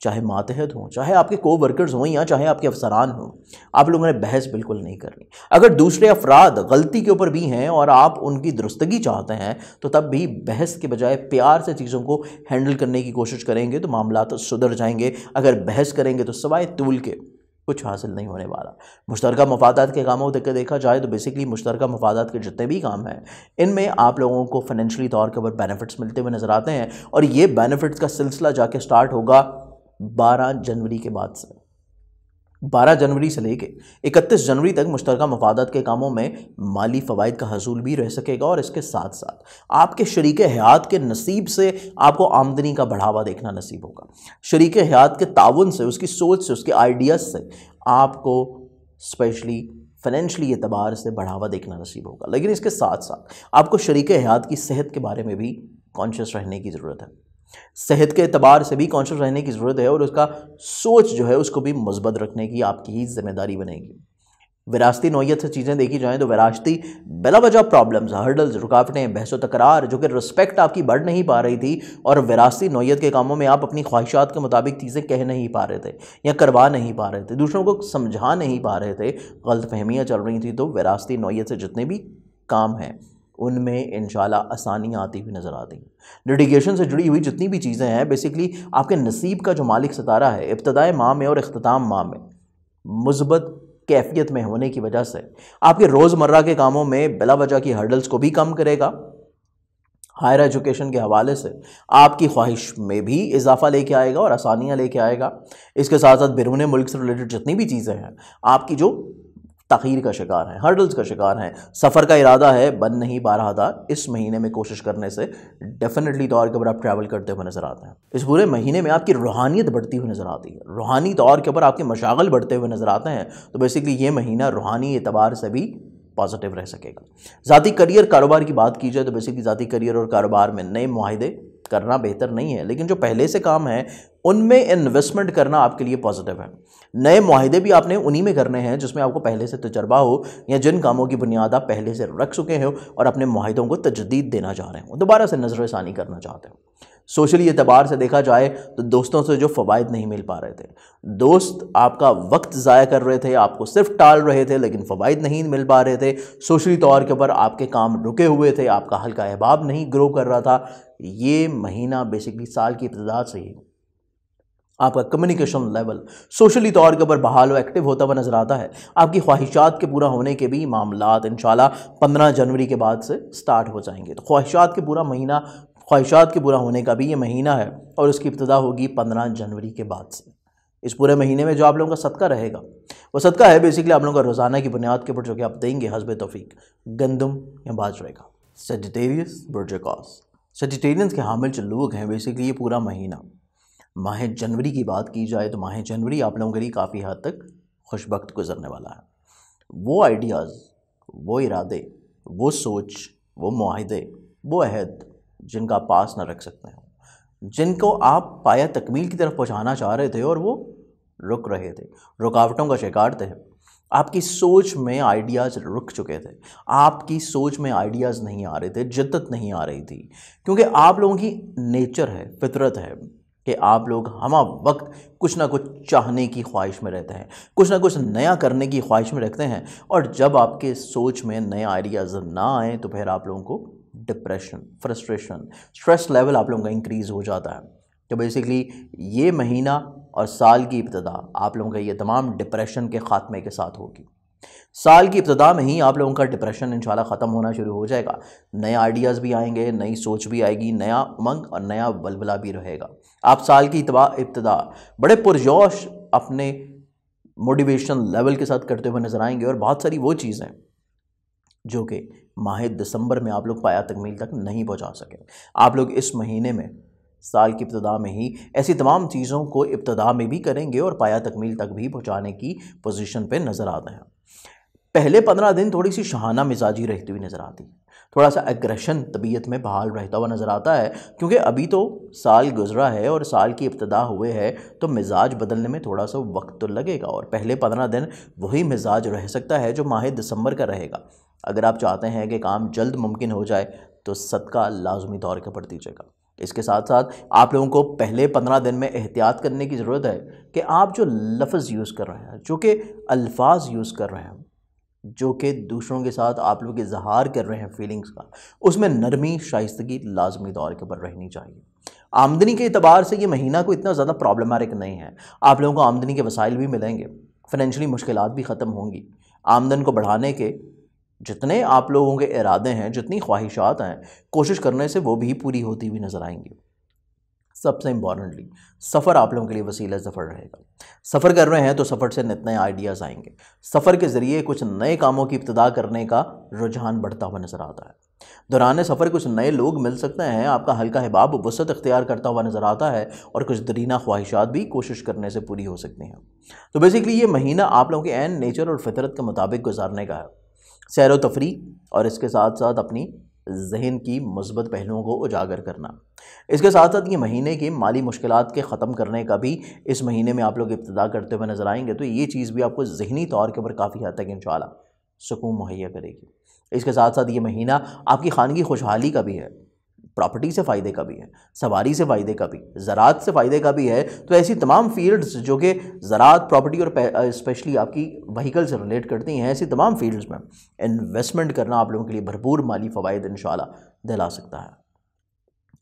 [SPEAKER 1] चाहे मातहत हों, चाहे आपके को वर्कर्स हों या चाहे आपके अफसरान हों, आप लोगों ने बहस बिल्कुल नहीं करनी। अगर दूसरे अफराद गलती के ऊपर भी हैं और आप उनकी दुरुस्तगी चाहते हैं तो तब भी बहस के बजाय प्यार से चीज़ों को हैंडल करने की कोशिश करेंगे तो मामला तो सुधर जाएंगे। अगर बहस करेंगे तो सवाए तूल के कुछ हासिल नहीं होने वाला। मुश्तरका मफादात के कामों को देखा जाए तो बेसिकली मुश्तरका मफादात के जितने भी काम हैं इनमें आप लोगों को फाइनेंशियली तौर के ऊपर बेनिफिट्स मिलते हुए नज़र आते हैं, और ये बेनिफिट्स का सिलसिला जाके स्टार्ट होगा 12 जनवरी के बाद से। 12 जनवरी से लेके 31 जनवरी तक मुश्तरका मफादात के कामों में माली फ़वाइद का हसूल भी रह सकेगा, और इसके साथ साथ आपके शरीक हयात के नसीब से आपको आमदनी का बढ़ावा देखना नसीब होगा। शरीक हयात के ताउन से, उसकी सोच से, उसके आइडियाज़ से आपको स्पेशली फाइनेंशियली एतबार से बढ़ावा देखना नसीब होगा। लेकिन इसके साथ साथ आपको शरीक हयात की सेहत के बारे में भी कॉन्शियस रहने की ज़रूरत है, सेहत के एतबार से भी कॉन्शियस रहने की ज़रूरत है, और उसका सोच जो है उसको भी मुस्बत रखने की आपकी ही जिम्मेदारी बनेगी। विरासती नौयत से चीज़ें देखी जाएँ तो विरासती बिला वजह प्रॉब्लम्स, हर्डल्स, रुकावटें, बहस व तकरार, जो कि रिस्पेक्ट आपकी बढ़ नहीं पा रही थी, और विरासती नौयत के कामों में आप अपनी ख्वाहिशात के मुताबिक चीज़ें कह नहीं पा रहे थे या करवा नहीं पा रहे थे, दूसरों को समझा नहीं पा रहे थे, गलतफहमियाँ चल रही थी, तो विरासती नौयत से जितने भी काम हैं उनमें इंशाल्लाह आसानियाँ आती हुई नज़र आती हैं। डेडिकेशन से जुड़ी हुई जितनी भी चीज़ें हैं बेसिकली आपके नसीब का जो मालिक सितारा है इब्तिदाए माह में और इख्तिताम माह में मुस्बत कैफियत में होने की वजह से आपके रोज़मर्रा के कामों में बिला वजह की हर्डल्स को भी कम करेगा। हायर एजुकेशन के हवाले से आपकी ख्वाहिश में भी इजाफा लेके आएगा और आसानियाँ लेके आएगा। इसके साथ साथ बैरून मुल्क से रिलेटेड जितनी भी चीज़ें हैं आपकी जो तख़ीर का शिकार हैं, हर्डल्स का शिकार हैं, सफ़र का इरादा है, बन नहीं पा रहा था, इस महीने में कोशिश करने से डेफिनेटली तौर के ऊपर आप ट्रैवल करते हुए नज़र आते हैं। इस पूरे महीने में आपकी रूहानियत बढ़ती हुई नज़र आती है, रूहानी तौर के ऊपर आपके मशागल बढ़ते हुए नज़र आते हैं। तो बेसिकली ये महीना रूहानी एतबार से भी पॉजिटिव रह सकेगा। ज़ाती करियर कारोबार की बात की जाए तो बेसिकली ज़ाती करियर और कारोबार में नए मुआहिदे करना बेहतर नहीं है, लेकिन जो पहले से काम है उनमें इन्वेस्टमेंट करना आपके लिए पॉजिटिव है। नए मुआहिदे भी आपने उन्हीं में करने हैं जिसमें आपको पहले से तजर्बा हो या जिन कामों की बुनियाद आप पहले से रख चुके हो और अपने मुआहिदों को तजदीद देना चाह रहे हो, दोबारा से नज़रसानी करना चाहते हो। सोशली एतबार से देखा जाए तो दोस्तों से जो फ़वाइद नहीं मिल पा रहे थे, दोस्त आपका वक्त ज़ाया कर रहे थे, आपको सिर्फ टाल रहे थे, लेकिन फ़वाइद नहीं मिल पा रहे थे, सोशली तौर के ऊपर आपके काम रुके हुए थे, आपका हल्का अहबाब नहीं ग्रो कर रहा था। ये महीना बेसिकली साल की इब्तिदा से ही आपका कम्युनिकेशन लेवल सोशली तौर के ऊपर बहाल व एक्टिव होता हुआ नज़र आता है। आपकी ख्वाहिशात के पूरा होने के भी मामलात इंशाल्लाह 15 जनवरी के बाद से स्टार्ट हो जाएंगे। तो ख्वाहिशात के पूरा महीना, ख्वाहिशात के पूरा होने का भी ये महीना है और उसकी इब्तिदा होगी 15 जनवरी के बाद से। इस पूरे महीने में जो आप लोगों का सदका रहेगा वो सदका है बेसिकली आप लोगों का रोज़ाना की बुनियाद के ऊपर जो कि आप देंगे हस्ब तौफीक गंदम या बाजरे का। सेजिटेरियस बुर्जकास, सेजिटेरियंस के हामिल जो लोग हैं बेसिकली ये पूरा महीना माह जनवरी की बात की जाए तो माह जनवरी आप लोगों के लिए काफ़ी हद तक खुशबख्त गुजरने वाला है। वो आइडियाज़, वो इरादे, वो सोच, वो मुआहदे, वो अहद जिनका आप पास ना रख सकते हैं, जिनको आप पाया तकमील की तरफ पहुंचाना चाह रहे थे और वो रुक रहे थे, रुकावटों का शिकार थे। आपकी सोच में आइडियाज़ रुक चुके थे, आपकी सोच में आइडियाज़ नहीं आ रहे थे, जिद्दत नहीं आ रही थी, क्योंकि आप लोगों की नेचर है, फितरत है कि आप लोग हम वक्त कुछ ना कुछ चाहने की ख्वाहिश में रहते हैं, कुछ ना कुछ नया करने की ख्वाहिश में रखते हैं। और जब आपके सोच में नए आइडियाज़ ना आए तो फिर आप लोगों को डिप्रेशन, फ्रस्ट्रेशन, स्ट्रेस लेवल आप लोगों का इंक्रीज़ हो जाता है। तो बेसिकली ये महीना और साल की इब्तिदा आप लोगों का ये तमाम डिप्रेशन के ख़ात्मे के साथ होगी। साल की इब्तिदा में ही आप लोगों का डिप्रेशन इंशाल्लाह ख़त्म होना शुरू हो जाएगा, नए आइडियाज़ भी आएंगे, नई सोच भी आएगी, नया उमंग और नया बलबला भी रहेगा। आप साल की इब्तिदा बड़े पुरजोश अपने मोटिवेशन लेवल के साथ करते हुए नज़र आएंगे और बहुत सारी वो चीज़ें जो कि माह दिसंबर में आप लोग पाया तकमील तक नहीं पहुंचा सके, आप लोग इस महीने में साल की इब्तिदा में ही ऐसी तमाम चीज़ों को इब्तिदा में भी करेंगे और पाया तकमील तक भी पहुंचाने की पोजीशन पे नज़र आते हैं। पहले 15 दिन थोड़ी सी शहाना मिजाजी रहती हुई नज़र आती है, थोड़ा सा एग्रेशन तबीयत में बहाल रहता हुआ नज़र आता है, क्योंकि अभी तो साल गुजरा है और साल की इब्तिदा हुए है तो मिजाज बदलने में थोड़ा सा वक्त तो लगेगा और पहले 15 दिन वही मिजाज रह सकता है जो माह दिसंबर का रहेगा। अगर आप चाहते हैं कि काम जल्द मुमकिन हो जाए तो सदका लाजमी तौर पर दीजिएगा। इसके साथ साथ आप लोगों को पहले 15 दिन में एहतियात करने की ज़रूरत है कि आप जो लफ्ज़ यूज़ कर रहे हैं, जो कि अल्फाज यूज़ कर रहे हैं, जो कि दूसरों के साथ आप लोग इजहार कर रहे हैं फीलिंग्स का, उसमें नरमी शाइस्तगी लाजमी तौर के ऊपर रहनी चाहिए। आमदनी के अतबार से ये महीना कोई इतना ज़्यादा प्रॉब्लमेटिक नहीं है, आप लोगों को आमदनी के वसाइल भी मिलेंगे, फाइनेंशियली मुश्किलात भी ख़त्म होंगी। आमदन को बढ़ाने के जितने आप लोगों के इरादे हैं, जितनी ख्वाहिशात हैं, कोशिश करने से वो भी पूरी होती हुई नज़र आएंगी। सबसे इम्पॉर्टेंटली सफ़र आप लोगों के लिए वसीला सफ़र रहेगा। सफ़र कर रहे हैं तो सफ़र से नए आइडियाज़ आएंगे, सफ़र के ज़रिए कुछ नए कामों की इब्तिदा करने का रुझान बढ़ता हुआ नज़र आता है। दौरान सफ़र कुछ नए लोग मिल सकते हैं, आपका हल्का हिबाब वसत इख्तियार करता हुआ नज़र आता है और कुछ दरीना ख्वाहिशात भी कोशिश करने से पूरी हो सकती हैं। तो बेसिकली ये महीना आप लोगों के ऐन नेचर और फितरत के मुताबिक गुजारने का है। सैर व तफरीह और इसके साथ साथ अपनी जहन की मुस्बत पहलुओं को उजागर करना, इसके साथ साथ ये महीने की माली मुश्किलात के ख़त्म करने का भी इस महीने में आप लोग इब्तिदा करते हुए नज़र आएंगे। तो ये चीज़ भी आपको ज़हनी तौर के ऊपर काफ़ी हद तक इंशाअल्लाह सुकून मुहैया करेगी। इसके साथ साथ ये महीना आपकी खानगी खुशहाली का भी है, प्रॉपर्टी से फ़ायदे का भी है, सवारी से फ़ायदे का भी, ज़रात से फ़ायदे का भी है। तो ऐसी तमाम फील्ड्स जो कि ज़रात, प्रॉपर्टी और स्पेशली आपकी व्हीकल से रिलेट करती हैं, ऐसी तमाम फील्ड्स में इन्वेस्टमेंट करना आप लोगों के लिए भरपूर माली फ़वाइद इंशाअल्लाह दिला सकता है।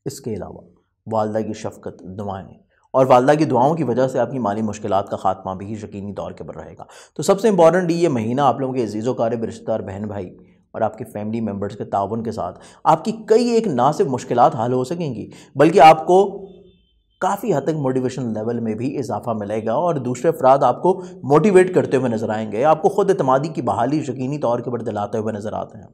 [SPEAKER 1] इसके अलावा वालदा की शफ़क़त, दुआएँ और वालदा की दुआओं की वजह से आपकी माली मुश्किलात का ख़ात्मा भी यकीनी तौर के पर रहेगा। तो सबसे इंपॉर्टेंट ये महीना आप लोगों के अज़ीज़ व क़ारिब रिश्तेदार, बहन भाई और आपके फैमिली मेम्बर्स के ताउन के साथ आपकी कई एक ना सिर्फ मुश्किलात हल हो सकेंगी, बल्कि आपको काफ़ी हद तक मोटिवेशन लेवल में भी इजाफा मिलेगा और दूसरे अफराद आपको मोटिवेट करते हुए नज़र आएंगे, आपको ख़ुद एतमादी की बहाली यकीनी तौर के ऊपर दिलाते हुए नज़र आते हैं।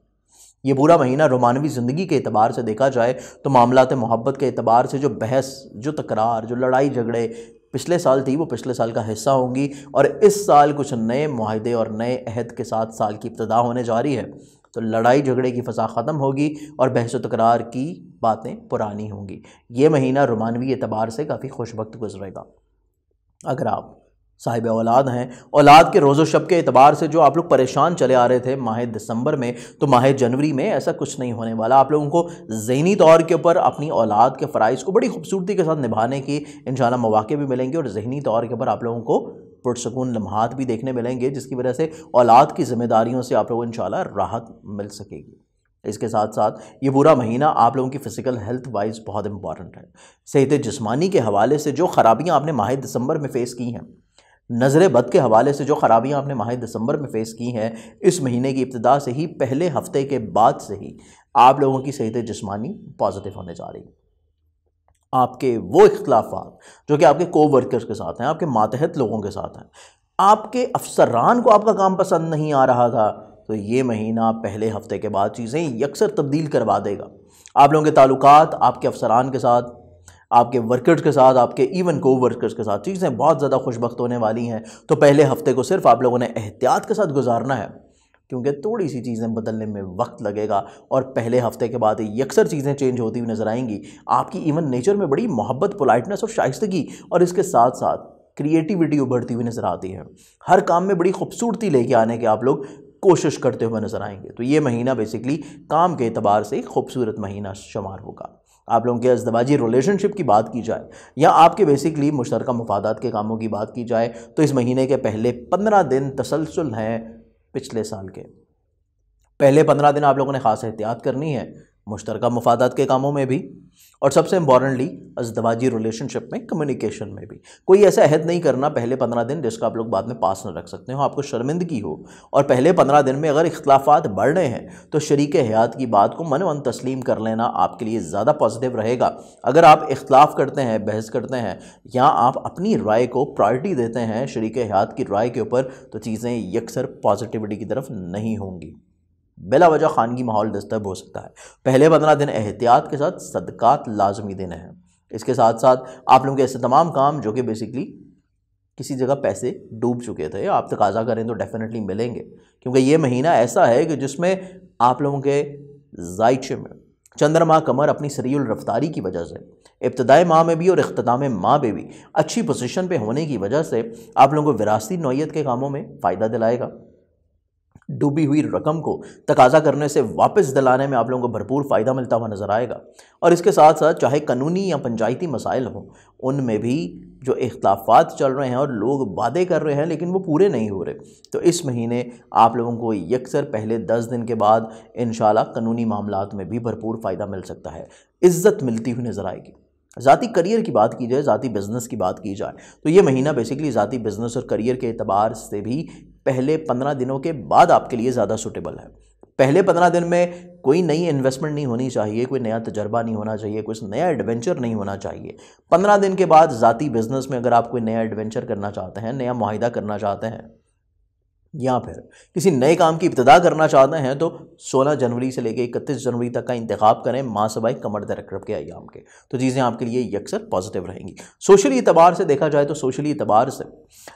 [SPEAKER 1] ये पूरा महीना रोमानवी ज़िंदगी के एतबार से देखा जाए तो मामलात मोहब्बत के एतबार से जो बहस, जो तकरार, जो लड़ाई झगड़े पिछले साल थी वो पिछले साल का हिस्सा होंगी और इस साल कुछ नए मुआहदे और नए अहद के साथ साल की इब्तिदा होने जा रही है। तो लड़ाई झगड़े की फ़सा ख़त्म होगी और बहस व तकरार की बातें पुरानी होंगी। ये महीना रोमानवी एतबार से काफ़ी खुशबख्त गुजरेगा। अगर आप साहिब औलाद हैं, औलाद के रोज़ो शब के एतबार से जो आप लोग परेशान चले आ रहे थे माह दिसंबर में, तो माह जनवरी में ऐसा कुछ नहीं होने वाला। आप लोगों को ज़हनी तौर के ऊपर अपनी औलाद के फ़राइज़ को बड़ी खूबसूरती के साथ निभाने की इंशाअल्लाह मौक़े भी मिलेंगे और ज़हनी तौर के ऊपर आप लोगों को पुरसकून लम्हात भी देखने मिलेंगे, जिसकी वजह से औलाद की ज़िम्मेदारियों से आप लोगों को इंशाअल्लाह राहत मिल सकेगी। इसके साथ साथ ये पूरा महीना आप लोगों की फ़िज़िकल हेल्थ वाइज बहुत इंपॉर्टेंट है। सेहत जिस्मानी के हवाले से जो ख़राबियाँ आपने माह दिसंबर में फ़ेस की हैं, नज़र बद के हवाले से जो ख़राबियाँ आपने माह दिसंबर में फ़ेस की हैं, इस महीने की इब्तिदा से ही, पहले हफ्ते के बाद से ही आप लोगों की सेहत जिस्मानी पॉजिटिव होने जा रही है। आपके वो इख्तलाफात जो कि आपके को वर्कर्स के साथ हैं, आपके मातहत लोगों के साथ हैं, आपके अफसरान को आपका काम पसंद नहीं आ रहा था, तो ये महीना पहले हफ्ते के बाद चीज़ें यकसर तब्दील करवा देगा। आप लोगों के ताल्लुकात आपके अफसरान के साथ, आपके वर्कर्स के साथ, आपके इवन को वर्कर्स के साथ चीज़ें बहुत ज़्यादा खुशबख्त होने वाली हैं। तो पहले हफ्ते को सिर्फ आप लोगों ने एहतियात के साथ गुजारना है, क्योंकि थोड़ी सी चीज़ें बदलने में वक्त लगेगा और पहले हफ्ते के बाद यकसर चीज़ें चेंज होती हुई नज़र आएंगी। आपकी इवन नेचर में बड़ी मोहब्बत, पोलाइटनेस और शाइस्तगी और इसके साथ साथ क्रिएटिविटी उभरती हुई नज़र आती है। हर काम में बड़ी खूबसूरती लेके आने के आप लोग कोशिश करते हुए नज़र आएंगे। तो ये महीना बेसिकली काम के एतबार से खूबसूरत महीना शुमार होगा। आप लोगों के अज़दवाजी रिलेशनशिप की बात की जाए या आपके बेसिकली मुश्तरका मफादात के कामों की बात की जाए तो इस महीने के पहले 15 दिन तसलसल हैं पिछले साल के। पहले 15 दिन आप लोगों ने ख़ास एहतियात करनी है मुश्तरका मफादात के कामों में भी, और सबसे इम्पॉर्टेंटली अज़दवाजी रिलेशनशिप में कम्युनिकेशन में भी। कोई ऐसा अहद नहीं करना पहले 15 दिन जिसका आप लोग बाद में पास न रख सकते हो, आपको शर्मिंदगी हो। और पहले 15 दिन में अगर इख्तलाफात बढ़ रहे हैं तो शरीक हयात की बात को मन तस्लीम कर लेना आपके लिए ज़्यादा पॉजिटिव रहेगा। अगर आप इख्तलाफ करते हैं, बहस करते हैं या आप अपनी राय को प्रायोरिटी देते हैं शरीक हयात की राय के ऊपर, तो चीज़ें यकसर पॉजिटिविटी की तरफ नहीं होंगी। बिला वजह खानगी माहौल डिस्टर्ब हो सकता है। पहले 15 दिन एहतियात के साथ सदकात लाजमी देने हैं। इसके साथ साथ आप लोगों के ऐसे तमाम काम जो कि बेसिकली किसी जगह पैसे डूब चुके थे, आप तकाजा करें तो डेफिनेटली मिलेंगे, क्योंकि ये महीना ऐसा है कि जिसमें आप लोगों के ज़ायचे में चंद्रमा कमर अपनी सरीउल रफ्तारी की वजह से इब्तदाई माह में भी और इख्तिताम माह में भी अच्छी पोजीशन पे होने की वजह से आप लोगों को विरासती नौयत के कामों में फ़ायदा दिलाएगा। डूबी हुई रकम को तकाजा करने से वापस दिलाने में आप लोगों को भरपूर फ़ायदा मिलता हुआ नज़र आएगा। और इसके साथ साथ चाहे कानूनी या पंचायती मसाइल हों, उनमें भी जो इख्तलाफात चल रहे हैं और लोग वादे कर रहे हैं लेकिन वो पूरे नहीं हो रहे, तो इस महीने आप लोगों को यकसर पहले 10 दिन के बाद इंशाल्लाह कानूनी मामलात में भी भरपूर फ़ायदा मिल सकता है, इज़्ज़त मिलती हुई नज़र आएगी। ज़ाती करियर की बात की जाए, ज़ाती बिज़नेस की बात की जाए, तो ये महीना बेसिकली ज़ाती बिज़नेस और करियर के एतबार से भी पहले 15 दिनों के बाद आपके लिए ज़्यादा सूटेबल है। पहले 15 दिन में कोई नई इन्वेस्टमेंट नहीं होनी चाहिए, कोई नया तजर्बा नहीं होना चाहिए, कुछ नया एडवेंचर नहीं होना चाहिए। 15 दिन के बाद ज़ाती बिज़नेस में अगर आप कोई नया एडवेंचर करना चाहते हैं, नया मुआहिदा करना चाहते हैं या फिर किसी नए काम की इब्तिदा करना चाहते हैं, तो 16 जनवरी से लेकर 31 जनवरी तक का इंतखाब करें मासबाई कमर दर रकब के अयाम के, तो चीज़ें आपके लिए यकसर पॉजिटिव रहेंगी। सोशली एतबार से देखा जाए तो सोशली एतबार से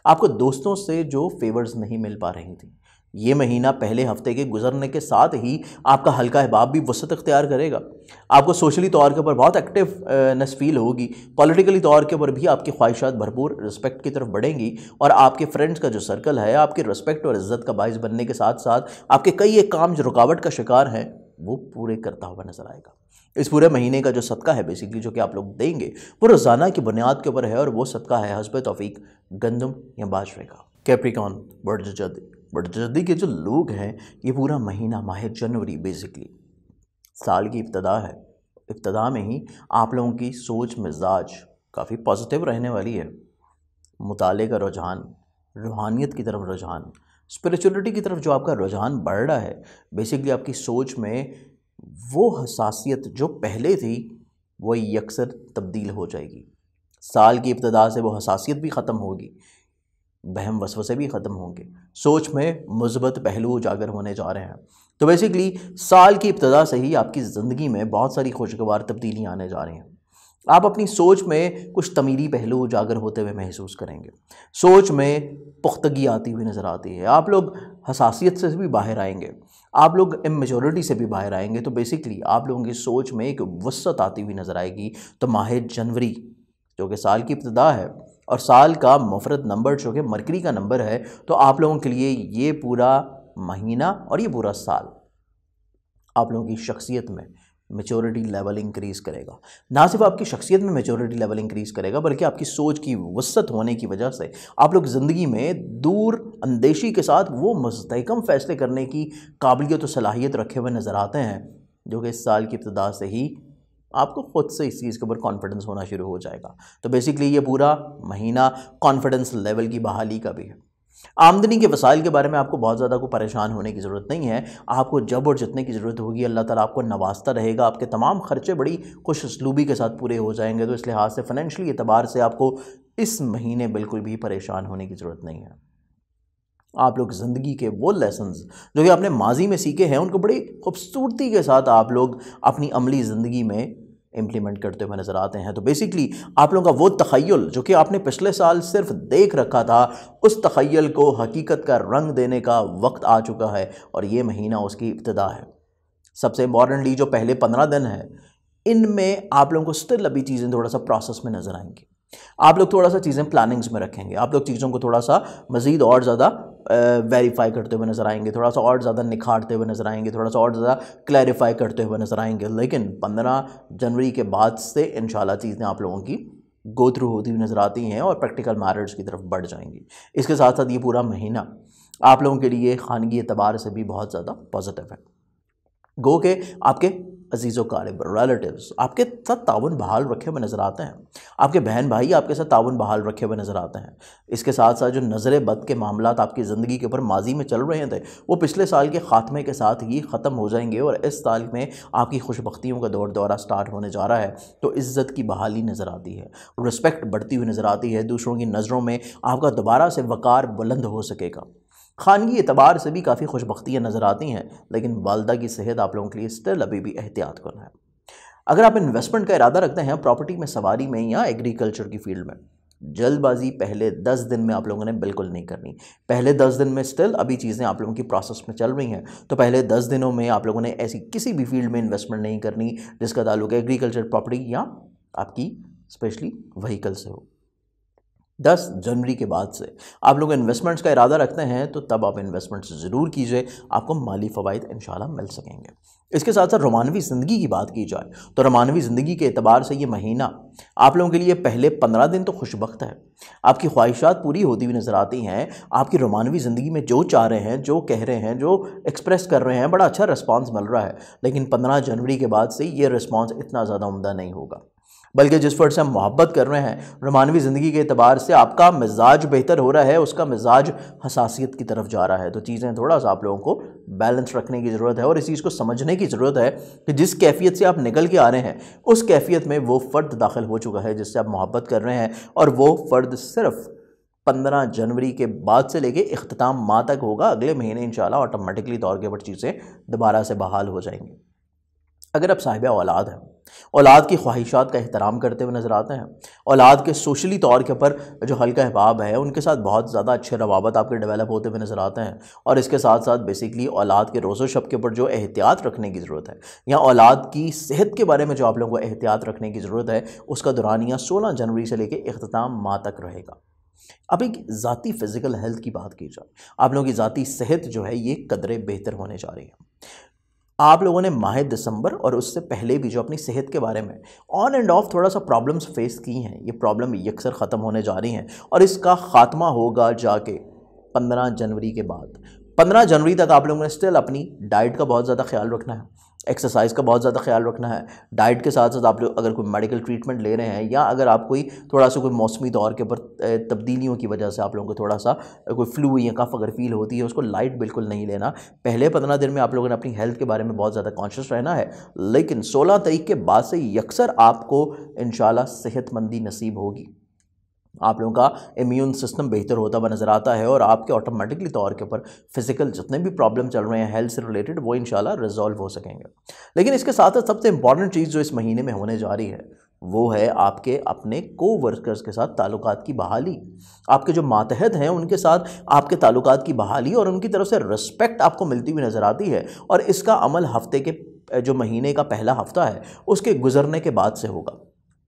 [SPEAKER 1] आपको दोस्तों से जो फेवर्स नहीं मिल पा रही थी, ये महीना पहले हफ्ते के गुजरने के साथ ही आपका हल्का अहबाब भी वसत इख्तियार करेगा। आपको सोशली तौर के ऊपर बहुत एक्टिवनेस फील होगी, पॉलिटिकली तौर के ऊपर भी आपकी ख्वाहिशात भरपूर रिस्पेक्ट की तरफ बढ़ेंगी और आपके फ्रेंड्स का जो सर्कल है आपके रिस्पेक्ट और इज़्ज़त का बाइस बनने के साथ साथ आपके कई एक काम जो रुकावट का शिकार हैं वो पूरे करता हुआ नजर आएगा। इस पूरे महीने का जो सदका है बेसिकली जो कि आप लोग देंगे वो रोज़ाना की बुनियाद के ऊपर है और वो सदका है हस्ब तौफीक गंदम या बाजरे का। कैप्रिकॉन बड़जदी के जो लोग हैं, ये पूरा महीना माह जनवरी बेसिकली साल की इब्तदा है। इब्तदा में ही आप लोगों की सोच मिजाज काफ़ी पॉजिटिव रहने वाली है। मुताले का रुझान, रूहानियत की तरफ रुझान, स्पिरिचुअलिटी की तरफ जो आपका रुझान बढ़ रहा है, बेसिकली आपकी सोच में वो हसासियत जो पहले थी वो यकसर तब्दील हो जाएगी। साल की इब्तदा से वो हसासियत भी ख़त्म होगी, बहम वसवसे भी ख़त्म होंगे, सोच में मुस्बत पहलू उजागर होने जा रहे हैं। तो बेसिकली साल की इब्तदा से ही आपकी ज़िंदगी में बहुत सारी खुशगवार तब्दीलियाँ आने जा रही हैं। आप अपनी सोच में कुछ तमीरी पहलू उजागर होते हुए महसूस करेंगे, सोच में पुख्तगी आती हुई नज़र आती है, आप लोग हसासियत से भी बाहर आएंगे, आप लोग इमेच्योरिटी से भी बाहर आएंगे। तो बेसिकली आप लोगों की सोच में एक वसत आती हुई नज़र आएगी। तो माह जनवरी जो कि साल की इब्तदा है और साल का मुफरद नंबर जो कि मरकरी का नंबर है, तो आप लोगों के लिए ये पूरा महीना और ये पूरा साल आप लोगों की शख्सियत में मेच्योरिटी लेवल इंक्रीज़ करेगा। ना सिर्फ आपकी शख्सियत में मेच्योरिटी लेवल इंक्रीज़ करेगा बल्कि आपकी सोच की वसत होने की वजह से आप लोग ज़िंदगी में दूर अंदेशी के साथ वो मुस्तहकम फ़ैसले करने की काबिलियत और सलाहियत रखे हुए नज़र आते हैं, जो कि इस साल की इब्तिदा से ही आपको ख़ुद से इस चीज़ के ऊपर कॉन्फिडेंस होना शुरू हो जाएगा। तो बेसिकली ये पूरा महीना कॉन्फिडेंस लेवल की बहाली का भी है। आमदनी के वसाइल के बारे में आपको बहुत ज़्यादा को परेशान होने की ज़रूरत नहीं है। आपको जब और जितने की ज़रूरत होगी अल्लाह ताला आपको नवाजता रहेगा। आपके तमाम खर्चे बड़ी खुश उसलूबी के साथ पूरे हो जाएंगे। तो इस लिहाज से फाइनेंशियली एतबार से आपको इस महीने बिल्कुल भी परेशान होने की ज़रूरत नहीं है। आप लोग ज़िंदगी के वो लेसन्स जो कि आपने माजी में सीखे हैं उनको बड़ी खूबसूरती के साथ आप लोग अपनी अमली ज़िंदगी में इम्प्लीमेंट करते हुए नज़र आते हैं। तो बेसिकली आप लोगों का वो तख़य्युल जो कि आपने पिछले साल सिर्फ देख रखा था, उस तख़य्युल को हकीकत का रंग देने का वक्त आ चुका है और ये महीना उसकी इब्तिदा है। सबसे इम्पॉर्टेंटली जो पहले 15 दिन है इनमें आप लोगों को स्टिल अभी चीज़ें थोड़ा सा प्रोसेस में नज़र आएंगी। आप लोग थोड़ा सा चीज़ें प्लानिंग्स में रखेंगे। आप लोग चीज़ों को थोड़ा सा मज़ीद और ज़्यादा वेरीफाई करते हुए नज़र आएंगे, थोड़ा सा और ज़्यादा निखारते हुए नज़र आएंगे, थोड़ा सा और ज़्यादा क्लैरिफाई करते हुए नज़र आएंगे। लेकिन 15 जनवरी के बाद से इंशाल्लाह चीज़ें आप लोगों की गो थ्रू होती हुई नज़र आती हैं और प्रैक्टिकल मैरिज की तरफ बढ़ जाएंगी। इसके साथ साथ ये पूरा महीना आप लोगों के लिए खानगी एतबार से भी बहुत ज़्यादा पॉजिटिव है। गो के आपके अजीज़ क़रीब रिलेटिव्स आपके साथ ताउन बहाल रखे हुए नज़र आते हैं। आपके बहन भाई आपके साथ ताउन बहाल रखे हुए नज़र आते हैं। इसके साथ साथ जो नज़र बद के मामलात आपकी ज़िंदगी के ऊपर माजी में चल रहे थे वो पिछले साल के ख़ात्मे के साथ ही ख़त्म हो जाएंगे और इस साल में आपकी खुशबख्तियों का दौरा स्टार्ट होने जा रहा है। तो इज़्ज़त की बहाली नज़र आती है, रिस्पेक्ट बढ़ती हुई नज़र आती है। दूसरों की नज़रों में आपका दोबारा से वक़ार बुलंद हो सकेगा। खानगी एतबार से भी काफ़ी खुशबख्तियाँ नज़र आती हैं, लेकिन वालदा की सेहत आप लोगों के लिए स्टिल अभी भी एहतियात करना है। अगर आप इन्वेस्टमेंट का इरादा रखते हैं प्रॉपर्टी में, सवारी में या एग्रीकल्चर की फील्ड में, जल्दबाजी पहले 10 दिन में आप लोगों ने बिल्कुल नहीं करनी। पहले 10 दिन में स्टिल अभी चीज़ें आप लोगों की प्रोसेस में चल रही हैं, तो पहले 10 दिनों में आप लोगों ने ऐसी किसी भी फील्ड में इन्वेस्टमेंट नहीं करनी जिसका ताल्लुक एग्रीकल्चर, प्रॉपर्टी या आपकी स्पेशली व्हीकल से हो। 10 जनवरी के बाद से आप लोग इन्वेस्टमेंट्स का इरादा रखते हैं तो तब आप इन्वेस्टमेंट्स ज़रूर कीजिए, आपको माली फ़वाइद इंशाल्लाह मिल सकेंगे। इसके साथ साथ रोमानवी ज़िंदगी की बात की जाए तो रोमानवी ज़िंदगी के एतबार से ये महीना आप लोगों के लिए पहले 15 दिन तो खुशबख्त है। आपकी ख्वाहिशात पूरी होती हुई नज़र आती हैं। आपकी रोमानवी ज़िंदगी में जो चाह रहे हैं, जो कह रहे हैं, जो एक्सप्रेस कर रहे हैं, बड़ा अच्छा रिस्पॉन्स मिल रहा है। लेकिन 15 जनवरी के बाद से ये रिस्पॉन्स इतना ज़्यादा उम्दा नहीं होगा, बल्कि जिस फर्द से हम मोहब्बत कर रहे हैं रोमानवी ज़िंदगी के एतबार से आपका मिजाज बेहतर हो रहा है, उसका मिजाज हसासियत की तरफ जा रहा है। तो चीज़ें थोड़ा सा आप लोगों को बैलेंस रखने की ज़रूरत है और इस चीज़ को समझने की ज़रूरत है कि जिस कैफियत से आप निकल के आ रहे हैं उस कैफियत में वो फ़र्द दाखिल हो चुका है जिससे आप मोहब्बत कर रहे हैं, और वो फ़र्द सिर्फ 15 जनवरी के बाद से लेके इख्तिताम माह तक होगा। अगले महीने इंशाल्लाह ऑटोमेटिकली तौर के ऊपर चीज़ें दोबारा से बहाल हो जाएंगी। अगर आप साहिब औलाद हैं, औलाद की ख्वाहिशात का एहतराम करते हुए नज़र आते हैं, औलाद के सोशली तौर के ऊपर जो हल्का अहबाब है उनके साथ बहुत ज़्यादा अच्छे रवाबत आपके डेवलप होते हुए नज़र आते हैं, और इसके साथ साथ बेसिकली औलाद के रोज़ो शब के ऊपर जो एहतियात रखने की ज़रूरत है या औलाद की सेहत के बारे में जो आप लोगों को एहतियात रखने की ज़रूरत है उसका दौरानिया 16 जनवरी से लेकर इख्तिताम माह तक रहेगा। अब एक ज़ाती फ़िज़िकल हेल्थ की बात की जाए, आप लोगों की ज़ाती सेहत जो है ये कदरे बेहतर होने जा रही है। आप लोगों ने माह दिसंबर और उससे पहले भी जो अपनी सेहत के बारे में ऑन एंड ऑफ थोड़ा सा प्रॉब्लम्स फेस की हैं, ये प्रॉब्लम यकसर ख़त्म होने जा रही हैं और इसका ख़ात्मा होगा जाके 15 जनवरी के बाद। 15 जनवरी तक आप लोगों ने स्टिल अपनी डाइट का बहुत ज़्यादा ख्याल रखना है, एक्सरसाइज का बहुत ज़्यादा ख्याल रखना है। डाइट के साथ साथ आप लोग अगर कोई मेडिकल ट्रीटमेंट ले रहे हैं या अगर आप कोई थोड़ा सा कोई मौसमी तौर के ऊपर तब्दीलियों की वजह से आप लोगों को थोड़ा सा कोई फ्लू या कफ अगर फील होती है उसको लाइट बिल्कुल नहीं लेना। पहले 15 दिन में आप लोगों ने अपनी हेल्थ के बारे में बहुत ज़्यादा कॉन्शियस रहना है, लेकिन 16 तारीख के बाद से यकसर आपको इंशाल्लाह सेहतमंदी नसीब होगी। आप लोगों का इम्यून सिस्टम बेहतर होता हुआ नज़र आता है और आपके ऑटोमेटिकली तौर के ऊपर फिजिकल जितने भी प्रॉब्लम चल रहे हैं हेल्थ से रिलेटेड वो इंशाल्लाह रिजॉल्व हो सकेंगे। लेकिन इसके साथ साथ सबसे इंपॉर्टेंट चीज़ जो इस महीने में होने जा रही है वो है आपके अपने को वर्कर्स के साथ ताल्लुकात की बहाली। आपके जो मातहत हैं उनके साथ आपके ताल्लुकात की बहाली और उनकी तरफ से रिस्पेक्ट आपको मिलती हुई नज़र आती है, और इसका अमल हफ्ते के जो महीने का पहला हफ्ता है उसके गुजरने के बाद से होगा।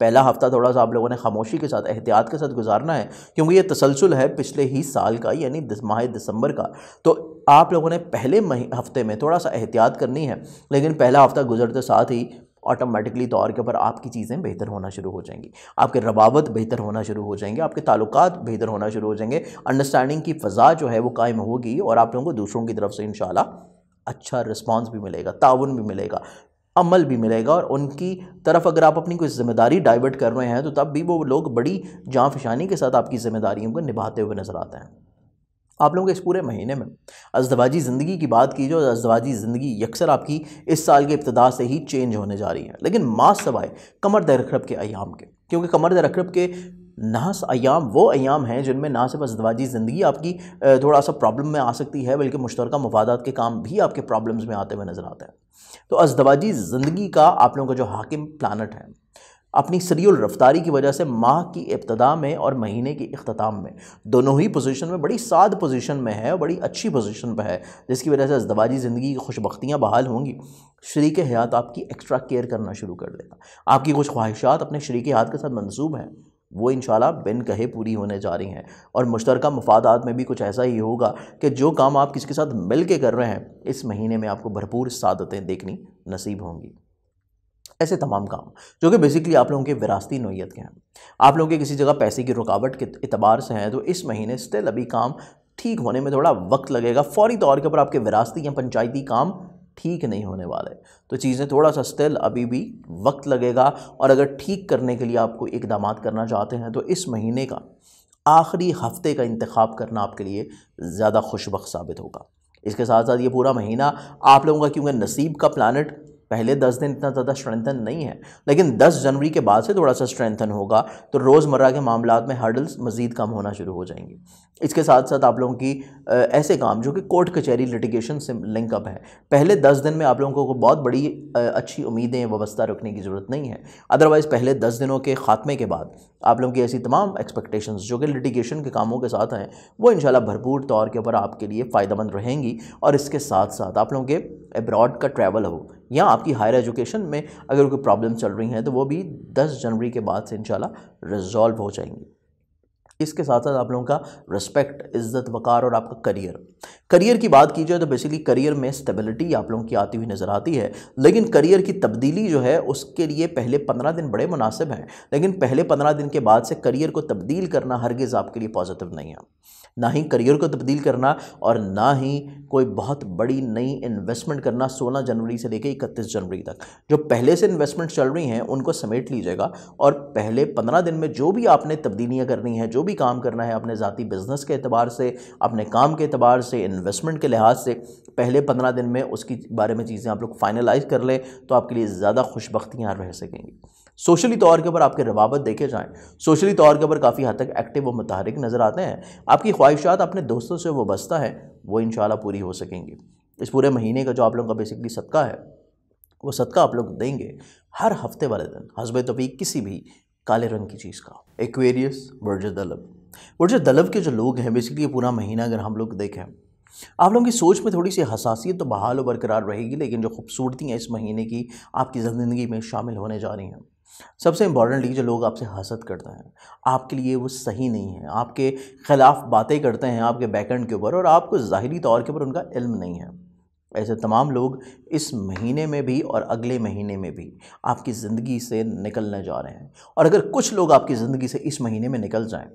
[SPEAKER 1] पहला हफ्ता थोड़ा सा आप लोगों ने खामोशी के साथ एहतियात के साथ गुजारना है, क्योंकि ये तसलसल है पिछले ही साल का यानी माह दिसंबर का। तो आप लोगों ने पहले हफ्ते में थोड़ा सा एहतियात करनी है, लेकिन पहला हफ्ता गुजरते साथ ही ऑटोमेटिकली तौर के ऊपर आपकी चीज़ें बेहतर होना शुरू हो जाएंगी, आपके रवाबत बेहतर होना शुरू हो जाएंगे, आपके ताल्लुकात बेहतर होना शुरू हो जाएंगे, अंडरस्टैंडिंग की फ़ज़ा जो है वो कायम होगी और आप लोगों को दूसरों की तरफ से इंशाल्लाह अच्छा रिस्पॉन्स भी मिलेगा, ताउन भी मिलेगा, अमल भी मिलेगा, और उनकी तरफ अगर आप अपनी कोई ज़िम्मेदारी डाइवर्ट कर रहे हैं तो तब भी वो लोग बड़ी जांफशानी के साथ आपकी ज़िम्मेदारियों को निभाते हुए नज़र आते हैं। आप लोगों के इस पूरे महीने में अज़दवाजी ज़िंदगी की बात की जो अज़दवाजी ज़िंदगी यकसर आपकी इस साल के इब्तिदा से ही चेंज होने जा रही है, लेकिन मास सवाए कमर दर अक़रब के अयाम के, क्योंकि कमर दर अक़रब के नास अयाम वो अयाम हैं जिनमें ना सिर्फ अज़दवाजी ज़िंदगी आपकी थोड़ा सा प्रॉब्लम में आ सकती है, बल्कि मुश्तरका मफादात के काम भी आपके प्रॉब्लम्स में आते हुए नज़र आते हैं। तो अज़दवाजी ज़िंदगी का आप लोगों का जो हाकिम प्लानट है अपनी सरीउल रफ्तारी की वजह से माह की इब्तदा में और महीने की इख्तिताम में दोनों ही पोजीशन में बड़ी साद पोजीशन में है और बड़ी अच्छी पोजीशन पर है, जिसकी वजह से अज़दवाजी ज़िंदगी की खुशबख्तियाँ बहाल होंगी। शरीक हयात आपकी एक्स्ट्रा केयर करना शुरू कर देगा। आपकी कुछ ख्वाहिशात अपने शरीक हयात के साथ मंसूब हैं, वो इंशाल्लाह बिन कहे पूरी होने जा रही हैं। और मुश्तरका मफादात में भी कुछ ऐसा ही होगा कि जो काम आप किसी के साथ मिल के कर रहे हैं, इस महीने में आपको भरपूर सादतें देखनी नसीब होंगी। ऐसे तमाम काम जो कि बेसिकली आप लोगों के विरासती नोयत के हैं, आप लोगों के किसी जगह पैसे की रुकावट के एतबार से हैं, तो इस महीने स्टिल अभी काम ठीक होने में थोड़ा वक्त लगेगा। फौरी तौर के ऊपर आपके विरासती या पंचायती काम ठीक नहीं होने वाले, तो चीज़ें थोड़ा सा स्टिल अभी भी वक्त लगेगा। और अगर ठीक करने के लिए आपको इकदाम करना चाहते हैं तो इस महीने का आखिरी हफ्ते का इंतखाब करना आपके लिए ज़्यादा खुशबख्त साबित होगा। इसके साथ साथ ये पूरा महीना आप लोगों का, क्योंकि नसीब का प्लानट पहले 10 दिन इतना ज़्यादा स्ट्रेंथन नहीं है, लेकिन 10 जनवरी के बाद से थोड़ा सा स्ट्रेंथन होगा, तो रोज़मर्रा के मामलात में हर्डल्स मज़ीद कम होना शुरू हो जाएंगे। इसके साथ साथ आप लोगों की ऐसे काम जो कि कोर्ट कचहरी लिटिगेशन से लिंकअप है, पहले 10 दिन में आप लोगों को बहुत बड़ी अच्छी उम्मीदें वाबस्ता रखने की ज़रूरत नहीं है। अदरवाइज़ पहले 10 दिनों के ख़ात्मे के बाद आप लोगों की ऐसी तमाम एक्सपेक्टेशंस जो कि लिटिगेशन के कामों के साथ हैं, वो इंशाल्लाह भरपूर तौर के ऊपर आपके लिए फ़ायदेमंद रहेंगी। और इसके साथ साथ आप लोगों के अब्रॉड का ट्रैवल हो या आपकी हायर एजुकेशन में अगर कोई प्रॉब्लम चल रही हैं, तो वो भी 10 जनवरी के बाद से इंशाल्लाह रिजॉल्व हो जाएंगी। इसके साथ साथ आप लोगों का रिस्पेक्ट, इज़्ज़त, वक़ार और आपका करियर की बात की जाए तो बेसिकली करियर में स्टेबिलिटी आप लोगों की आती हुई नज़र आती है, लेकिन करियर की तब्दीली जो है उसके लिए पहले 15 दिन बड़े मुनासिब हैं, लेकिन पहले 15 दिन के बाद से करियर को तब्दील करना हरगिज़ आपके लिए पॉजिटिव नहीं है। ना ही करियर को तब्दील करना और ना ही कोई बहुत बड़ी नई इन्वेस्टमेंट करना 16 जनवरी से लेकर 31 जनवरी तक। जो पहले से इन्वेस्टमेंट चल रही हैं उनको समेट लीजिएगा, और पहले 15 दिन में जो भी आपने तब्दीलियाँ करनी हैं, जो भी काम करना है अपने ज़ाती बिज़नेस के एतबार से, अपने काम के एतबार से, इन्वेस्टमेंट के लिहाज से, पहले 15 दिन में उसकी बारे में चीज़ें आप लोग फाइनलाइज कर लें तो आपके लिए ज़्यादा खुशबख्तियाँ रह सकेंगी। सोशली तौर के ऊपर आपके रवाबत देखे जाएँ, सोशली तौर के ऊपर काफ़ी हद तक एक्टिव व मुतहरिक नज़र आते हैं। आपकी ख्वाहिशात अपने दोस्तों से वो बस्ता है, वो इंशाल्लाह पूरी हो सकेंगी। इस पूरे महीने का जो आप लोगों का बेसिकली सदका है, वो सदका आप लोग देंगे हर हफ्ते वाले दिन हस्ब तौफीक किसी भी काले रंग की चीज़ का। एक्वेरियस, बुर्ज दलव के जो लोग हैं बेसिकली ये पूरा महीना अगर हम लोग देखें, आप लोगों की सोच में थोड़ी सी हसासियत तो बहाल और बरकरार रहेगी, लेकिन जो खूबसूरती है इस महीने की आपकी ज़िंदगी में शामिल होने जा रही हैं। सबसे इम्पॉर्टेंटली जो लोग आपसे हसद करते हैं, आपके लिए वो सही नहीं है, आपके ख़िलाफ़ बातें करते हैं आपके बैकएंड के ऊपर और आपको ज़ाहिरी तौर के ऊपर उनका इल्म नहीं है, ऐसे तमाम लोग इस महीने में भी और अगले महीने में भी आपकी ज़िंदगी से निकलने जा रहे हैं। और अगर कुछ लोग आपकी ज़िंदगी से इस महीने में निकल जाएं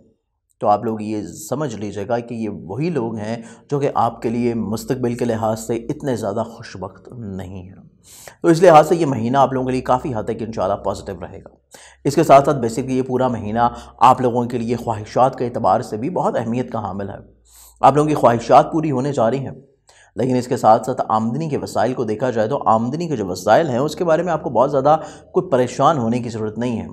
[SPEAKER 1] तो आप लोग ये समझ लीजिएगा कि ये वही लोग हैं जो कि आपके लिए मुस्तकबिल के लिहाज से इतने ज़्यादा खुशबख्त नहीं हैं। तो इस लिहाज से ये महीना आप लोगों के लिए काफ़ी हद तक इंशाल्लाह पॉजिटिव रहेगा। इसके साथ साथ बेसिकली ये पूरा महीना आप लोगों के लिए ख्वाहिशात के एतबार से भी बहुत अहमियत का हामिल है। आप लोगों की ख्वाहिशात पूरी होने जा रही हैं, लेकिन इसके साथ साथ आमदनी के वसाइल को देखा जाए तो आमदनी के जो वसाइल हैं उसके बारे में आपको बहुत ज़्यादा कोई परेशान होने की ज़रूरत नहीं है,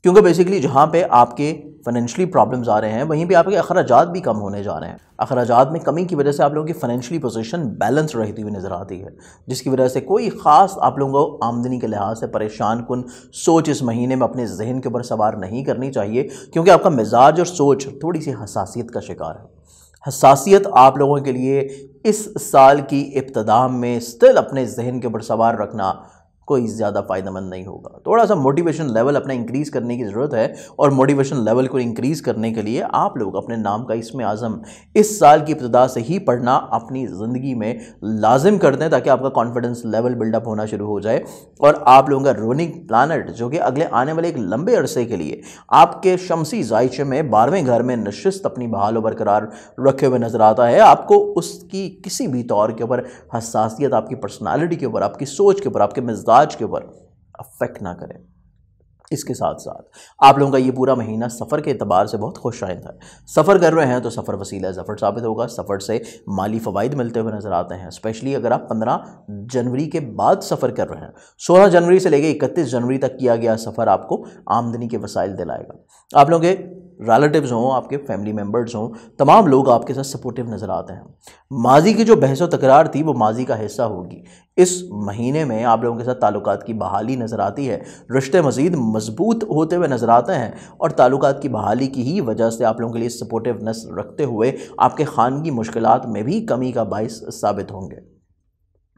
[SPEAKER 1] क्योंकि बेसिकली जहाँ पे आपके फाइनेंशियली प्रॉब्लम्स आ रहे हैं वहीं पे आपके अखराजात भी कम होने जा रहे हैं। अखराजात में कमी की वजह से आप लोगों की फाइनेंशियली पोजीशन बैलेंस रहती हुई नज़र आती है, जिसकी वजह से कोई ख़ास आप लोगों को आमदनी के लिहाज से परेशान कुन सोच इस महीने में अपने जहन के ऊपर सवार नहीं करनी चाहिए, क्योंकि आपका मिजाज और सोच थोड़ी सी हसासियत का शिकार है। हसासियत आप लोगों के लिए इस साल की इब्तिदा में स्टिल अपने जहन के ऊपर सवार रखना कोई ज़्यादा फ़ायदेमंद नहीं होगा। थोड़ा सा मोटिवेशन लेवल अपना इंक्रीज़ करने की ज़रूरत है, और मोटिवेशन लेवल को इंक्रीज़ करने के लिए आप लोग अपने नाम का इसमें आज़म इस साल की इब्तिदा से ही पढ़ना अपनी ज़िंदगी में लाजिम कर दें, ताकि आपका कॉन्फिडेंस लेवल बिल्डअप होना शुरू हो जाए और आप लोगों का रूलिंग प्लानट जो कि अगले आने वाले एक लंबे अरसे के लिए आपके शमसी जायचे में 12वें घर में नशिस्त अपनी बहाल व बरकरार रखे हुए नज़र आता है। आपको उसकी किसी भी तौर के ऊपर हसासियत आपकी पर्सनालिटी के ऊपर, आपकी सोच के ऊपर, आपके मिजाज के ऊपर अफेक्ट ना करें। इसके साथ साथ आप लोगों का ये पूरा महीना सफ़र के एतबार से बहुत खुशाइंद है। सफ़र कर रहे हैं तो सफ़र वसीला ज़फ़र साबित होगा। सफ़र से माली फ़वाइद मिलते हुए नज़र आते हैं, स्पेशली अगर आप 15 जनवरी के बाद सफ़र कर रहे हैं। 16 जनवरी से लेकर 31 जनवरी तक किया गया सफ़र आपको आमदनी के वसाइल दिलाएगा। आप लोगों के रिलेटिव्स हों, आपके फैमिली मेम्बर्स हों, तमाम लोग आपके साथ सपोर्टिव नज़र आते हैं। माजी की जो बहस व तकरार थी वो माजी का हिस्सा होगी। इस महीने में आप लोगों के साथ ताल्लुकात की बहाली नज़र आती है, रिश्ते मज़ीद मजबूत होते हुए नज़र आते हैं और ताल्लुकात की बहाली की ही वजह से आप लोगों के लिए सपोर्टिवनेस रखते हुए आपके खानगी मुश्किलात में भी कमी का बाइस साबित होंगे।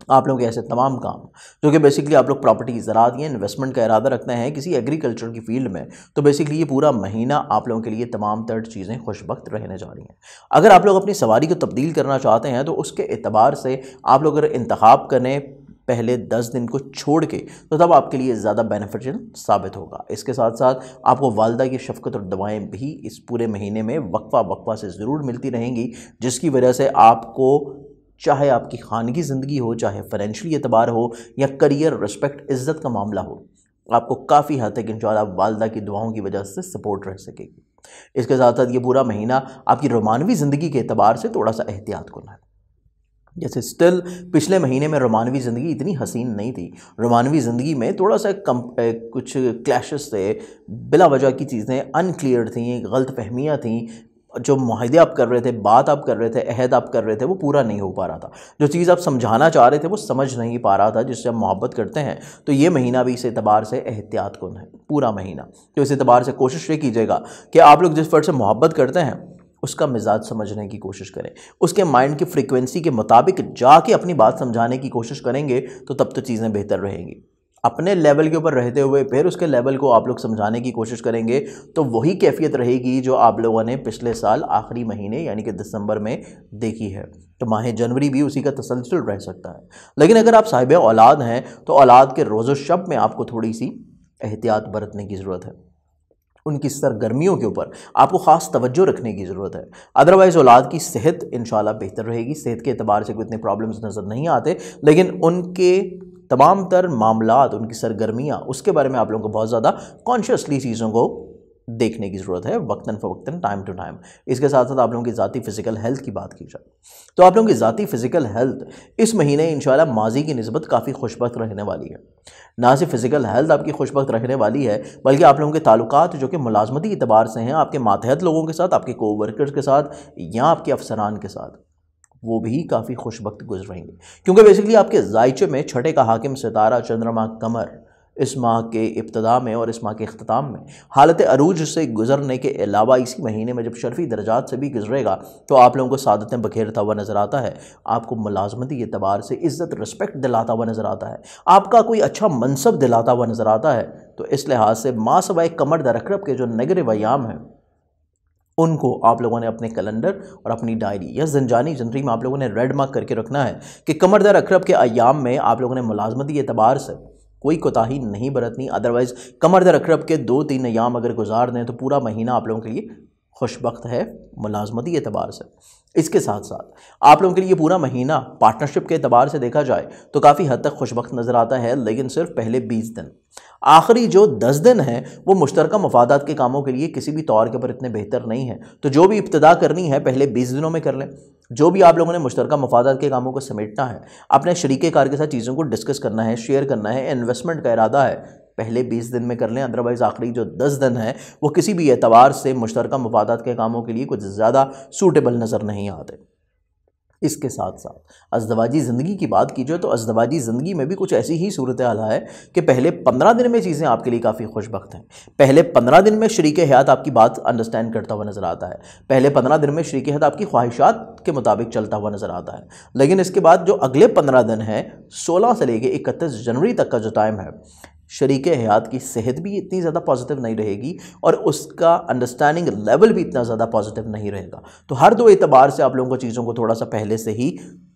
[SPEAKER 1] आप लोग ऐसे तमाम काम जो कि बेसिकली आप लोग प्रॉपर्टी ज़राअत या इन्वेस्टमेंट का इरादा रखते हैं किसी एग्रीकल्चर की फील्ड में, तो बेसिकली ये पूरा महीना आप लोगों के लिए तमाम तर चीज़ें खुशबख्त रहने जा रही हैं। अगर आप लोग अपनी सवारी को तब्दील करना चाहते हैं तो उसके एतबार से आप लोग अगर इंतखाब करें पहले 10 दिन को छोड़ के, तो तब आपके लिए ज़्यादा बेनिफिशियल साबित होगा। इसके साथ साथ आपको वालदा की शफ़क़त और दवाएँ भी इस पूरे महीने में वक्फ़ा से ज़रूर मिलती रहेंगी, जिसकी वजह से आपको चाहे आपकी खानगी ज़िंदगी हो, चाहे फाइनेंशियली एतबार हो या करियर, रिस्पेक्ट, इज़्ज़त का मामला हो, आपको काफ़ी हद तक इंशाअल्लाह वालदा की दुआओं की वजह से सपोर्ट रह सकेगी। इसके साथ साथ ये पूरा महीना आपकी रोमानवी ज़िंदगी के एतबार से थोड़ा सा एहतियात करना है। जैसे स्टिल पिछले महीने में रोमानवी ज़िंदगी इतनी हसीन नहीं थी। रोमानवी ज़िंदगी में थोड़ा सा कुछ क्लैशेस थे, बिला वजह की चीज़ें अनक्लियर थी, गलत फहमियाँ थी। जो मुआहदे आप कर रहे थे, बात आप कर रहे थे, अहद आप कर रहे थे, वो पूरा नहीं हो पा रहा था। जो चीज़ आप समझाना चाह रहे थे वो समझ नहीं पा रहा था, जिससे आप मोहब्बत करते हैं। तो ये महीना भी इस एतबार से एहतियात कुन है, पूरा महीना। तो इस एतबार से कोशिश ये कीजिएगा कि आप लोग जिस फर्द से मोहब्बत करते हैं उसका मिजाज समझने की कोशिश करें, उसके माइंड की फ्रीक्वेंसी के मुताबिक जाके अपनी बात समझाने की कोशिश करेंगे तो तब तो चीज़ें बेहतर रहेंगी। अपने लेवल के ऊपर रहते हुए फिर उसके लेवल को आप लोग समझाने की कोशिश करेंगे तो वही कैफियत रहेगी जो आप लोगों ने पिछले साल आखिरी महीने यानी कि दिसंबर में देखी है। तो माह जनवरी भी उसी का तसलसल रह सकता है। लेकिन अगर आप साहिब औलाद हैं तो औलाद के रोज़ो शब में आपको थोड़ी सी एहतियात बरतने की ज़रूरत है। उनकी सरगर्मियों के ऊपर आपको ख़ास तवज्जो रखने की ज़रूरत है। अदरवाइज़ औलाद की सेहत इंशाल्लाह बेहतर रहेगी। सेहत के एतबार से कोई इतने प्रॉब्लम्स नज़र नहीं आते, लेकिन उनके तमाम तर मामलात, उनकी सरगर्मियाँ, उसके बारे में आप लोगों को बहुत ज़्यादा कॉन्शियसली चीज़ों को देखने की ज़रूरत है, वक्तन फ़वक्तन, टाइम टू टाइम। इसके साथ साथ आप लोगों की ज़ाती फ़िज़िकल हेल्थ की बात की जाए तो आप लोगों की ज़ाती फ़िज़िकल हेल्थ इस महीने इंशाल्लाह माजी की निस्बत काफ़ी खुशबख्त रहने वाली है। ना सिर्फ फ़िज़िकल हेल्थ आपकी खुशबख्त रहने वाली है, बल्कि आप लोगों के ताल्लुकात जो कि मुलाजमती एतबार से हैं, आपके मातहत लोगों के साथ, आपके कोवर्कर्स के साथ या आपके अफसरान के साथ, वो भी काफ़ी खुशबख्त गुजरेंगे। क्योंकि बेसिकली आपके ज़ायचे में छठे का हाकिम सितारा चंद्रमा कमर इस माह के इब्तदा में और इस माह के अख्ताम में हालत अरूज से गुजरने के अलावा इसी महीने में जब शर्फी दर्जात से भी गुजरेगा तो आप लोगों को सादतें बखेरता हुआ नज़र आता है। आपको मुलाजमती एतबार से इज़्ज़त, रिस्पेक्ट दिलाता हुआ नज़र आता है। आपका कोई अच्छा मनसब दिलाता हुआ नज़र आता है। तो इस लिहाज से माह सवाए कमर दरकरब के जो नेगेटिव अयाम हैं उनको आप लोगों ने अपने कैलेंडर और अपनी डायरी या ज़ंजानी जंतरी में आप लोगों ने रेड मार्क करके रखना है कि कमर दर अखरब के अयाम में आप लोगों ने मुलाजमती एतबार से कोई कोताही नहीं बरतनी। अदरवाइज़ कमर दर अखरब के 2-3 अयाम अगर गुजार दें तो पूरा महीना आप लोगों के लिए खुशबख्त है मुलाजमती एतबार से। इसके साथ साथ आप लोगों के लिए पूरा महीना पार्टनरशिप के एतबार से देखा जाए तो काफ़ी हद तक खुशबख्त नज़र आता है, लेकिन सिर्फ पहले 20 दिन। आखिरी जो 10 दिन हैं वो मुश्तरका मफादात के कामों के लिए किसी भी तौर के ऊपर इतने बेहतर नहीं है। तो जो भी इब्तिदा करनी है पहले 20 दिनों में कर लें। जो भी आप लोगों ने मुश्तरका मफादात के कामों को समेटना है, अपने शरीके कार के साथ चीज़ों को डिस्कस करना है, शेयर करना है, इन्वेस्टमेंट का इरादा है, पहले 20 दिन में कर लें। अदरवाइज़ आखिरी जो 10 दिन है वो किसी भी एतबार से मुश्तरका मफादात के कामों के लिए कुछ ज़्यादा सूटेबल नज़र नहीं आते। इसके साथ साथ अज़दवाजी ज़िंदगी की बात की जाए तो अज़दवाजी ज़िंदगी में भी कुछ ऐसी ही सूरत हाल है कि पहले 15 दिन में चीज़ें आपके लिए काफ़ी खुशबख्त हैं। पहले 15 दिन में शरीक हयात आपकी बात अंडरस्टैंड करता हुआ नज़र आता है। पहले 15 दिन में शरीक हयात आपकी ख्वाहिशात के मुताबिक चलता हुआ नज़र आता है। लेकिन इसके बाद जो अगले 15 दिन हैं, 16 से लेकर 31 जनवरी तक का जो टाइम है, शरीक हयात की सेहत भी इतनी ज़्यादा पॉजिटिव नहीं रहेगी और उसका अंडरस्टैंडिंग लेवल भी इतना ज़्यादा पॉजिटिव नहीं रहेगा। तो हर दो एतबार से आप लोगों को चीज़ों को थोड़ा सा पहले से ही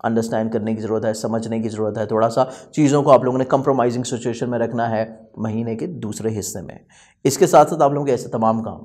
[SPEAKER 1] अंडरस्टैंड करने की ज़रूरत है, समझने की ज़रूरत है। थोड़ा सा चीज़ों को आप लोगों ने कंप्रोमाइजिंग सिचुएशन में रखना है महीने के दूसरे हिस्से में। इसके साथ साथ आप लोगों के ऐसे तमाम काम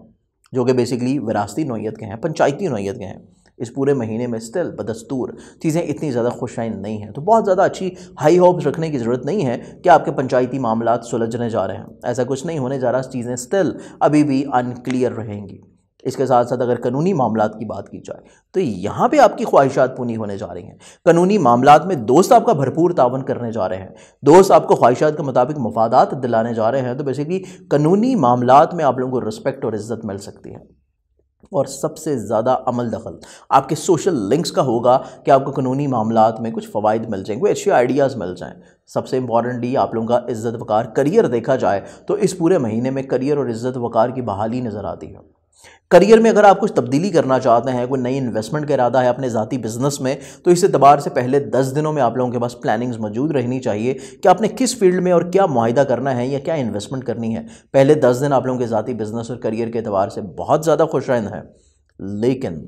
[SPEAKER 1] जो कि बेसिकली विरासती नौइयत के हैं, पंचायती नौइयत के हैं, इस पूरे महीने में स्टिल बदस्तूर चीज़ें इतनी ज़्यादा खुशाइन नहीं हैं। तो बहुत ज़्यादा अच्छी हाई होप्स रखने की ज़रूरत नहीं है कि आपके पंचायती मामलात सुलझने जा रहे हैं, ऐसा कुछ नहीं होने जा रहा। चीज़ें स्टिल अभी भी अनक्लियर रहेंगी। इसके साथ साथ अगर कानूनी मामलात की बात की जाए तो यहाँ पे आपकी ख्वाहिशात पूरी होने जा रही हैं। कानूनी मामलात में दोस्त आपका भरपूर तावन करने जा रहे हैं, दोस्त आपको ख्वाहिशात के मुताबिक मफादात दिलाने जा रहे हैं। तो बेसिकली कानूनी मामलात में आप लोगों को रिस्पेक्ट और इज्जत मिल सकती है। और सबसे ज़्यादा अमल दखल आपके सोशल लिंक्स का होगा कि आपको कानूनी मामलात में कुछ फ़वाइद मिल जाएंगे, कोई अच्छे आइडियाज़ मिल जाएं। सबसे इंपॉर्टेंटली आप लोगों का इज़्ज़त वक़ार करियर देखा जाए तो इस पूरे महीने में करियर और इज़्ज़त वक़ार की बहाली नज़र आती है। करियर में अगर आप कुछ तब्दीली करना चाहते हैं, कोई नई इन्वेस्टमेंट का इरादा है अपने ज़ाती बिजनेस में, तो इस एतबार से पहले 10 दिनों में आप लोगों के पास प्लानिंग्स मौजूद रहनी चाहिए कि आपने किस फील्ड में और क्या मुआहिदा करना है या क्या इन्वेस्टमेंट करनी है। पहले 10 दिन आप लोगों के ज़ाती बिजनेस और करियर के एतबार से बहुत ज़्यादा खुशरैन है। लेकिन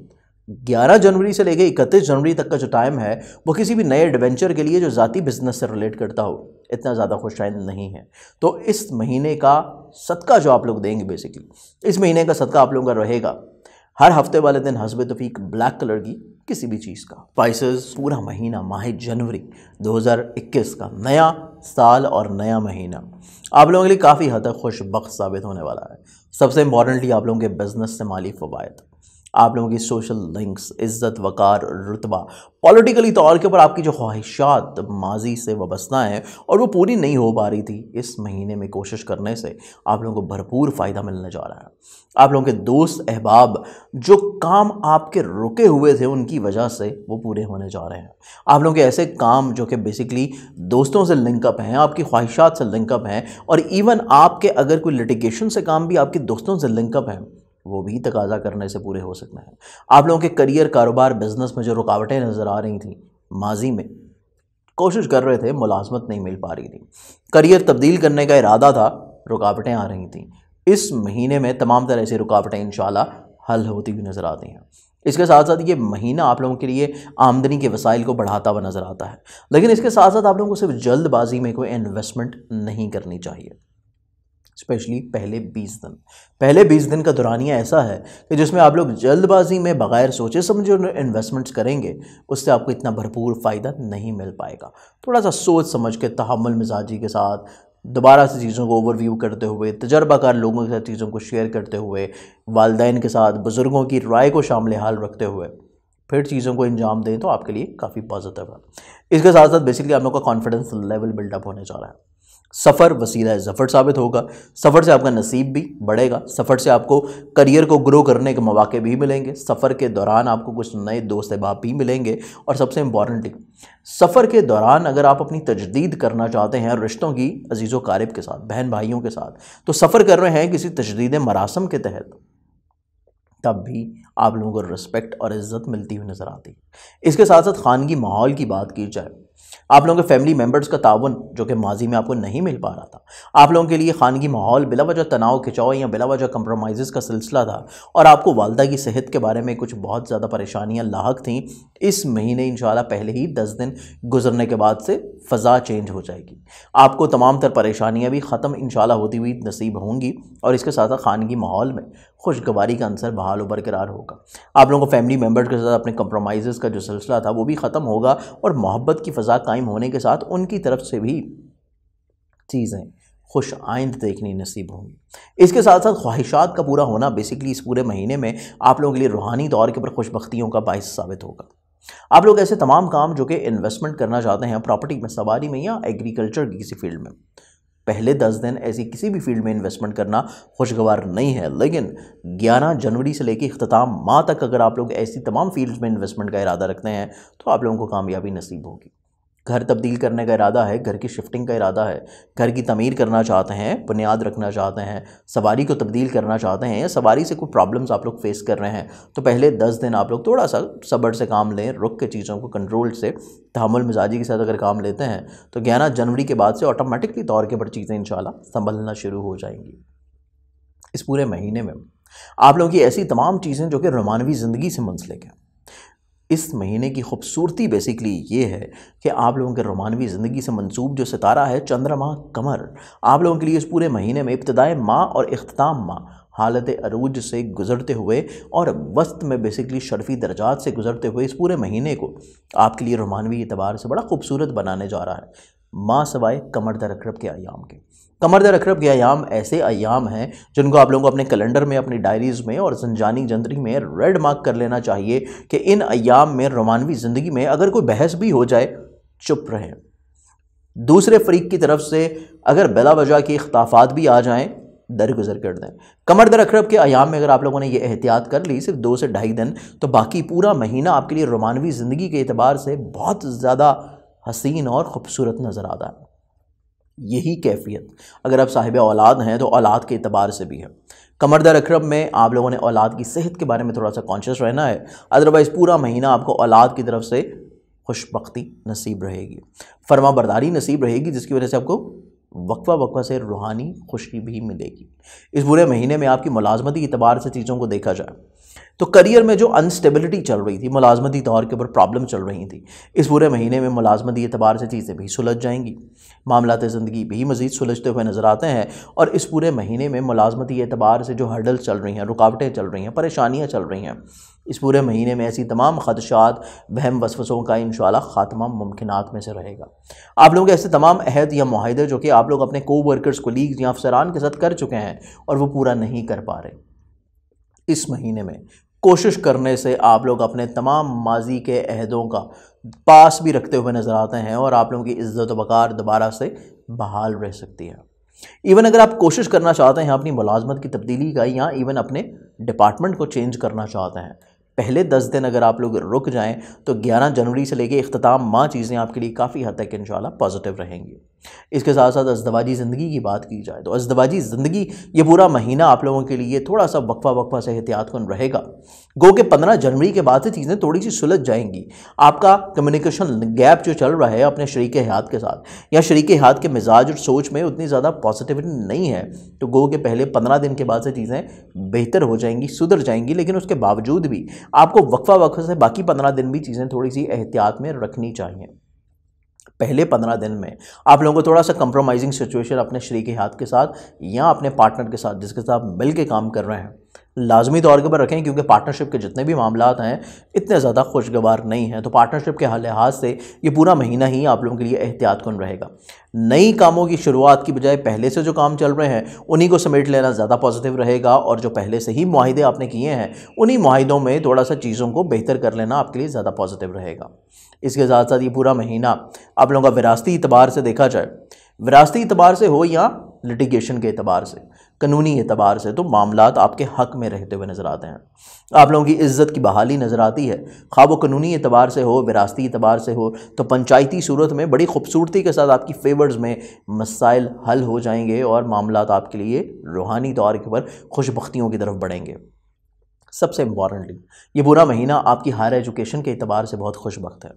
[SPEAKER 1] 11 जनवरी से लेकर 31 जनवरी तक का जो टाइम है वो किसी भी नए एडवेंचर के लिए जो ज़ाती बिजनेस से रिलेट करता हो इतना ज़्यादा खुशरैन नहीं है। तो इस महीने का सदका जो आप लोग देंगे, बेसिकली इस महीने का सदका आप लोगों का रहेगा हर हफ्ते वाले दिन हस्बे तौफीक ब्लैक कलर की किसी भी चीज़ का। स्पाइसेस पूरा महीना माह जनवरी 2021 का नया साल और नया महीना आप लोगों के लिए काफ़ी हद तक खुशबख्त साबित होने वाला है। सबसे इंपॉर्टेंटली आप लोगों के बिजनेस से माली फ़वाइद, आप लोगों की सोशल लिंक्स, इज़्ज़त वक़ार, रुतबा, पॉलिटिकली तौर के ऊपर आपकी जो ख्वाहिशात माजी से वाबस्ता हैं और वो पूरी नहीं हो पा रही थी, इस महीने में कोशिश करने से आप लोगों को भरपूर फ़ायदा मिलने जा रहा है। आप लोगों के दोस्त अहबाब जो काम आपके रुके हुए थे उनकी वजह से वो पूरे होने जा रहे हैं। आप लोगों के ऐसे काम जो कि बेसिकली दोस्तों से लिंकअप हैं, आपकी ख्वाहिशात से लिंकअप हैं, और इवन आपके अगर कोई लिटिगेशन से काम भी आपके दोस्तों से लिंकअप हैं, वो भी तकाजा करने से पूरे हो सकते हैं। आप लोगों के करियर, कारोबार, बिजनेस में जो रुकावटें नज़र आ रही थी, माजी में कोशिश कर रहे थे, मुलाजमत नहीं मिल पा रही थी, करियर तब्दील करने का इरादा था, रुकावटें आ रही थी, इस महीने में तमाम तरह से रुकावटें इंशाल्लाह हल होती हुई नज़र आती हैं। इसके साथ साथ ये महीना आप लोगों के लिए आमदनी के वसाइल को बढ़ाता हुआ नज़र आता है। लेकिन इसके साथ साथ आप लोगों को सिर्फ जल्दबाजी में कोई इन्वेस्टमेंट नहीं करनी चाहिए। स्पेशली पहले 20 दिन का दौरानिया ऐसा है कि जिसमें आप लोग जल्दबाजी में बग़ैर सोचे समझे इन्वेस्टमेंट्स करेंगे, उससे आपको इतना भरपूर फ़ायदा नहीं मिल पाएगा। थोड़ा सा सोच समझ के, तहम्मुल मिजाजी के साथ, दोबारा से चीज़ों को ओवरव्यू करते हुए, तजर्बाकार लोगों के साथ चीज़ों को शेयर करते हुए, वालिदैन के साथ बुज़ुर्गों की राय को शामिल हाल रखते हुए फिर चीज़ों को अंजाम दें तो आपके लिए काफ़ी पॉजिटिव है। इसके साथ साथ बेसिकली आप लोग का कॉन्फिडेंस लेवल बिल्डअप होने जा रहा है। सफ़र वसीला ज़फ़र साबित होगा, सफ़र से आपका नसीब भी बढ़ेगा, सफ़र से आपको करियर को ग्रो करने के मौके भी मिलेंगे, सफ़र के दौरान आपको कुछ नए दोस्त अहबाब भी मिलेंगे, और सबसे इम्पॉर्टेंटली सफ़र के दौरान अगर आप अपनी तजदीद करना चाहते हैं रिश्तों की अजीज़ व क़ारिब के साथ, बहन भाइयों के साथ, तो सफ़र कर रहे हैं किसी तजदीद मरासम के तहत, तब भी आप लोगों को रिस्पेक्ट और इज़्ज़त मिलती हुई नज़र आती है। इसके साथ साथ ख़ानगी माहौल की बात की जाए, आप लोगों के फैमिली मेंबर्स का तावन जो कि माजी में आपको नहीं मिल पा रहा था, आप लोगों के लिए खानगी माहौल बिला वजह तनाव खिंचाव या बिला वजह कंप्रोमाइज़ का सिलसिला था, और आपको वालदा की सेहत के बारे में कुछ बहुत ज़्यादा परेशानियां लाहक थीं। इस महीने इंशाल्लाह पहले ही 10 दिन गुजरने के बाद से फ़ज़ा चेंज हो जाएगी, आपको तमाम तर परेशानियाँ भी ख़त्म इंशाल्लाह होती हुई नसीब होंगी, और इसके साथ साथ खानगी माहौल में खुशगवारी का अंसर बहाल व बरकरार होगा। आप लोगों को फैमिली मेम्बर्स के साथ अपने कंप्रोमाइज़ का जो सिलसिला था वो भी ख़त्म होगा, और मोहब्बत की फ़ज़ा कायम होने के साथ उनकी तरफ से भी चीज़ें खुश आइंद देखनी नसीब होंगी। इसके साथ साथ ख्वाहिशात का पूरा होना बेसिकली इस पूरे महीने में आप लोगों के लिए रूहानी तौर के ऊपर खुशबख्तियों का बाइस साबित होगा। आप लोग ऐसे तमाम काम जो कि इन्वेस्टमेंट करना चाहते हैं, प्रॉपर्टी में, सवारी में या एग्रीकल्चर की किसी फील्ड में, पहले 10 दिन ऐसी किसी भी फील्ड में इन्वेस्टमेंट करना खुशगवार नहीं है। लेकिन 11 जनवरी से लेकर इख्तिताम माह तक अगर आप लोग ऐसी तमाम फील्ड्स में इन्वेस्टमेंट का इरादा रखते हैं तो आप लोगों को कामयाबी नसीब होगी। घर तब्दील करने का इरादा है, घर की शिफ्टिंग का इरादा है, घर की तमीर करना चाहते हैं, बुनियाद रखना चाहते हैं, सवारी को तब्दील करना चाहते हैं, या सवारी से कोई प्रॉब्लम्स आप लोग फेस कर रहे हैं, तो पहले 10 दिन आप लोग थोड़ा सा सब्र से काम लें, रुक के चीज़ों को कंट्रोल से, तहम्मुल मिजाजी के साथ अगर काम लेते हैं तो 11 जनवरी के बाद से ऑटोमेटिकली तौर के ऊपर चीज़ें इंशाल्लाह संभलना शुरू हो जाएंगी। इस पूरे महीने में आप लोगों की ऐसी तमाम चीज़ें जो कि रोमानवी ज़िंदगी से मुंसलिक हैं। इस महीने की खूबसूरती बेसिकली ये है कि आप लोगों के रोमानवी ज़िंदगी से मंसूब जो सितारा है चंद्रमा कमर, आप लोगों के लिए इस पूरे महीने में इब्तिदाए माह और इख्तिताम माह हालत अरूज से गुजरते हुए और वस्त में बेसिकली शर्फी दर्जात से गुजरते हुए इस पूरे महीने को आपके लिए रोमानवी एतबार से बड़ा खूबसूरत बनाने जा रहा है, माँ सवाए कमर दर अकरब के अयाम के। कमर दर अकरब के अयाम ऐसे अयाम हैं जिनको आप लोगों को अपने कैलेंडर में, अपनी डायरीज़ में और ज़ंजानी जंतरी में रेड मार्क कर लेना चाहिए कि इन अयाम में रोमानवी ज़िंदगी में अगर कोई बहस भी हो जाए, चुप रहें। दूसरे फरीक की तरफ से अगर बिला वजह के इख्तिलाफ़ात भी आ जाएं, दरगुजर कर दें। कमर दर अकरब के अयाम में अगर आप लोगों ने ये एहतियात कर ली सिर्फ 2 से ढाई दिन, तो बाकी पूरा महीना आपके लिए रोमानवी ज़िंदगी के एतबार से बहुत ज़्यादा हसीन और ख़ूबसूरत नज़र आता है। यही कैफियत अगर आप साहिब औलाद हैं तो औलाद के एतबार से भी है। कमर दर अकरब में आप लोगों ने औलाद की सेहत के बारे में थोड़ा सा कॉन्शियस रहना है, अदरवाइज़ पूरा महीना आपको औलाद की तरफ से खुशबख्ती नसीब रहेगी, फर्मा बरदारी नसीब रहेगी, जिसकी वजह से आपको वक्फा से रूहानी खुशी भी मिलेगी। इस बुरे महीने में आपकी मुलाजमती एतबार से चीज़ों को देखा जाए तो करियर में जो अनस्टेबिलिटी चल रही थी, मुलाजमती तौर के ऊपर प्रॉब्लम चल रही थी, इस पूरे महीने में मुलाजमती एतबार से चीज़ें भी सुलझ जाएंगी, मामलात ज़िंदगी भी मज़ीद सुलझते हुए नज़र आते हैं। और इस पूरे महीने में मुलाजमती एतबार से जो हर्डल्स चल रही हैं, रुकावटें चल रही हैं, परेशानियाँ चल रही हैं, इस पूरे महीने में ऐसी तमाम खदशात, बहम वसवसों का इंशाअल्लाह ख़ात्मा मुमकिनात में से रहेगा। आप लोग ऐसे तमाम अहद या मुआहदे जो कि आप लोग अपने को वर्कर्स, कोलीग्स या अफसरान के साथ कर चुके हैं और वो पूरा नहीं कर पा रहे, इस महीने में कोशिश करने से आप लोग अपने तमाम माजी के अहदों का पास भी रखते हुए नज़र आते हैं और आप लोगों की इज़्ज़त व वक़ार दोबारा से बहाल रह सकती है। इवन अगर आप कोशिश करना चाहते हैं अपनी मुलाजमत की तब्दीली का, या इवन अपने डिपार्टमेंट को चेंज करना चाहते हैं, पहले 10 दिन अगर आप लोग रुक जाएं तो 11 जनवरी से लेकर इख्तिताम माह चीज़ें आपके लिए काफ़ी हद तक इंशाल्लाह पॉजिटिव रहेंगी। इसके साथ साथ अज़दवाजी ज़िंदगी की बात की जाए तो अज़दवाजी ज़िंदगी ये पूरा महीना आप लोगों के लिए थोड़ा सा वक्फा से एहतियातकुन रहेगा। गो के 15 जनवरी के बाद से चीज़ें थोड़ी सी सुलझ जाएंगी। आपका कम्युनिकेशन गैप जो चल रहा है अपने शरीक हयात के साथ, या शरीक हयात के मिजाज और सोच में उतनी ज़्यादा पॉजिटिविटी नहीं है, तो गो के पहले 15 दिन के बाद से चीज़ें बेहतर हो जाएंगी, सुधर जाएंगी। लेकिन उसके बावजूद भी आपको वक्फा से बाकी 15 दिन भी चीज़ें थोड़ी सी एहतियात में रखनी चाहिए। पहले 15 दिन में आप लोगों को थोड़ा सा कंप्रोमाइजिंग सिचुएशन अपने शरीक हयात के साथ या अपने पार्टनर के साथ जिसके साथ मिल के काम कर रहे हैं लाजमी तौर के ऊपर रखें, क्योंकि पार्टनरशिप के जितने भी मामलात हैं इतने ज़्यादा खुशगवार नहीं हैं। तो पार्टनरशिप के लिहाज से ये पूरा महीना ही आप लोगों के लिए एहतियातकुन रहेगा। नई कामों की शुरुआत की बजाय पहले से जो काम चल रहे हैं उन्हीं को समेट लेना ज़्यादा पॉजिटिव रहेगा, और जो पहले से ही मुआहिदे आपने किए हैं उन्हीं मुआहिदों में थोड़ा सा चीज़ों को बेहतर कर लेना आपके लिए ज़्यादा पॉजिटिव रहेगा। इसके साथ साथ ये पूरा महीना आप लोगों का विरासती एतबार से देखा जाए, विरासती एतबार से हो या लिटिगेशन के एतबार से, कानूनी एतबार से, तो मामलात आपके हक में रहते हुए नज़र आते हैं। आप लोगों की इज़्ज़त की बहाली नज़र आती है, खा वो कानूनी एतबार से हो, विरासती एतबार से हो, तो पंचायती सूरत में बड़ी खूबसूरती के साथ आपकी फेवर्स में मसाइल हल हो जाएंगे और मामलात आपके लिए रूहानी तौर के ऊपर खुशबख्तियों की तरफ बढ़ेंगे। सबसे इम्पॉर्टेंटली ये पूरा महीना आपकी हायर एजुकेशन के एतबार से बहुत खुशबख्त है।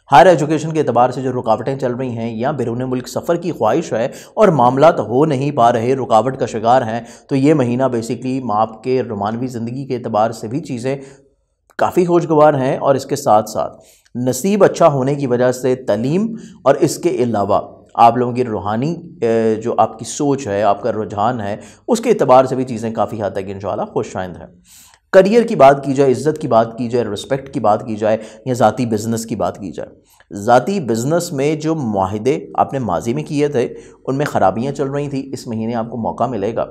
[SPEAKER 1] हायर एजुकेशन के एतबार से जो रुकावटें चल रही हैं या बैरून मुल्क सफ़र की ख्वाहिश है और मामलात हो नहीं पा रहे, रुकावट का शिकार हैं, तो ये महीना बेसिकली आपके रोमानवी ज़िंदगी के एतबार से भी चीज़ें काफ़ी खुशगवार हैं। और इसके साथ साथ नसीब अच्छा होने की वजह से तालीम और इसके अलावा आप लोगों की रूहानी जो आपकी सोच है, आपका रुझान है, उसके एतबार से भी चीज़ें काफ़ी हद तक इंशाअल्लाह खुशआइंद हैं। करियर की बात की जाए, इज़्ज़त की बात की जाए, रिस्पेक्ट की बात की जाए, या ज़ाती बिज़नेस की बात की जाए, ज़ाती बिज़नेस में जो मुआहिदे आपने माजी में किए थे उनमें ख़राबियाँ चल रही थी, इस महीने आपको मौका मिलेगा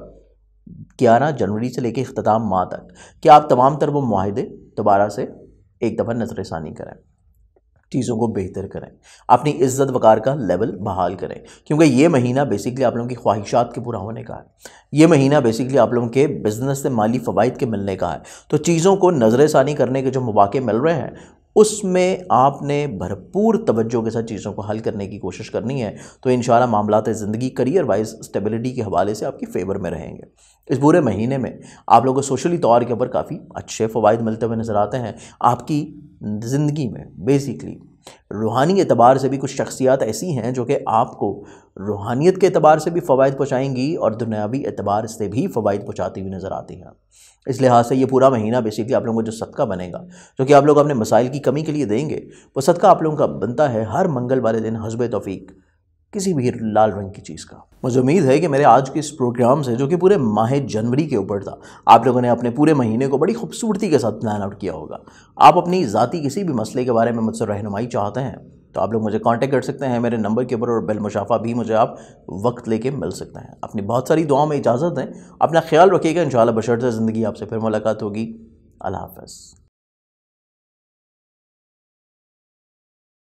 [SPEAKER 1] 11 जनवरी से लेकर इख्तिताम माह तक कि आप तमाम तर वो मुआहिदे दोबारा से एक दफ़ा नज़रसानी करें, चीज़ों को बेहतर करें, अपनी इज़्ज़त वक़ार का लेवल बहाल करें, क्योंकि ये महीना बेसिकली आप लोगों की ख्वाहिशात के पूरा होने का है। ये महीना बेसिकली आप लोगों के बिज़नेस से माली फ़वाइद के मिलने का है। तो चीज़ों को नज़रसानी करने के जो मौके मिल रहे हैं उसमें आपने भरपूर तवज्जो के साथ चीज़ों को हल करने की कोशिश करनी है। तो इंशाअल्लाह मामलात ज़िंदगी करियर वाइज स्टेबिलिटी के हवाले से आपकी फ़ेवर में रहेंगे। इस पूरे महीने में आप लोगों को सोशली तौर के ऊपर काफ़ी अच्छे फ़वाइद मिलते हुए नज़र आते हैं। आपकी ज़िंदगी में बेसिकली रूहानी एतबार से भी कुछ शख्सियात ऐसी हैं जो कि आपको रूहानियत के एतबार से भी फ़वाइद पहुँचाएँगी और दुनियावी एतबार से भी फ़वाइद पहुँचाती हुई नज़र आती हैं। इस लिहाज से ये पूरा महीना बेसिकली आप लोगों को जो सदका बनेगा, जो कि आप लोग अपने मसाइल की कमी के लिए देंगे, वो सदका आप लोगों का बनता है हर मंगल वाले दिन हस्ब तौफीक किसी भी लाल रंग की चीज़ का। मुझे उम्मीद है कि मेरे आज के इस प्रोग्राम से, जो कि पूरे माह जनवरी के ऊपर था, आप लोगों ने अपने पूरे महीने को बड़ी खूबसूरती के साथ प्लान आउट किया होगा। आप अपनी ज़ाती किसी भी मसले के बारे में मुझसे रहनुमाई चाहते हैं तो आप लोग मुझे कांटेक्ट कर सकते हैं मेरे नंबर के ऊपर, और बिलमुशाफा भी मुझे आप वक्त लेके मिल सकते हैं। अपनी बहुत सारी दुआओं में इजाज़त दें, अपना ख्याल रखिएगा। इंशाअल्लाह बशर्ते ज़िंदगी आपसे फिर मुलाकात होगी। अल्लाह हाफ़िज़।